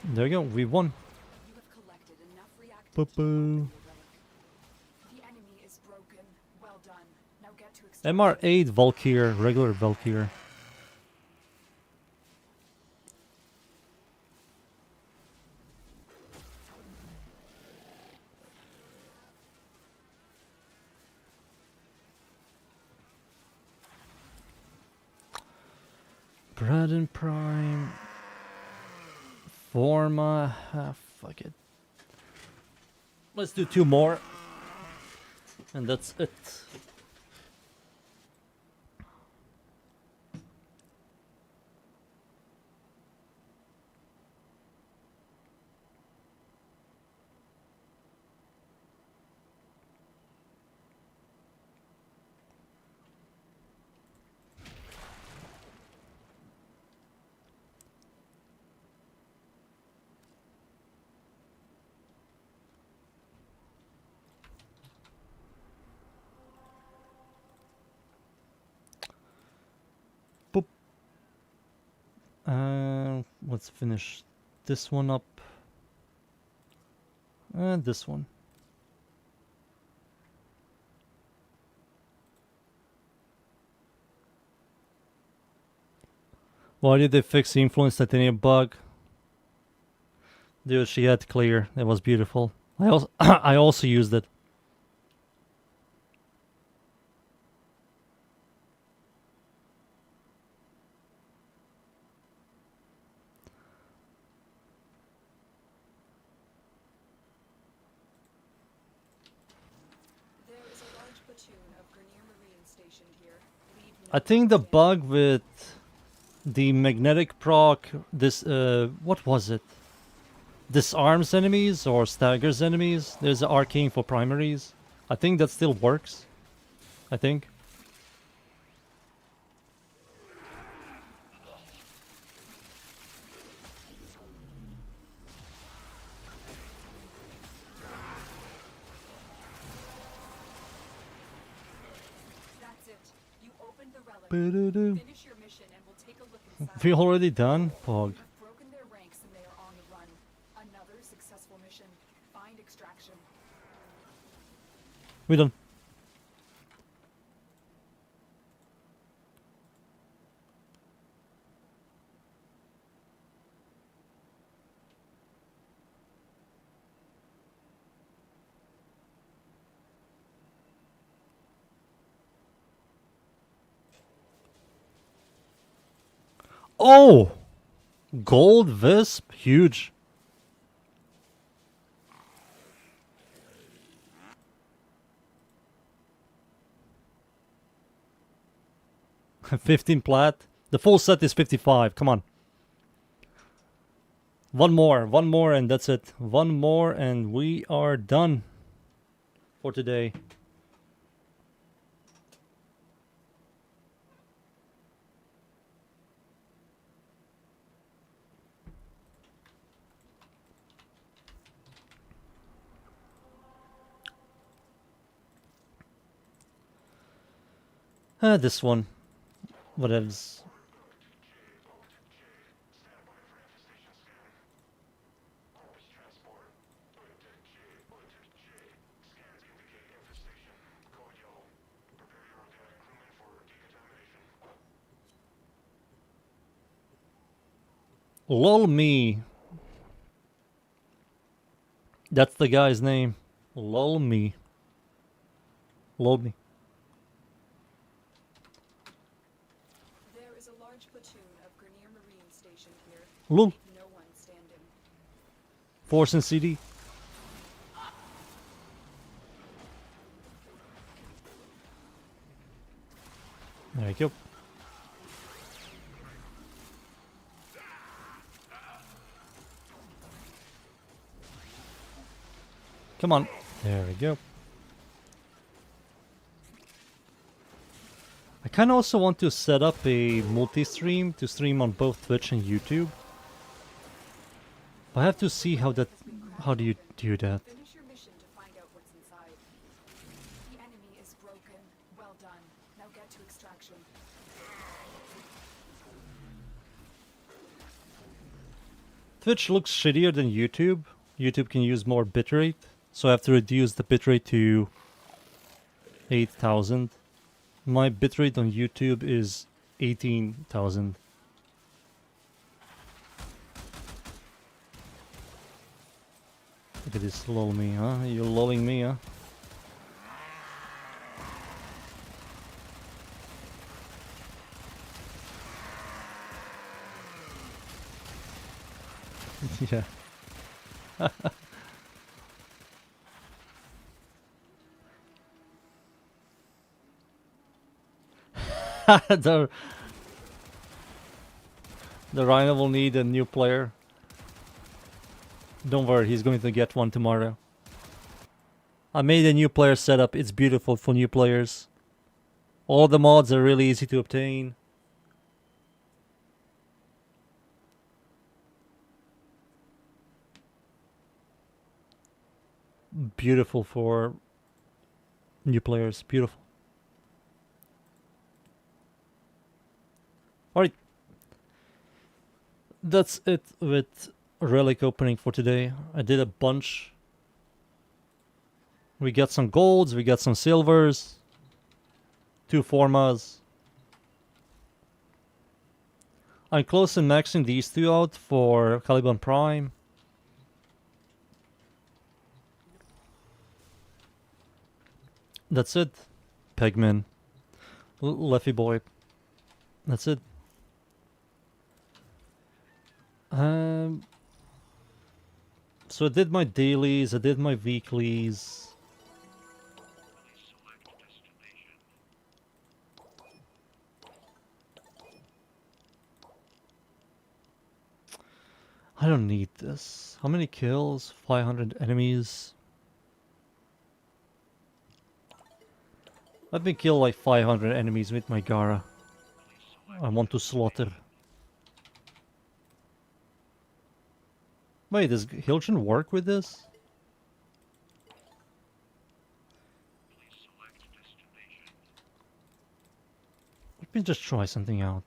There we go, we won. You have collected enough reactants Boo to open boo. the relic. The enemy is broken. Well done. Now get to extraction. MR8 Valkyr, regular Valkyr. Braden Prime. Forma. Fuck it. Let's do 2 more. And that's it. Let's finish this one up. And this one. Why did they fix the influence titanium bug? Dude, she had clear. It was beautiful. I also I also used it. There is a large platoon of Grenier Marines stationed here. Leave no I think the one bug with the magnetic proc, this what was it? Disarms enemies or staggers enemies. There's an arcane for primaries. I think that still works. I think. That's it. You opened the relic. Ba-da-doo. Finish your mission and we'll take a look inside. We already done, Pog. You've broken their ranks and they are on the run. Another successful mission. Find extraction. We done. Oh! Gold Visp? Huge. $15 plat. The full set is 55. Come on. One more, and that's it. One more, and we are done for today. This one. What else? Lol me. That's the guy's name. Lol me. Lol me. There is a large platoon of Grenier Marines stationed here. Lol. Leave no one standing. Force and CD. There you go. Come on. There we go. I kind of also want to set up a multi-stream to stream on both Twitch and YouTube. I have to see how do you do that? Finish your mission to find out what's inside. The enemy is broken. Well done. Now get to extraction. Twitch looks shittier than YouTube. YouTube can use more bitrate, so I have to reduce the bitrate to 8,000. My bitrate on YouTube is 18,000. Look at this lull me, huh? You're lulling me, huh? Yeah. the Rhino will need a new player. Don't worry, he's going to get one tomorrow. I made a new player setup. It's beautiful for new players. All the mods are really easy to obtain. Beautiful for new players. Beautiful. Alright. that's it with Relic opening for today. I did a bunch. We got some golds, we got some silvers, 2 formas. I'm close to maxing these 2 out for Caliban Prime. That's it. Pegman. Leffy boy. That's it. So I did my dailies, I did my weeklies. I don't need this. How many kills? 500 enemies. Let me kill like 500 enemies with my Gara. I want to slaughter. Wait, does Hilton work with this? Let me just try something out.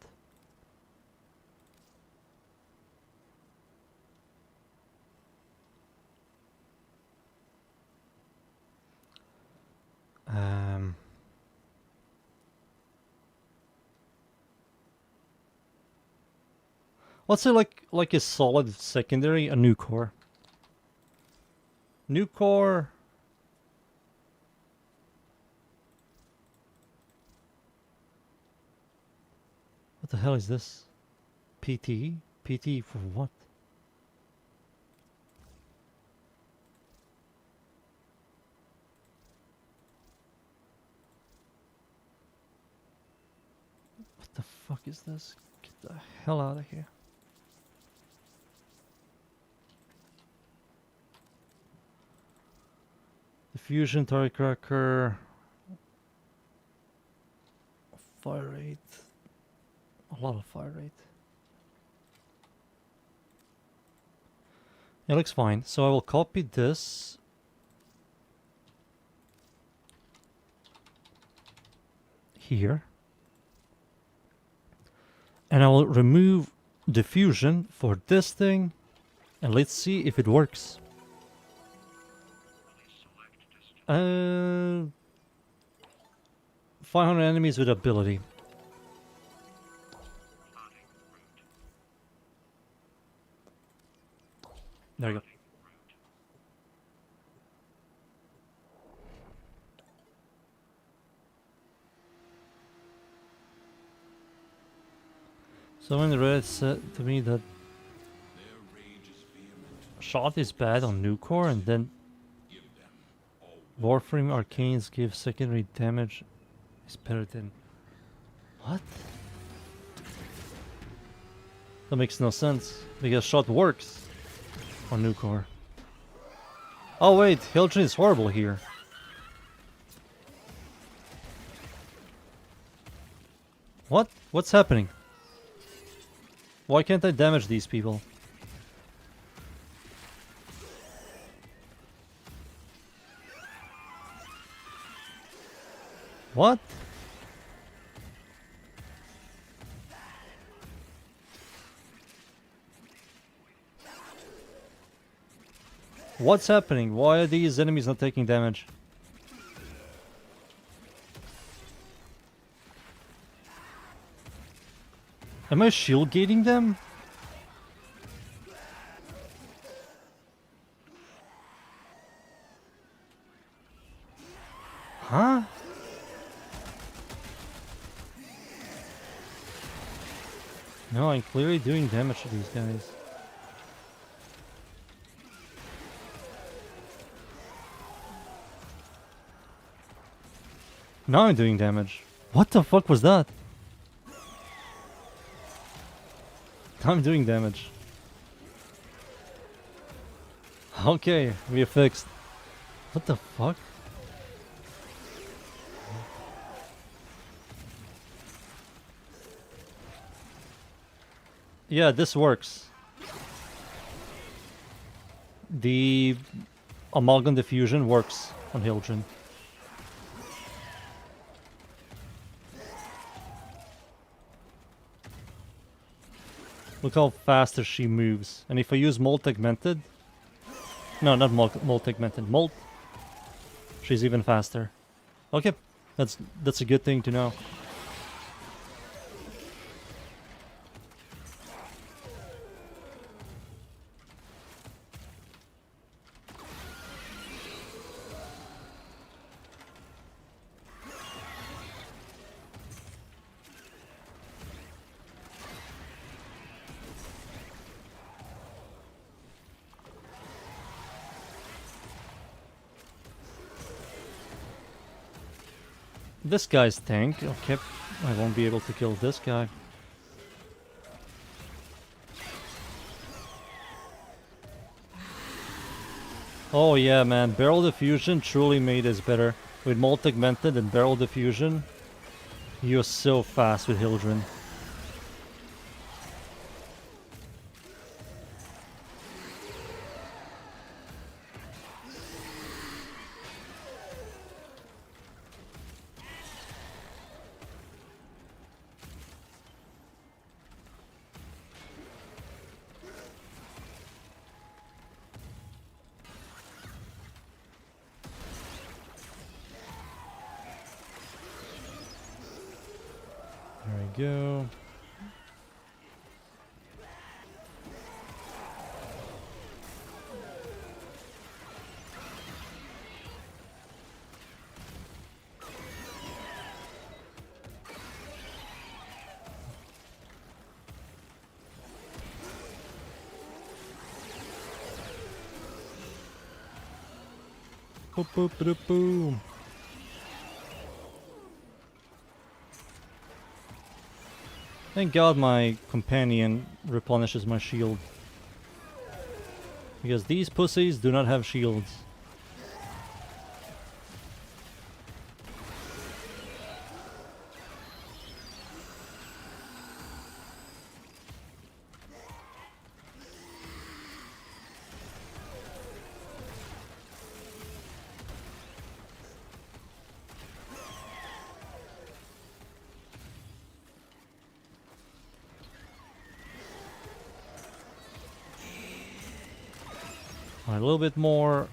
Let's say like a solid secondary, a new core. New core. What the hell is this? PT? PT for what? What the fuck is this? Get the hell out of here. Fusion, turret cracker, fire rate, a lot of fire rate. It looks fine. So I will copy this. Here. And I will remove the fusion for this thing. And let's see if it works. 500 enemies with ability. There you go. Someone in Reddit said to me that shot is bad on new core and then Warframe arcanes give secondary damage is better than... What? That makes no sense, because shot works on new core. Oh wait, Hilton is horrible here. What? What's happening? Why can't I damage these people? What? What's happening? Why are these enemies not taking damage? Am I shield gating them? Huh? No, I'm clearly doing damage to these guys. Now I'm doing damage. What the fuck was that? Now I'm doing damage. Okay, we are fixed. What the fuck? Yeah, this works. The amalgam diffusion works on Hilton. Look how faster she moves. And if I use Molt Augmented... No, not Molt Augmented. Molt... She's even faster. Okay, that's a good thing to know. This guy's tank. Okay, I won't be able to kill this guy. Oh yeah, man, barrel diffusion truly made us better. With Molt Augmented and barrel diffusion, you're so fast with Hildren. There we go. Boop boop boop boom. Thank God my companion replenishes my shield. Because these pussies do not have shields. A little bit more.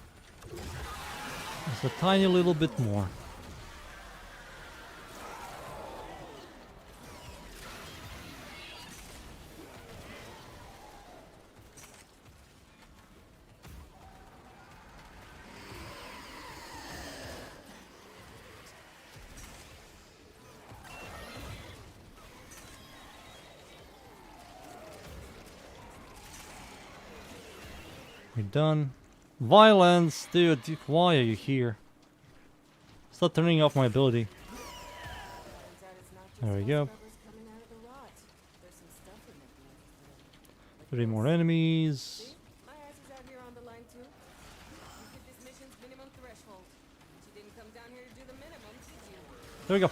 Just a tiny little bit more. We're done. Violence! Dude, why are you here? Stop turning off my ability. There we go. 3 more enemies. My ass is out here on the line too. You hit this mission's minimum threshold. But you didn't come down here to do the minimum, did you? There we go.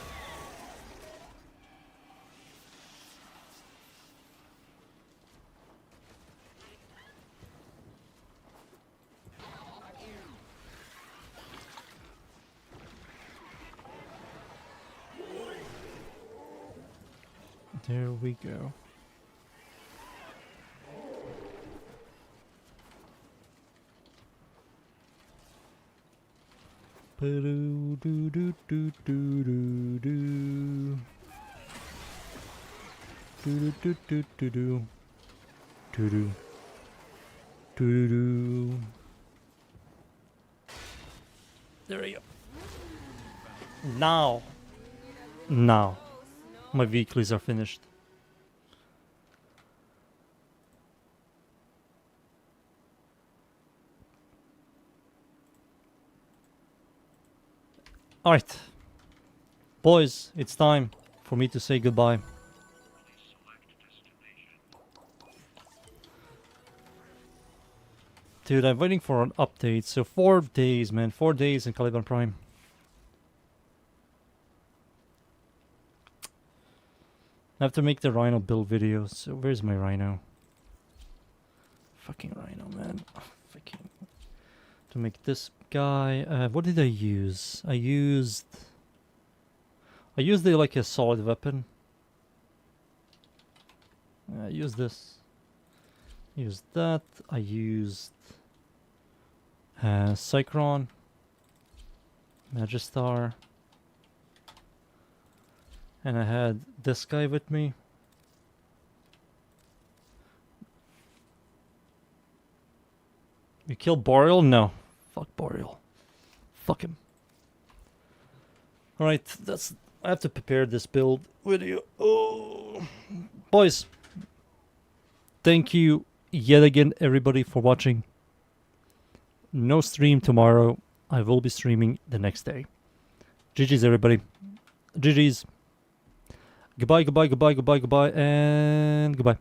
There we go. Do do do do do do do. Do do do do do. Do do. Do do. There we go. Now. Now. My weeklies are finished. Alright. Boys, it's time for me to say goodbye. Dude, I'm waiting for an update. So 4 days, man. 4 days in Caliban Prime. I have to make the Rhino build video. So where's my Rhino? Fucking Rhino, man. Fucking. To make this guy. What did I use? I used it like a solid weapon. I used this. Used that. I used Cycron, Magistar, and I had this guy with me. You kill Boreal? No. Fuck Boreal. Fuck him. Alright, that's... I have to prepare this build video. Oh, boys. Thank you yet again, everybody, for watching. No stream tomorrow. I will be streaming the next day. GG's, everybody. GG's. Goodbye, goodbye, goodbye, goodbye, goodbye, and goodbye.